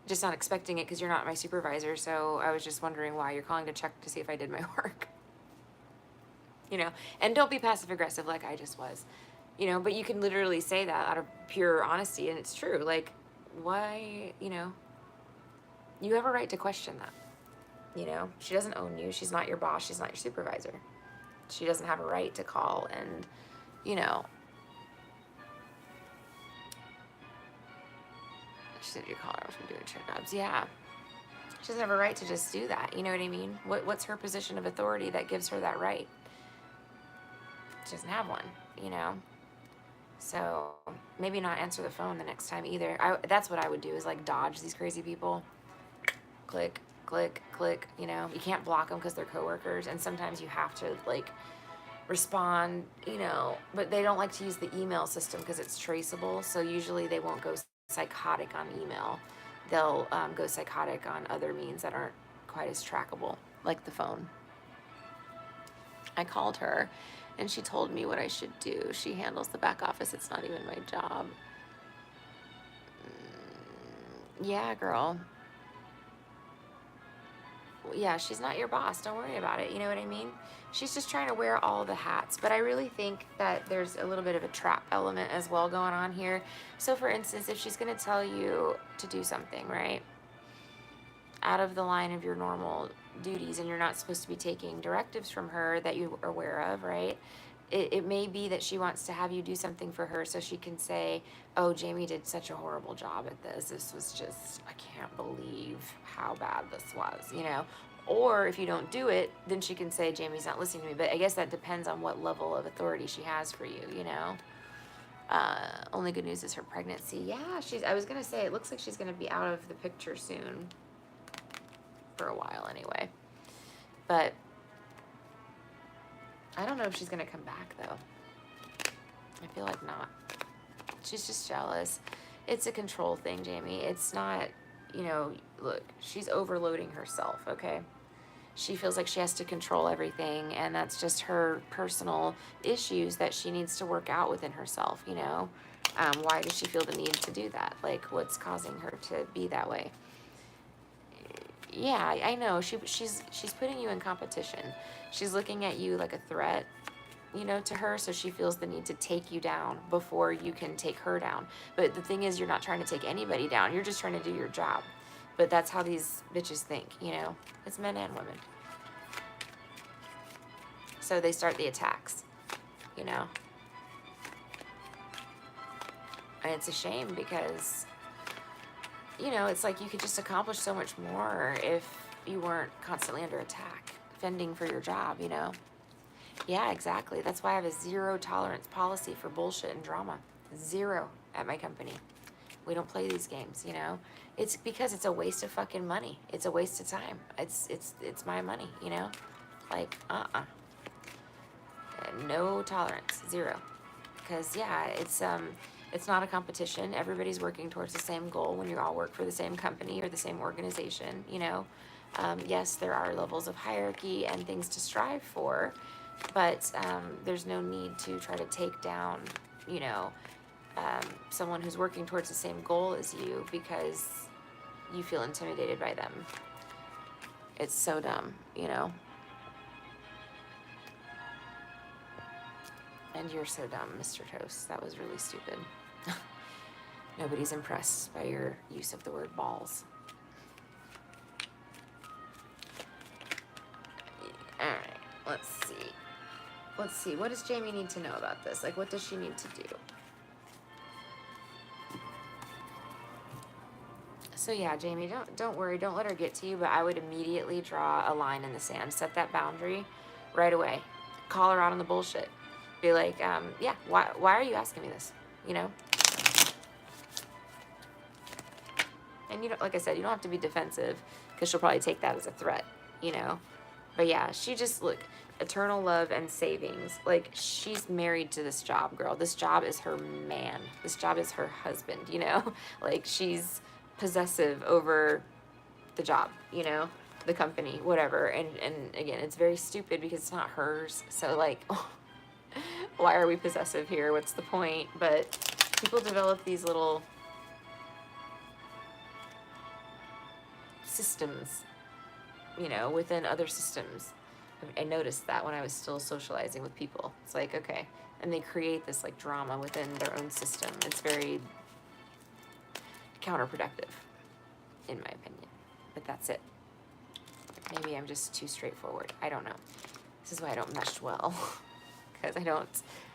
just not expecting it because you're not my supervisor, so I was just wondering why you're calling to check to see if I did my work. You know, and don't be passive aggressive like I just was, you know, but you can literally say that out of pure honesty, and it's true. Like, why, you know, you have a right to question that, you know. She doesn't own you. She's not your boss. She's not your supervisor. She doesn't have a right to call and, you know, she said you call her from doing checkups. Yeah. She doesn't have a right to just do that. You know what I mean? What's her position of authority that gives her that right? She doesn't have one, you know? So maybe not answer the phone the next time either. That's what I would do, is like dodge these crazy people. Click, click, click, you know? You can't block them because they're coworkers, and sometimes you have to like respond, you know, but they don't like to use the email system because it's traceable, so usually they won't go psychotic on email. They'll go psychotic on other means that aren't quite as trackable, like the phone. I called her and she told me what I should do. She handles the back office. It's not even my job. Yeah, girl. Yeah, she's not your boss. Don't worry about it. You know what I mean? She's just trying to wear all the hats. But I really think that there's a little bit of a trap element as well going on here. So for instance, if she's going to tell you to do something, right, out of the line of your normal duties, and you're not supposed to be taking directives from her that you are aware of, right? It may be that she wants to have you do something for her so she can say, oh, Jamie did such a horrible job at this. This was just, I can't believe how bad this was, you know? Or if you don't do it, then she can say, Jamie's not listening to me. But I guess that depends on what level of authority she has for you, you know? Only good news is her pregnancy. Yeah, I was going to say, it looks like she's going to be out of the picture soon. For a while, anyway. But I don't know if she's going to come back, though. I feel like not. She's just jealous. It's a control thing, Jamie. It's not, you know, look, she's overloading herself, okay? She feels like she has to control everything, and that's just her personal issues that she needs to work out within herself, you know? Why does she feel the need to do that? Like, what's causing her to be that way? Yeah, I know. She's putting you in competition. She's looking at you like a threat, you know, to her, so she feels the need to take you down before you can take her down. But the thing is, you're not trying to take anybody down. You're just trying to do your job. But that's how these bitches think, you know? It's men and women. So they start the attacks, you know? And it's a shame because, you know, it's like you could just accomplish so much more if you weren't constantly under attack, fending for your job, you know? Yeah, exactly. That's why I have a 0 tolerance policy for bullshit and drama. 0 at my company. We don't play these games, you know? It's because it's a waste of fucking money. It's a waste of time. It's my money, you know? Like, no tolerance, 0. Because yeah, it's not a competition. Everybody's working towards the same goal when you all work for the same company or the same organization, you know. Yes, there are levels of hierarchy and things to strive for, but there's no need to try to take down, you know, someone who's working towards the same goal as you because you feel intimidated by them. It's so dumb, you know. And you're so dumb, Mr. Toast. That was really stupid. Nobody's impressed by your use of the word balls. Alright, let's see. Let's see, what does Jamie need to know about this? Like, what does she need to do? So yeah, Jamie, don't worry, don't let her get to you, but I would immediately draw a line in the sand. Set that boundary right away. Call her out on the bullshit. Be like, yeah, why are you asking me this? You know? And you don't, like I said, you don't have to be defensive because she'll probably take that as a threat, you know? But yeah, she just, look, eternal love and savings. Like, she's married to this job, girl. This job is her man. This job is her husband, you know? Like, she's possessive over the job, you know? The company, whatever. And again, it's very stupid because it's not hers. So, like, why are we possessive here? What's the point? But people develop these little systems, you know, within other systems. I noticed that when I was still socializing with people. It's like, okay. And they create this, like, drama within their own system. It's very counterproductive, in my opinion. But that's it. Maybe I'm just too straightforward. I don't know. This is why I don't mesh well. Because I don't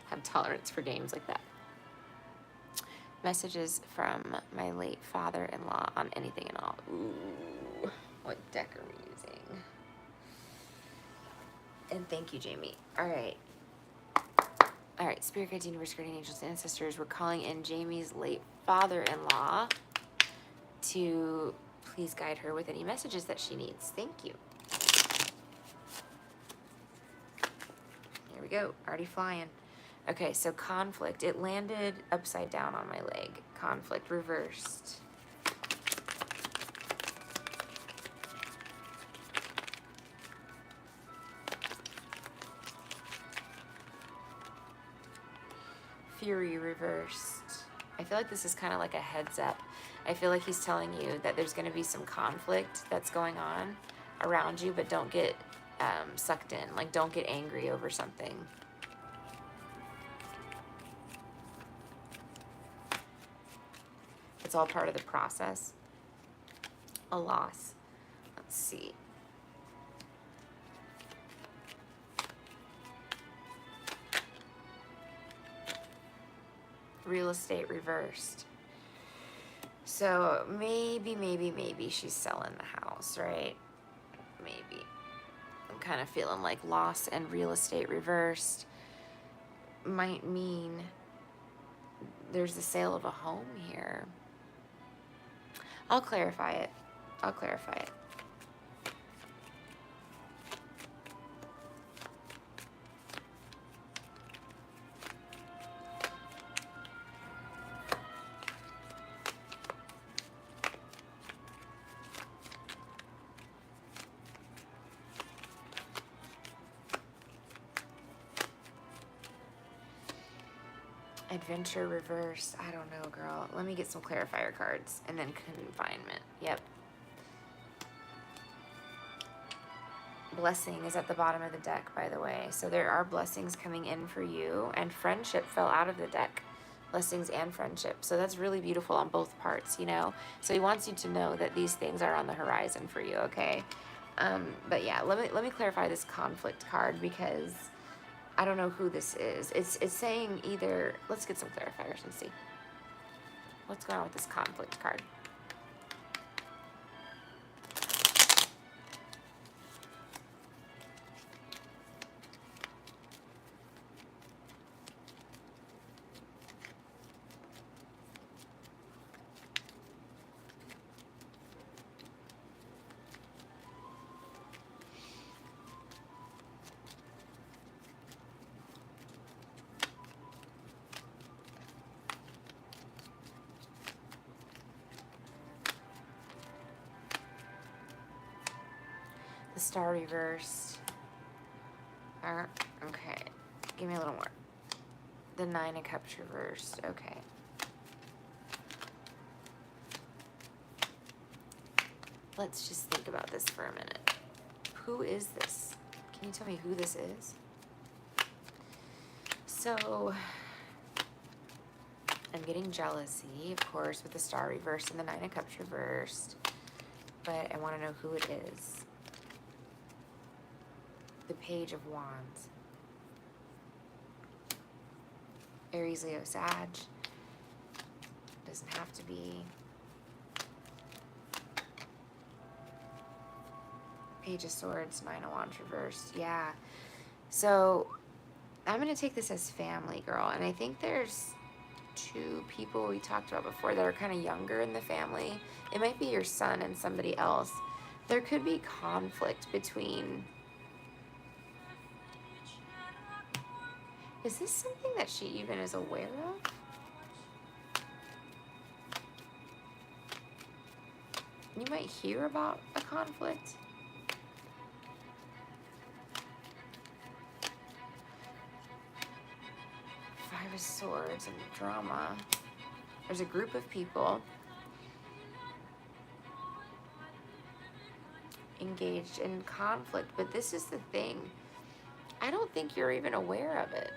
have tolerance for games like that. Messages from my late father-in-law on anything and all. Ooh, what deck are we using? And thank you, Jamie. All right. All right, Spirit Guides, Universe, Guardian Angels, and Ancestors, we're calling in Jamie's late father-in-law to please guide her with any messages that she needs. Thank you. Here we go. Already flying. Okay, so conflict. It landed upside down on my leg. Conflict reversed. Fury reversed. I feel like this is kind of like a heads up. I feel like he's telling you that there's going to be some conflict that's going on around you, but don't get sucked in. Like, don't get angry over something. It's all part of the process. A loss. Let's see. Real estate reversed. So maybe she's selling the house, right? Maybe. I'm kind of feeling like loss and real estate reversed might mean there's the sale of a home here. I'll clarify it. I'll clarify it. Adventure reverse. I don't know, girl. Let me get some clarifier cards. And then confinement. Yep. Blessing is at the bottom of the deck, by the way. So there are blessings coming in for you. And friendship fell out of the deck. Blessings and friendship. So that's really beautiful on both parts, you know. So he wants you to know that these things are on the horizon for you, okay? But yeah, let me clarify this conflict card because I don't know who this is. It's saying either, let's get some clarifiers and see. What's going on with this conflict card? The Star reversed. Okay. Give me a little more. The Nine of Cups reversed. Okay. Let's just think about this for a minute. Who is this? Can you tell me who this is? So, I'm getting jealousy, of course, with the Star reversed and the Nine of Cups reversed. But I want to know who it is. The Page of Wands. Aries, Leo, Sag. Doesn't have to be. Page of Swords, Nine of Wands reversed. Yeah. So I'm going to take this as family, girl. And I think there's two people we talked about before that are kind of younger in the family. It might be your son and somebody else. There could be conflict between... Is this something that she even is aware of? You might hear about a conflict. Five of Swords and drama. There's a group of people engaged in conflict, but this is the thing. I don't think you're even aware of it.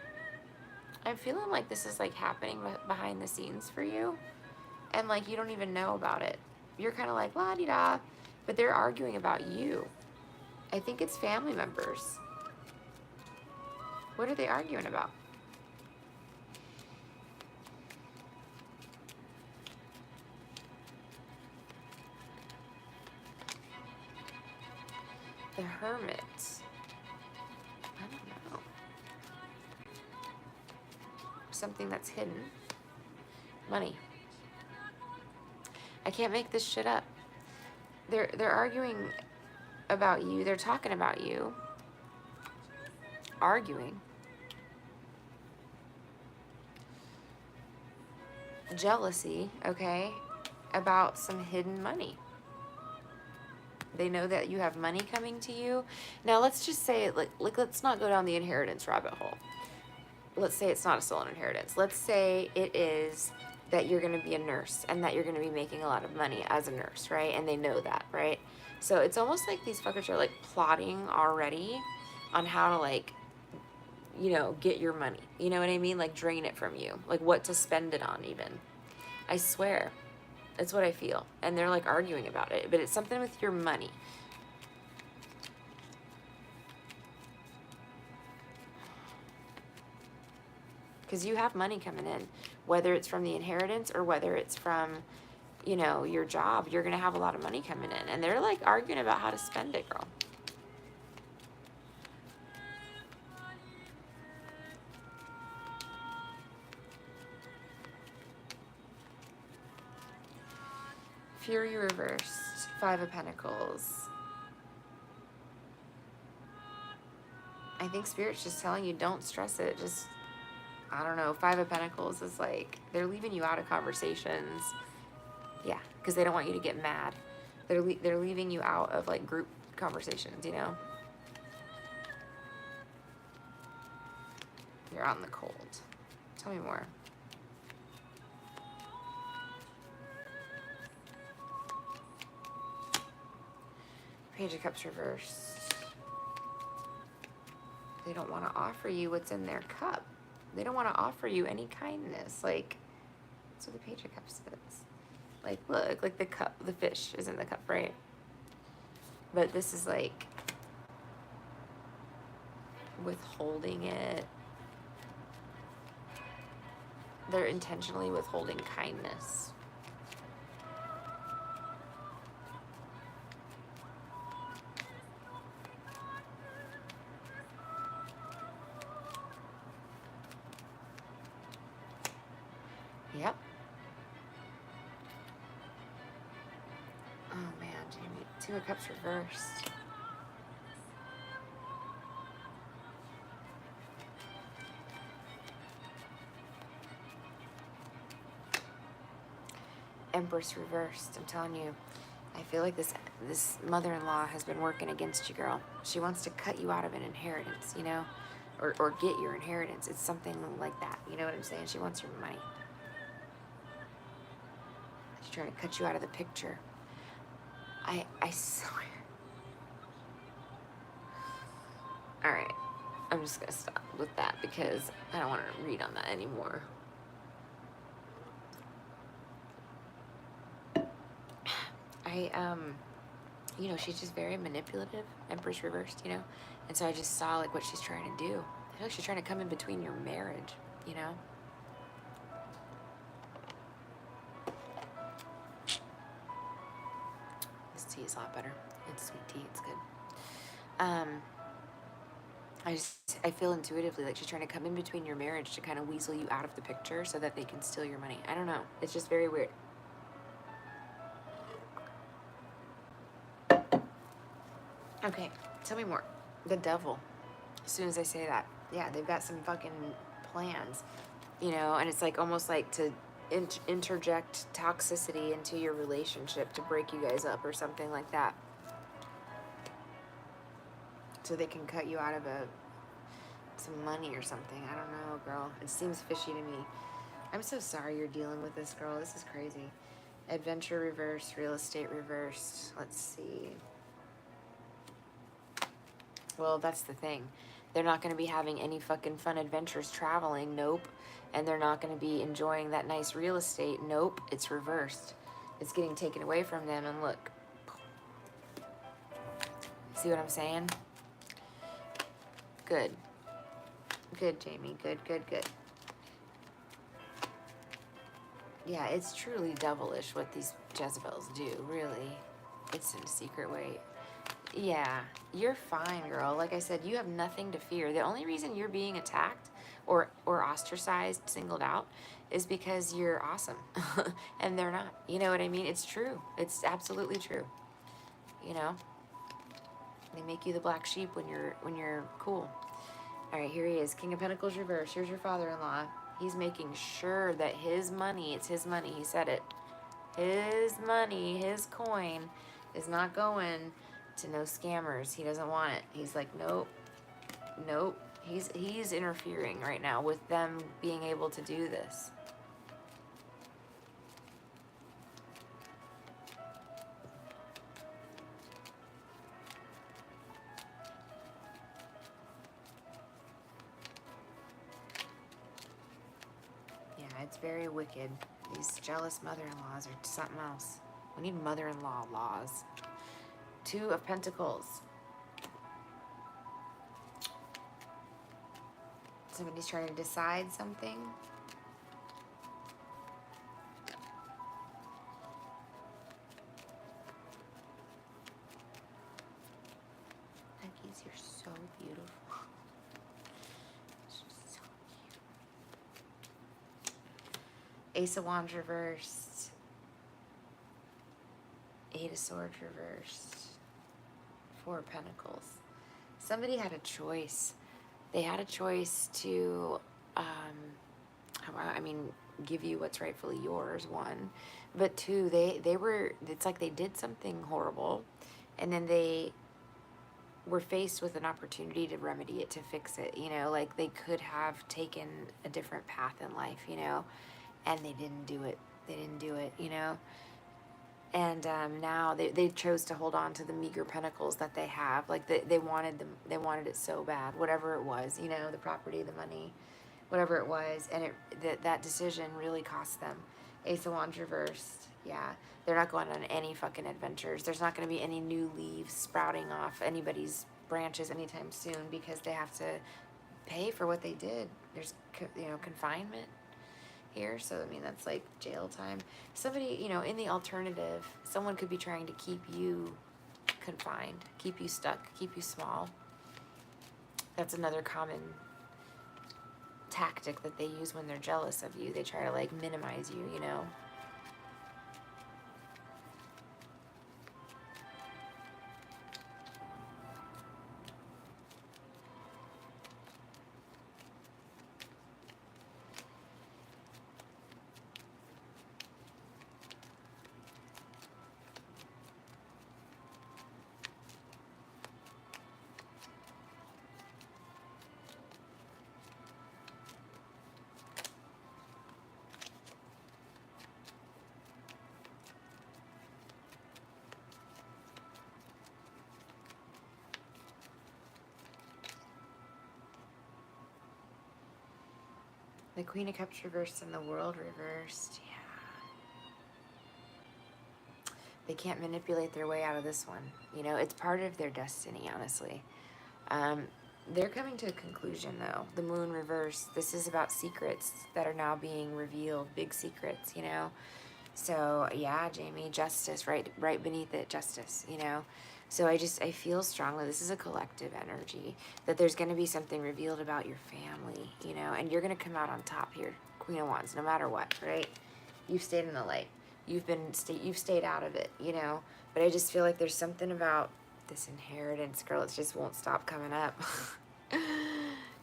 I'm feeling like this is like happening behind the scenes for you, and like you don't even know about it. You're kind of like la-di-da, but they're arguing about you. I think it's family members. What are they arguing about? The Hermit. I don't know. Something that's hidden. Money. I can't make this shit up. They're arguing about you. They're talking about you. Arguing. Jealousy, okay, about some hidden money. They know that you have money coming to you. Now, let's just say, like let's not go down the inheritance rabbit hole. Let's say it's not a stolen inheritance. Let's say it is that you're going to be a nurse and that you're going to be making a lot of money as a nurse, right? And they know that, right? So it's almost like these fuckers are, like, plotting already on how to, like, you know, get your money. You know what I mean? Like, drain it from you. Like, what to spend it on, even. I swear. It's what I feel. And they're, like, arguing about it. But it's something with your money. Because you have money coming in. Whether it's from the inheritance or whether it's from, you know, your job. You're going to have a lot of money coming in. And they're, like, arguing about how to spend it, girl. Fury reversed. Five of Pentacles. I think Spirit's just telling you, don't stress it. Just, I don't know. Five of Pentacles is like, they're leaving you out of conversations. Yeah, because they don't want you to get mad. They're leaving you out of, like, group conversations, you know? You're out in the cold. Tell me more. Page of Cups reversed. They don't want to offer you what's in their cup. They don't want to offer you any kindness. Like, that's what the Page of Cups is. Like, look, like the cup, the fish is in the cup, right? But this is like withholding it. They're intentionally withholding kindness. Yep. Oh man, Jamie. Two of Cups reversed. Empress reversed. I'm telling you, I feel like this mother-in-law has been working against you, girl. She wants to cut you out of an inheritance, you know? Or get your inheritance. It's something like that. You know what I'm saying? She wants your money. She's trying to cut you out of the picture. I swear. Alright. I'm just gonna stop with that because I don't want to read on that anymore. You know, she's just very manipulative, Empress reversed, you know? And so I just saw, like, what she's trying to do. I feel like she's trying to come in between your marriage, you know? This tea is a lot better. It's sweet tea, it's good. I feel intuitively like she's trying to come in between your marriage to kind of weasel you out of the picture so that they can steal your money. I don't know. It's just very weird. Okay, tell me more. The devil. As soon as I say that, yeah, they've got some fucking plans, you know, and it's like almost like to interject toxicity into your relationship to break you guys up or something like that. So they can cut you out of some money or something. I don't know, girl. It seems fishy to me. I'm so sorry you're dealing with this, girl. This is crazy. Adventure reversed, real estate reversed. Let's see. Well, that's the thing. They're not going to be having any fucking fun adventures traveling. Nope. And they're not going to be enjoying that nice real estate. Nope. It's reversed. It's getting taken away from them. And look. See what I'm saying? Good. Good, Jamie. Good, good, good. Yeah, it's truly devilish what these Jezebels do, really. It's in a secret way. Yeah, you're fine, girl. Like I said, you have nothing to fear. The only reason you're being attacked or ostracized, singled out, is because you're awesome. And they're not. You know what I mean? It's true. It's absolutely true. You know? They make you the black sheep when you're cool. All right, here he is. King of Pentacles reverse. Here's your father-in-law. He's making sure that his money, it's his money, he said it. His money, his coin is not going to no scammers. He doesn't want it. He's like, nope, nope. He's interfering right now with them being able to do this. Yeah, it's very wicked. These jealous mother-in-laws are something else. We need mother-in-law laws. Two of Pentacles. Somebody's trying to decide something. Nikes, you're so beautiful. So cute. Ace of Wands reversed. Eight of Swords reversed. Four of Pentacles. Somebody had a choice. They had a choice to, give you what's rightfully yours, one. But two, they were, it's like they did something horrible. And then they were faced with an opportunity to remedy it, to fix it. You know, like they could have taken a different path in life, you know. And they didn't do it. They didn't do it, you know. And now they chose to hold on to the meager pentacles that they have. Like they wanted them, they wanted it so bad, whatever it was, you know, the property, the money, whatever it was, and that decision really cost them. Ace of Wands reversed. Yeah, they're not going on any fucking adventures. There's not going to be any new leaves sprouting off anybody's branches anytime soon because they have to pay for what they did. There's confinement here, so I mean that's like jail time. Somebody, you know, in the alternative, someone could be trying to keep you confined, keep you stuck, keep you small. That's another common tactic that they use when they're jealous of you. They try to like minimize you, you know. The Queen of Cups reversed and the World reversed. Yeah. They can't manipulate their way out of this one. You know, it's part of their destiny, honestly. They're coming to a conclusion, though. The Moon reversed. This is about secrets that are now being revealed. Big secrets, you know. So, yeah, Jamie, justice, right beneath it, justice, you know. So I feel strongly, this is a collective energy, that there's going to be something revealed about your family, you know, and you're going to come out on top here, Queen of Wands, no matter what, right? You've stayed in the light. You've stayed out of it, you know, but I just feel like there's something about this inheritance, girl. It just won't stop coming up.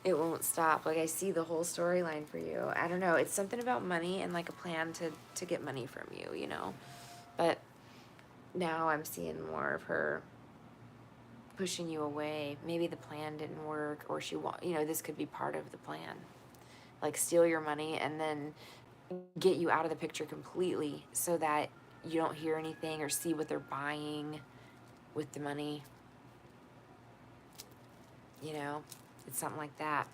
It won't stop. Like, I see the whole storyline for you. I don't know. It's something about money and, like, a plan to get money from you, you know. But now I'm seeing more of her pushing you away. Maybe the plan didn't work, or you know, this could be part of the plan. Like, steal your money and then get you out of the picture completely so that you don't hear anything or see what they're buying with the money. You know, it's something like that.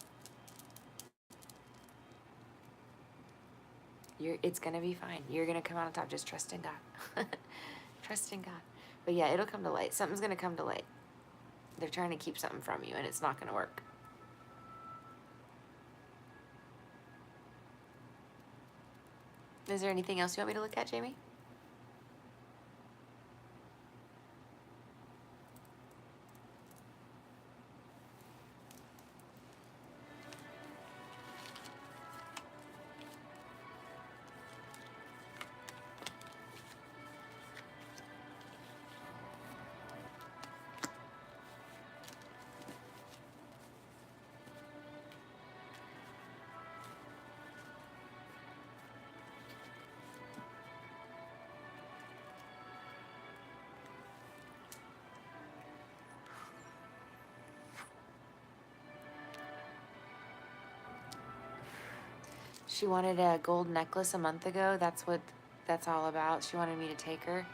It's gonna be fine. You're gonna come out on top. Just trust in God. Trust in God. But yeah, it'll come to light. Something's gonna come to light. They're trying to keep something from you, and it's not gonna work. Is there anything else you want me to look at, Jamie? She wanted a gold necklace a month ago. That's what that's all about. She wanted me to take her.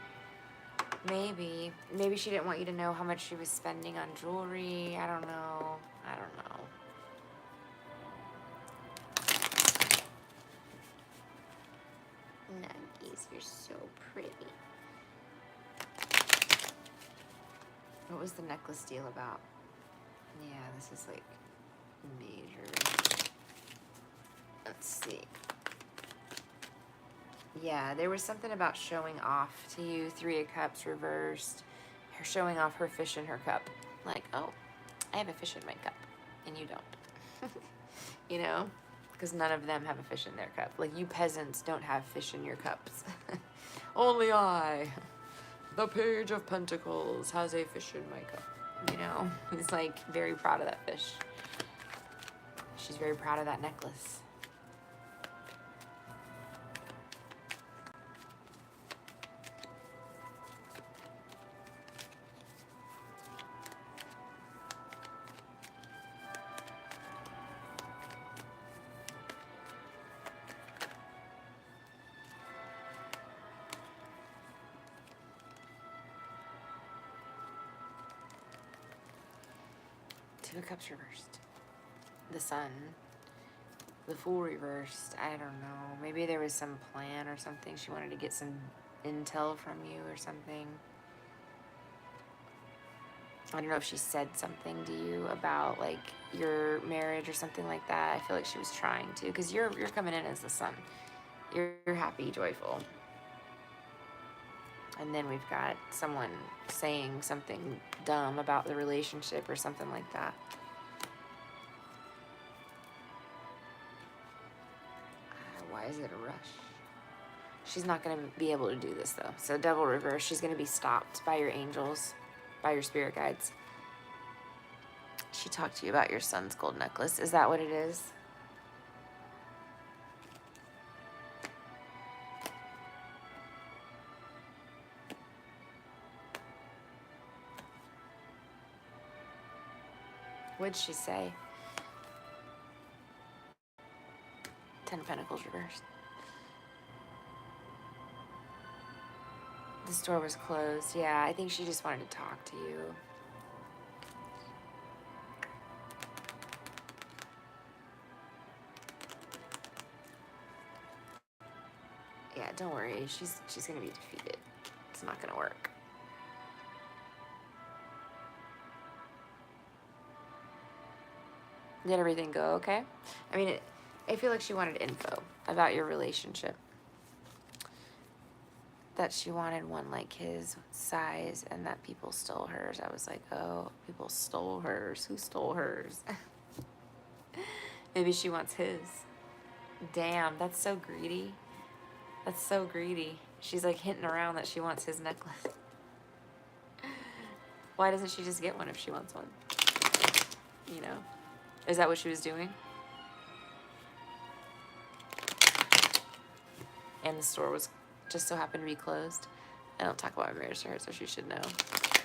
Maybe she didn't want you to know how much she was spending on jewelry. I don't know. Nuggies, you're so pretty. What was the necklace deal about? Yeah, this is like major. Let's see. Yeah, there was something about showing off to you. 3 of Cups reversed. Her showing off her fish in her cup. Like, oh, I have a fish in my cup, and you don't. You know? Because none of them have a fish in their cup. Like, you peasants don't have fish in your cups. Only I, the Page of Pentacles, has a fish in my cup. You know? He's like very proud of that fish. She's very proud of that necklace. Two of Cups reversed. The Sun. The Fool reversed. I don't know. Maybe there was some plan or something. She wanted to get some intel from you or something. I don't know if she said something to you about, like, your marriage or something like that. I feel like she was trying to, because you're coming in as the Sun. You're happy, joyful. And then we've got someone saying something dumb about the relationship or something like that. Why is it a rush? She's not going to be able to do this, though. So Devil reverse, she's going to be stopped by your angels, by your spirit guides. She talked to you about your son's gold necklace. Is that what it is? What'd she say? 10 of Pentacles reversed. The store was closed. Yeah, I think she just wanted to talk to you. don't worry. She's gonna be defeated. It's not gonna work. Did everything go okay? I mean, I feel like she wanted info about your relationship. That she wanted one like his size and that people stole hers. I was like, oh, people stole hers. Who stole hers? Maybe she wants his. Damn, that's so greedy. That's so greedy. She's like hinting around that she wants his necklace. Why doesn't she just get one if she wants one? You know? Is that what she was doing? And the store was just so happened to be closed. I don't talk about my marriage to her, so she should know.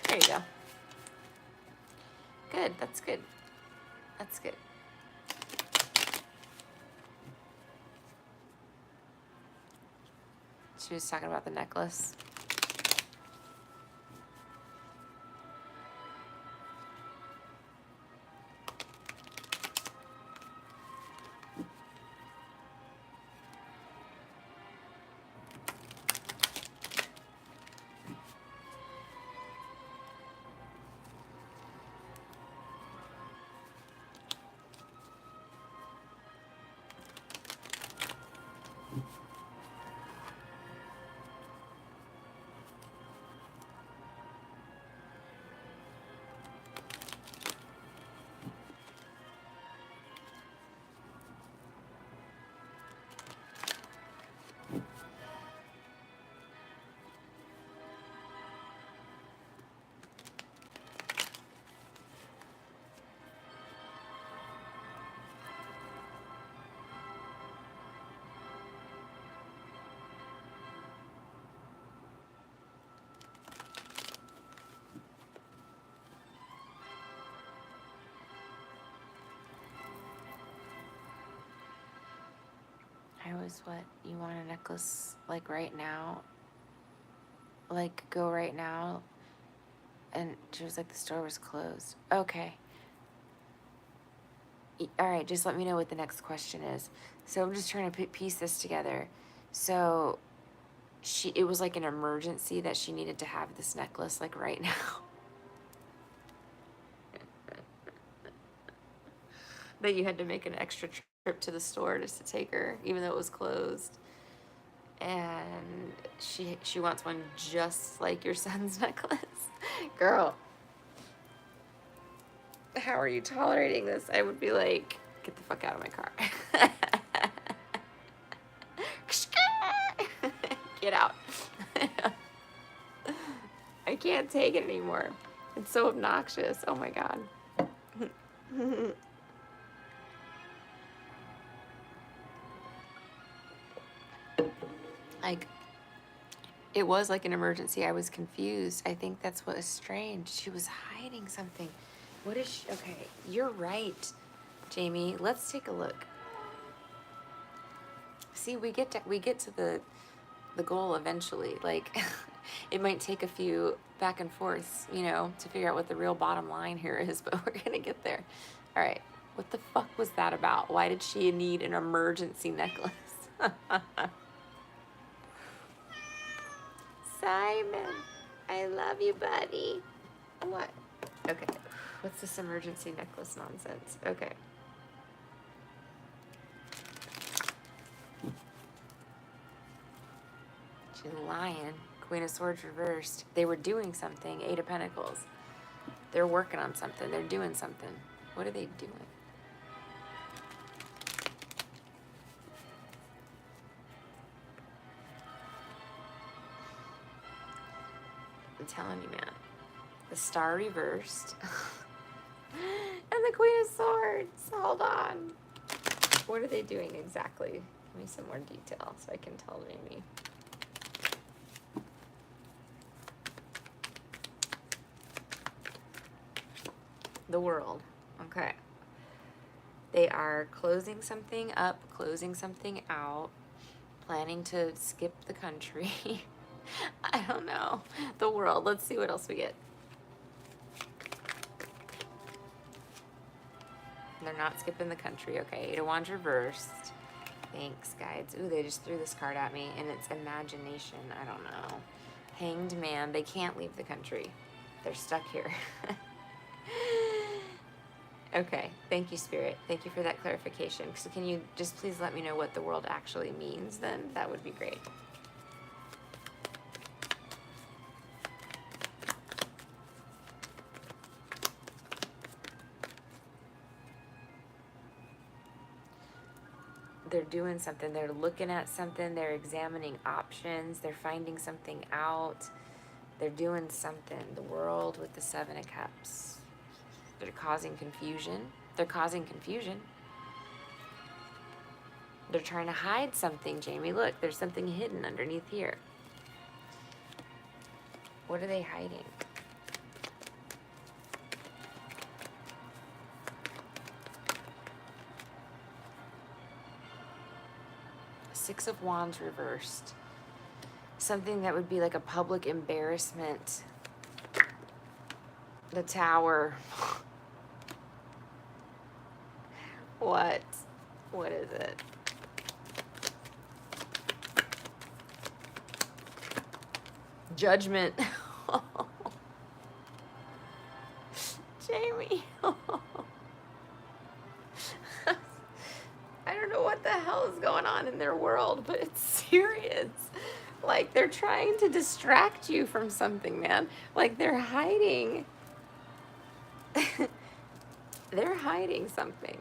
There you go. Good, that's good. That's good. She was talking about the necklace. I was, what, you want a necklace, like, right now? Like, go right now? And she was like, the store was closed. Okay. All right, just let me know what the next question is. So I'm just trying to piece this together. So it was like an emergency that she needed to have this necklace, like, right now. That you had to make an extra trip to the store just to take her, even though it was closed. And she wants one just like your son's necklace. Girl, how are you tolerating this? I would be like, get the fuck out of my car. Get out. I can't take it anymore. It's so obnoxious. Oh my God. Like, it was like an emergency. I was confused. I think that's what was strange. She was hiding something. What is she? Okay, you're right, Jamie. Let's take a look. See, we get to the goal eventually. Like, it might take a few back and forths, you know, to figure out what the real bottom line here is, but we're gonna get there. All right, what the fuck was that about? Why did she need an emergency necklace? Simon, I love you, buddy. What? Okay, what's this emergency necklace nonsense? Okay. She's lying. Queen of Swords reversed. They were doing something. Eight of Pentacles. They're working on something. They're doing something. What are they doing? I'm telling you, man. The Star reversed. And the Queen of Swords. Hold on. What are they doing exactly? Give me some more detail so I can tell Jamie. The World. Okay. They are closing something up, closing something out, planning to skip the country. I don't know. The World. Let's see what else we get. They're not skipping the country. Okay, Eight of Wands reversed. Thanks, guides. Ooh, they just threw this card at me, and it's imagination. I don't know. Hanged man. They can't leave the country. They're stuck here. Okay. Thank you, Spirit. Thank you for that clarification. So can you just please let me know what the world actually means then? That would be great. They're doing something. They're looking at something. They're examining options. They're finding something out. They're doing something. The world with the Seven of Cups. They're causing confusion. They're causing confusion. They're trying to hide something, Jamie. Look, there's something hidden underneath here. What are they hiding? Six of Wands reversed. Something that would be like a public embarrassment. The Tower. What? What is it? Judgment. Jamie. I don't know what the hell is going on in their world, but it's serious. Like, they're trying to distract you from something, man. Like, they're hiding. They're hiding something.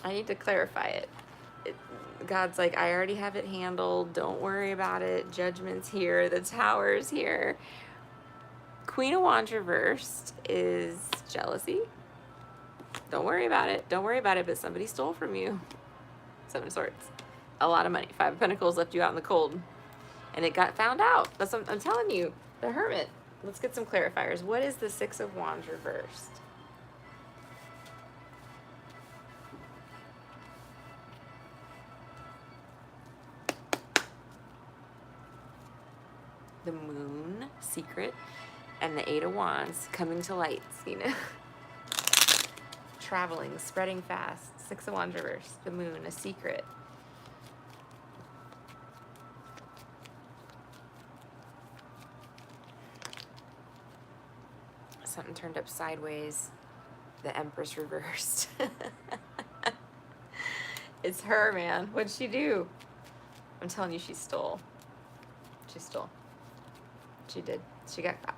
I need to clarify it. God's like, I already have it handled. Don't worry about it. Judgment's here. The Tower's here. Queen of Wands reversed is jealousy. Don't worry about it. Don't worry about it, but somebody stole from you. Seven of Swords. A lot of money. Five of Pentacles left you out in the cold. And it got found out. That's what I'm telling you. The Hermit. Let's get some clarifiers. What is the Six of Wands reversed? The Moon, secret, and the Eight of Wands, coming to lights, you know. Traveling, spreading fast. Six of Wands reversed. The Moon, a secret. Something turned up sideways. The Empress reversed. It's her, man. What'd she do? I'm telling you, she stole. She stole. She did. She got caught.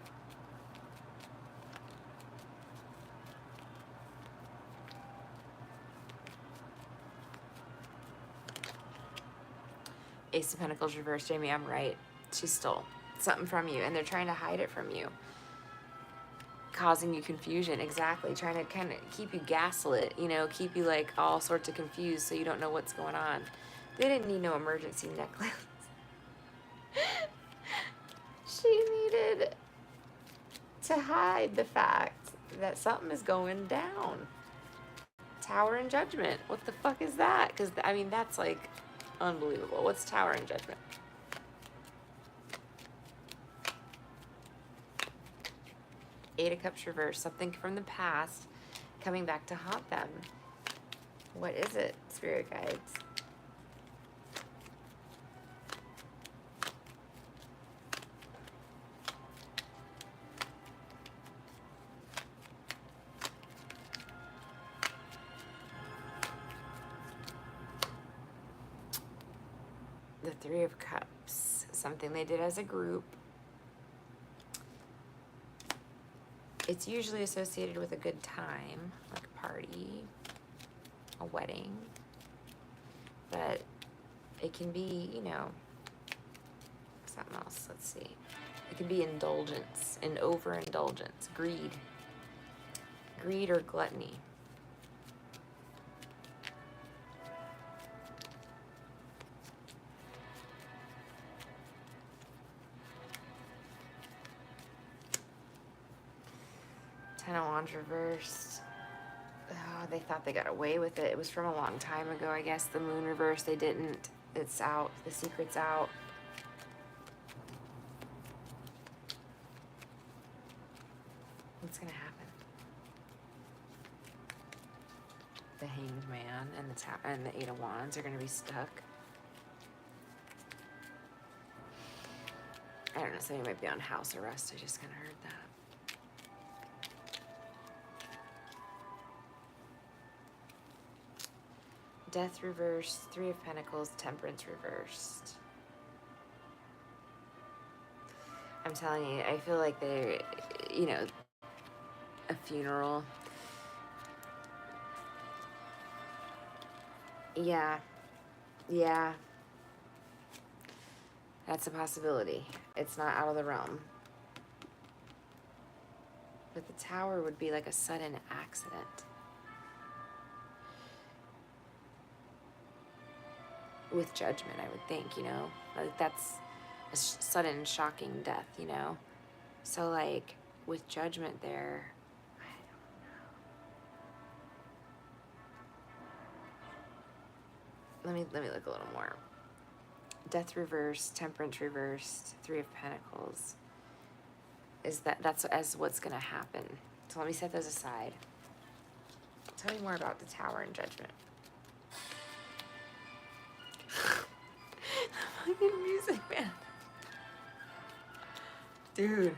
Ace of Pentacles reversed. Jamie, I'm right. She stole something from you, and they're trying to hide it from you. Causing you confusion. Exactly. Trying to kind of keep you gaslit, you know, keep you like all sorts of confused so you don't know what's going on. They didn't need no emergency necklace. She needed to hide the fact that something is going down. Tower and Judgment. What the fuck is that? Because, I mean, that's like unbelievable. What's Tower and Judgment? Eight of Cups reversed. Something from the past coming back to haunt them. What is it, Spirit Guides? The Three of Cups. Something they did as a group. It's usually associated with a good time, like a party, a wedding. But it can be, you know, something else. Let's see. It can be indulgence and overindulgence, greed. Greed or gluttony. Ten of Wands reversed. Oh, they thought they got away with it. It was from a long time ago, I guess. The Moon reversed, they didn't. It's out. The secret's out. What's gonna happen? the Hanged Man and the Eight of Wands are going to be stuck. I don't know, somebody might be on house arrest. I just kind of heard that. Death reversed, Three of Pentacles, Temperance reversed. I'm telling you, I feel like they, you know, a funeral. Yeah. Yeah. That's a possibility. It's not out of the realm. But the Tower would be like a sudden accident. With judgment, I would think, you know? Like, that's a sudden, shocking death, you know? So, like, with judgment there, I don't know. Let me look a little more. Death reversed, Temperance reversed, Three of Pentacles. That's as what's gonna happen. So let me set those aside. Tell me more about the Tower and judgment. The fucking music, man. Dude.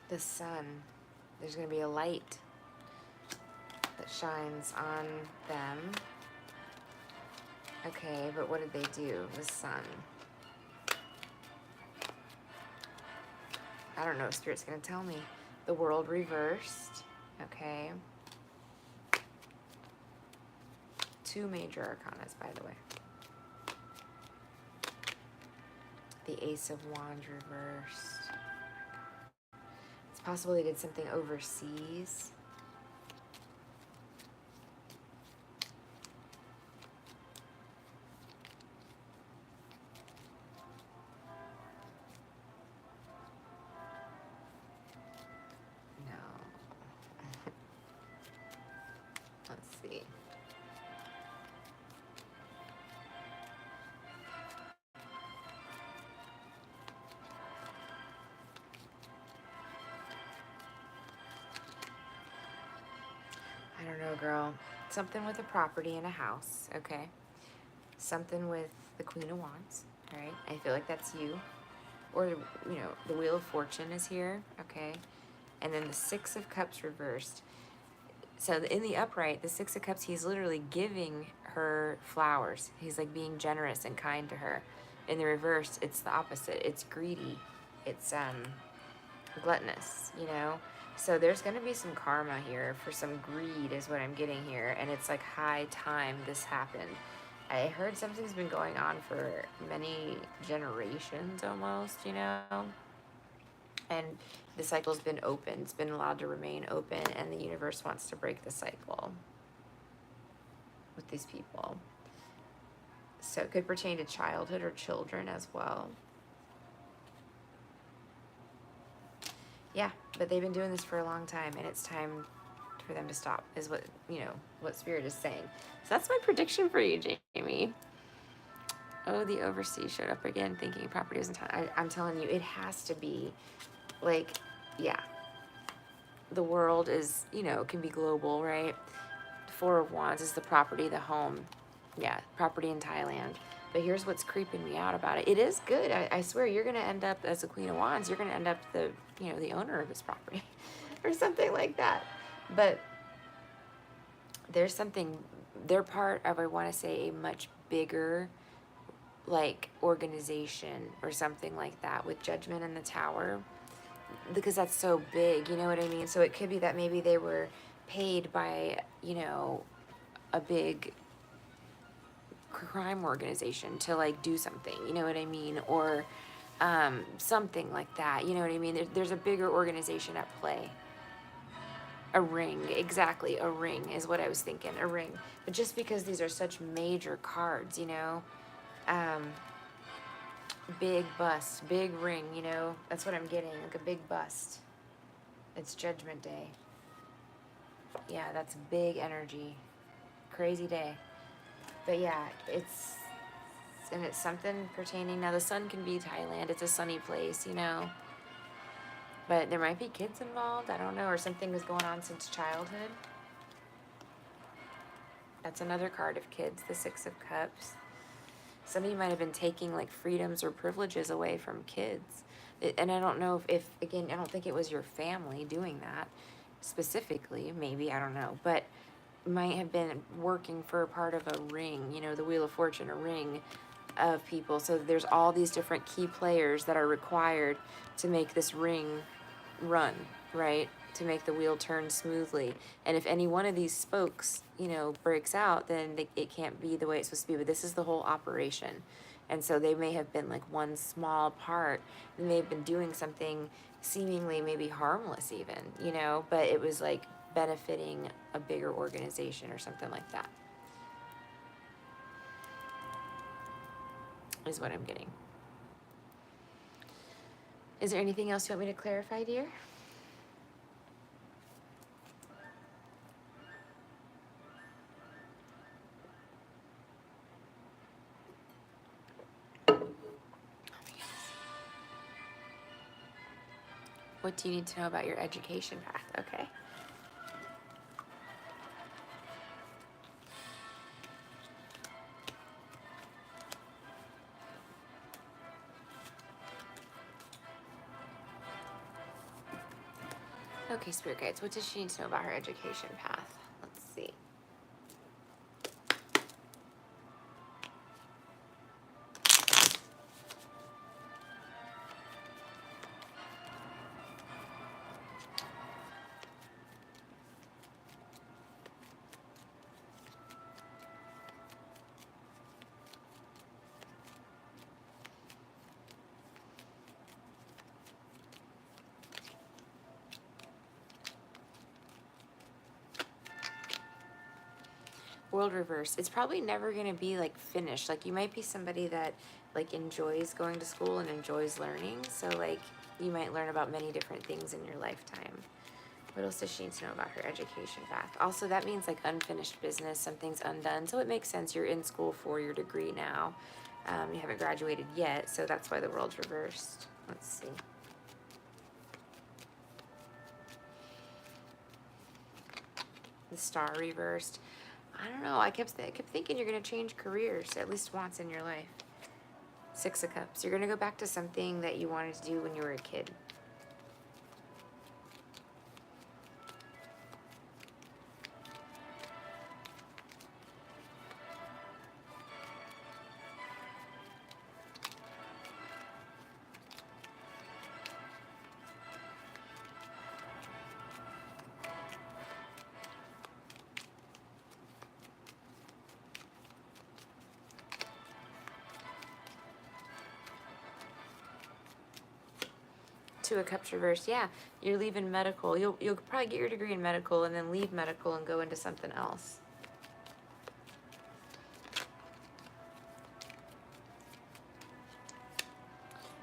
The sun, there's going to be a light that shines on them. Okay, but what did they do? The sun. I don't know if Spirit's going to tell me. The World reversed. Okay. Two major arcanas, by the way. The Ace of Wands reversed. It's possible they did something overseas. No. Let's see. I don't know, girl. Something with a property and a house, okay? Something with the Queen of Wands, all right? I feel like that's you. Or, you know, the Wheel of Fortune is here, okay? And then the Six of Cups reversed. So in the upright, the Six of Cups, he's literally giving her flowers. He's like being generous and kind to her. In the reverse, it's the opposite. It's greedy. It's gluttonous, you know? So there's going to be some karma here for some greed is what I'm getting here. And it's like high time this happened. I heard something's been going on for many generations almost, you know? And the cycle's been open. It's been allowed to remain open. And the universe wants to break the cycle with these people. So it could pertain to childhood or children as well. Yeah, but they've been doing this for a long time, and it's time for them to stop, is what, you know, what Spirit is saying. So that's my prediction for you, Jamie. Oh, the overseas showed up again, thinking property was in town. I'm telling you, it has to be, like, yeah. The world is, you know, can be global, right? Four of Wands is the property, the home. Yeah, property in Thailand. But here's what's creeping me out about it. It is good. I swear you're going to end up, as the Queen of Wands, you're going to end up the, you know, the owner of this property or something like that. But there's something, they're part of, I want to say, a much bigger, like, organization or something like that with Judgment in the Tower. Because that's so big, you know what I mean? So it could be that maybe they were paid by, you know, a big crime organization to like do something, you know what I mean? Or something like that, you know what I mean? There's a bigger organization at play. A ring, exactly. A ring is what I was thinking. A ring. But just because these are such major cards, you know, um, big bust, big ring, you know, that's what I'm getting, like a big bust. It's Judgment Day. Yeah, that's big energy. Crazy day. But yeah, and it's something pertaining, now the sun can be Thailand, it's a sunny place, you know, but there might be kids involved, I don't know, or something is going on since childhood. That's another card of kids, the Six of Cups. Somebody might have been taking like freedoms or privileges away from kids. And I don't know if, again, I don't think it was your family doing that specifically, maybe, I don't know, but might have been working for a part of a ring, you know, the Wheel of Fortune, a ring of people. So there's all these different key players that are required to make this ring run, right? To make the wheel turn smoothly. And if any one of these spokes, you know, breaks out, then it can't be the way it's supposed to be. But this is the whole operation. And so they may have been like one small part, and they've been doing something seemingly maybe harmless even, you know, but it was like benefiting a bigger organization or something like that, is what I'm getting. Is there anything else you want me to clarify, dear? What do you need to know about your education path? Okay. Okay, Spirit Guides, what does she need to know about her education path? Let's see. World reverse. It's probably never going to be like finished. Like you might be somebody that like enjoys going to school and enjoys learning. So like you might learn about many different things in your lifetime. What else does she need to know about her education path? Also, that means like unfinished business, something's undone. So it makes sense. You're in school for your degree now. You haven't graduated yet, so that's why the world's reversed. Let's see. The star reversed. I don't know. I kept thinking you're going to change careers at least once in your life. Six of Cups. You're going to go back to something that you wanted to do when you were a kid. Two of Cups reversed. Yeah, you're leaving medical. You'll probably get your degree in medical and then leave medical and go into something else.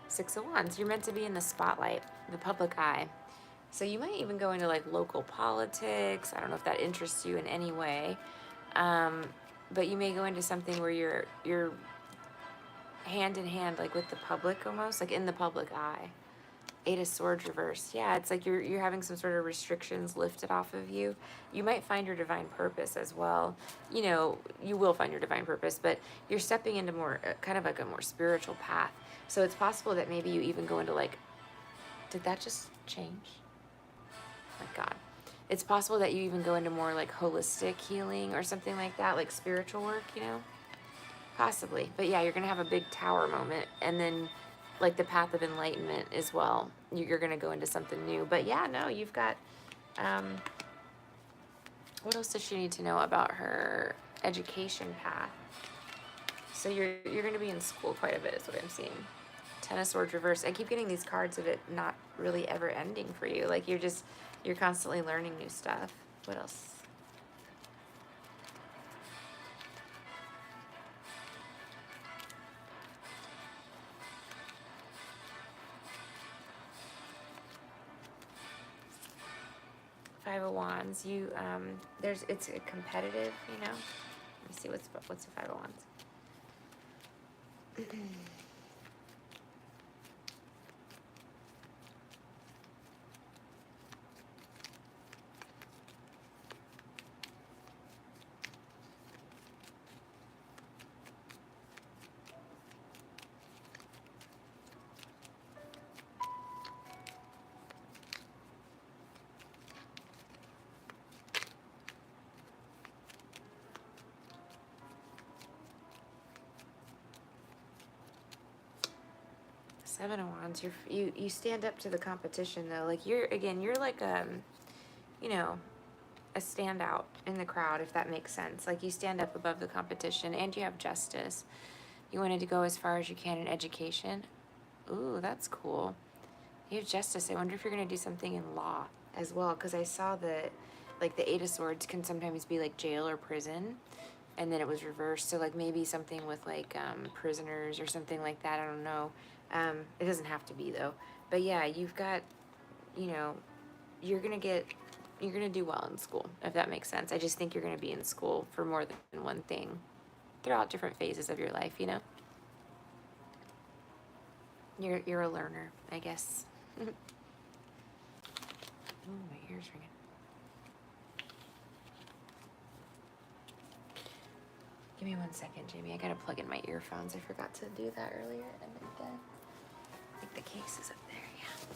Six of Wands. You're meant to be in the spotlight, the public eye. So you might even go into like local politics. I don't know if that interests you in any way, but you may go into something where you're hand in hand, like with the public almost, like in the public eye. Eight of Swords reversed. Yeah, it's like you're having some sort of restrictions lifted off of you. You might find your divine purpose as well. You know, you will find your divine purpose, but you're stepping into more, kind of like a more spiritual path. So it's possible that maybe you even go into like, did that just change? My God. It's possible that you even go into more like holistic healing or something like that, like spiritual work, you know? Possibly. But yeah, you're going to have a big tower moment, and then like the path of enlightenment as well. You're going to go into something new. But yeah, no, you've got, what else does she need to know about her education path? So you're going to be in school quite a bit is what I'm seeing. Ten of Swords reversed. I keep getting these cards of it not really ever ending for you. Like you're just You're constantly learning new stuff. What else? Five of Wands. You it's competitive, you know. Let me see what's the Five of Wands. Seven of Wands. You stand up to the competition though. Like you're like you know, a standout in the crowd, if that makes sense. Like you stand up above the competition, and you have justice. You wanted to go as far as you can in education. Ooh, that's cool. You have justice. I wonder if you're gonna do something in law as well, because I saw that like the Eight of Swords can sometimes be like jail or prison, and then it was reversed. So like maybe something with like prisoners or something like that. I don't know. It doesn't have to be though. But yeah, you've got, you know, you're gonna do well in school, if that makes sense. I just think you're gonna be in school for more than one thing throughout different phases of your life, you know? You're a learner, I guess. Oh, my ear's ringing. Give me 1 second, Jamie. I gotta plug in my earphones. I forgot to do that earlier. And I think the case is up there, yeah.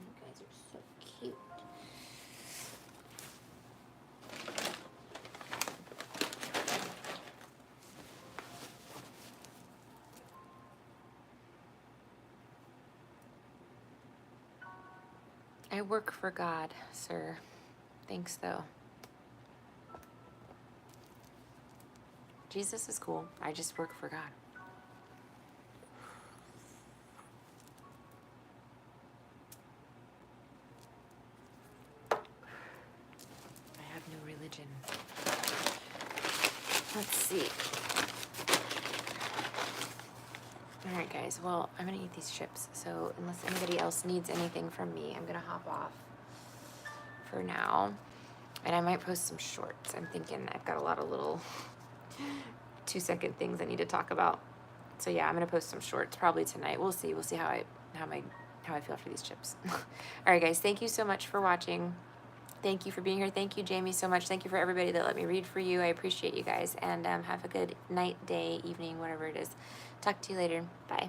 You guys are so cute. I work for God, sir. Thanks, though. Jesus is cool. I just work for God. I have no religion. Let's see. Alright guys, well, I'm gonna eat these chips, so unless anybody else needs anything from me, I'm gonna hop off for now. And I might post some shorts. I'm thinking I've got a lot of little 2-second things I need to talk about. So yeah, I'm gonna post some shorts probably tonight. We'll see. We'll see how I feel after these chips. Alright guys, thank you so much for watching. Thank you for being here. Thank you, Jamie, so much. Thank you for everybody that let me read for you. I appreciate you guys. And have a good night, day, evening, whatever it is. Talk to you later. Bye.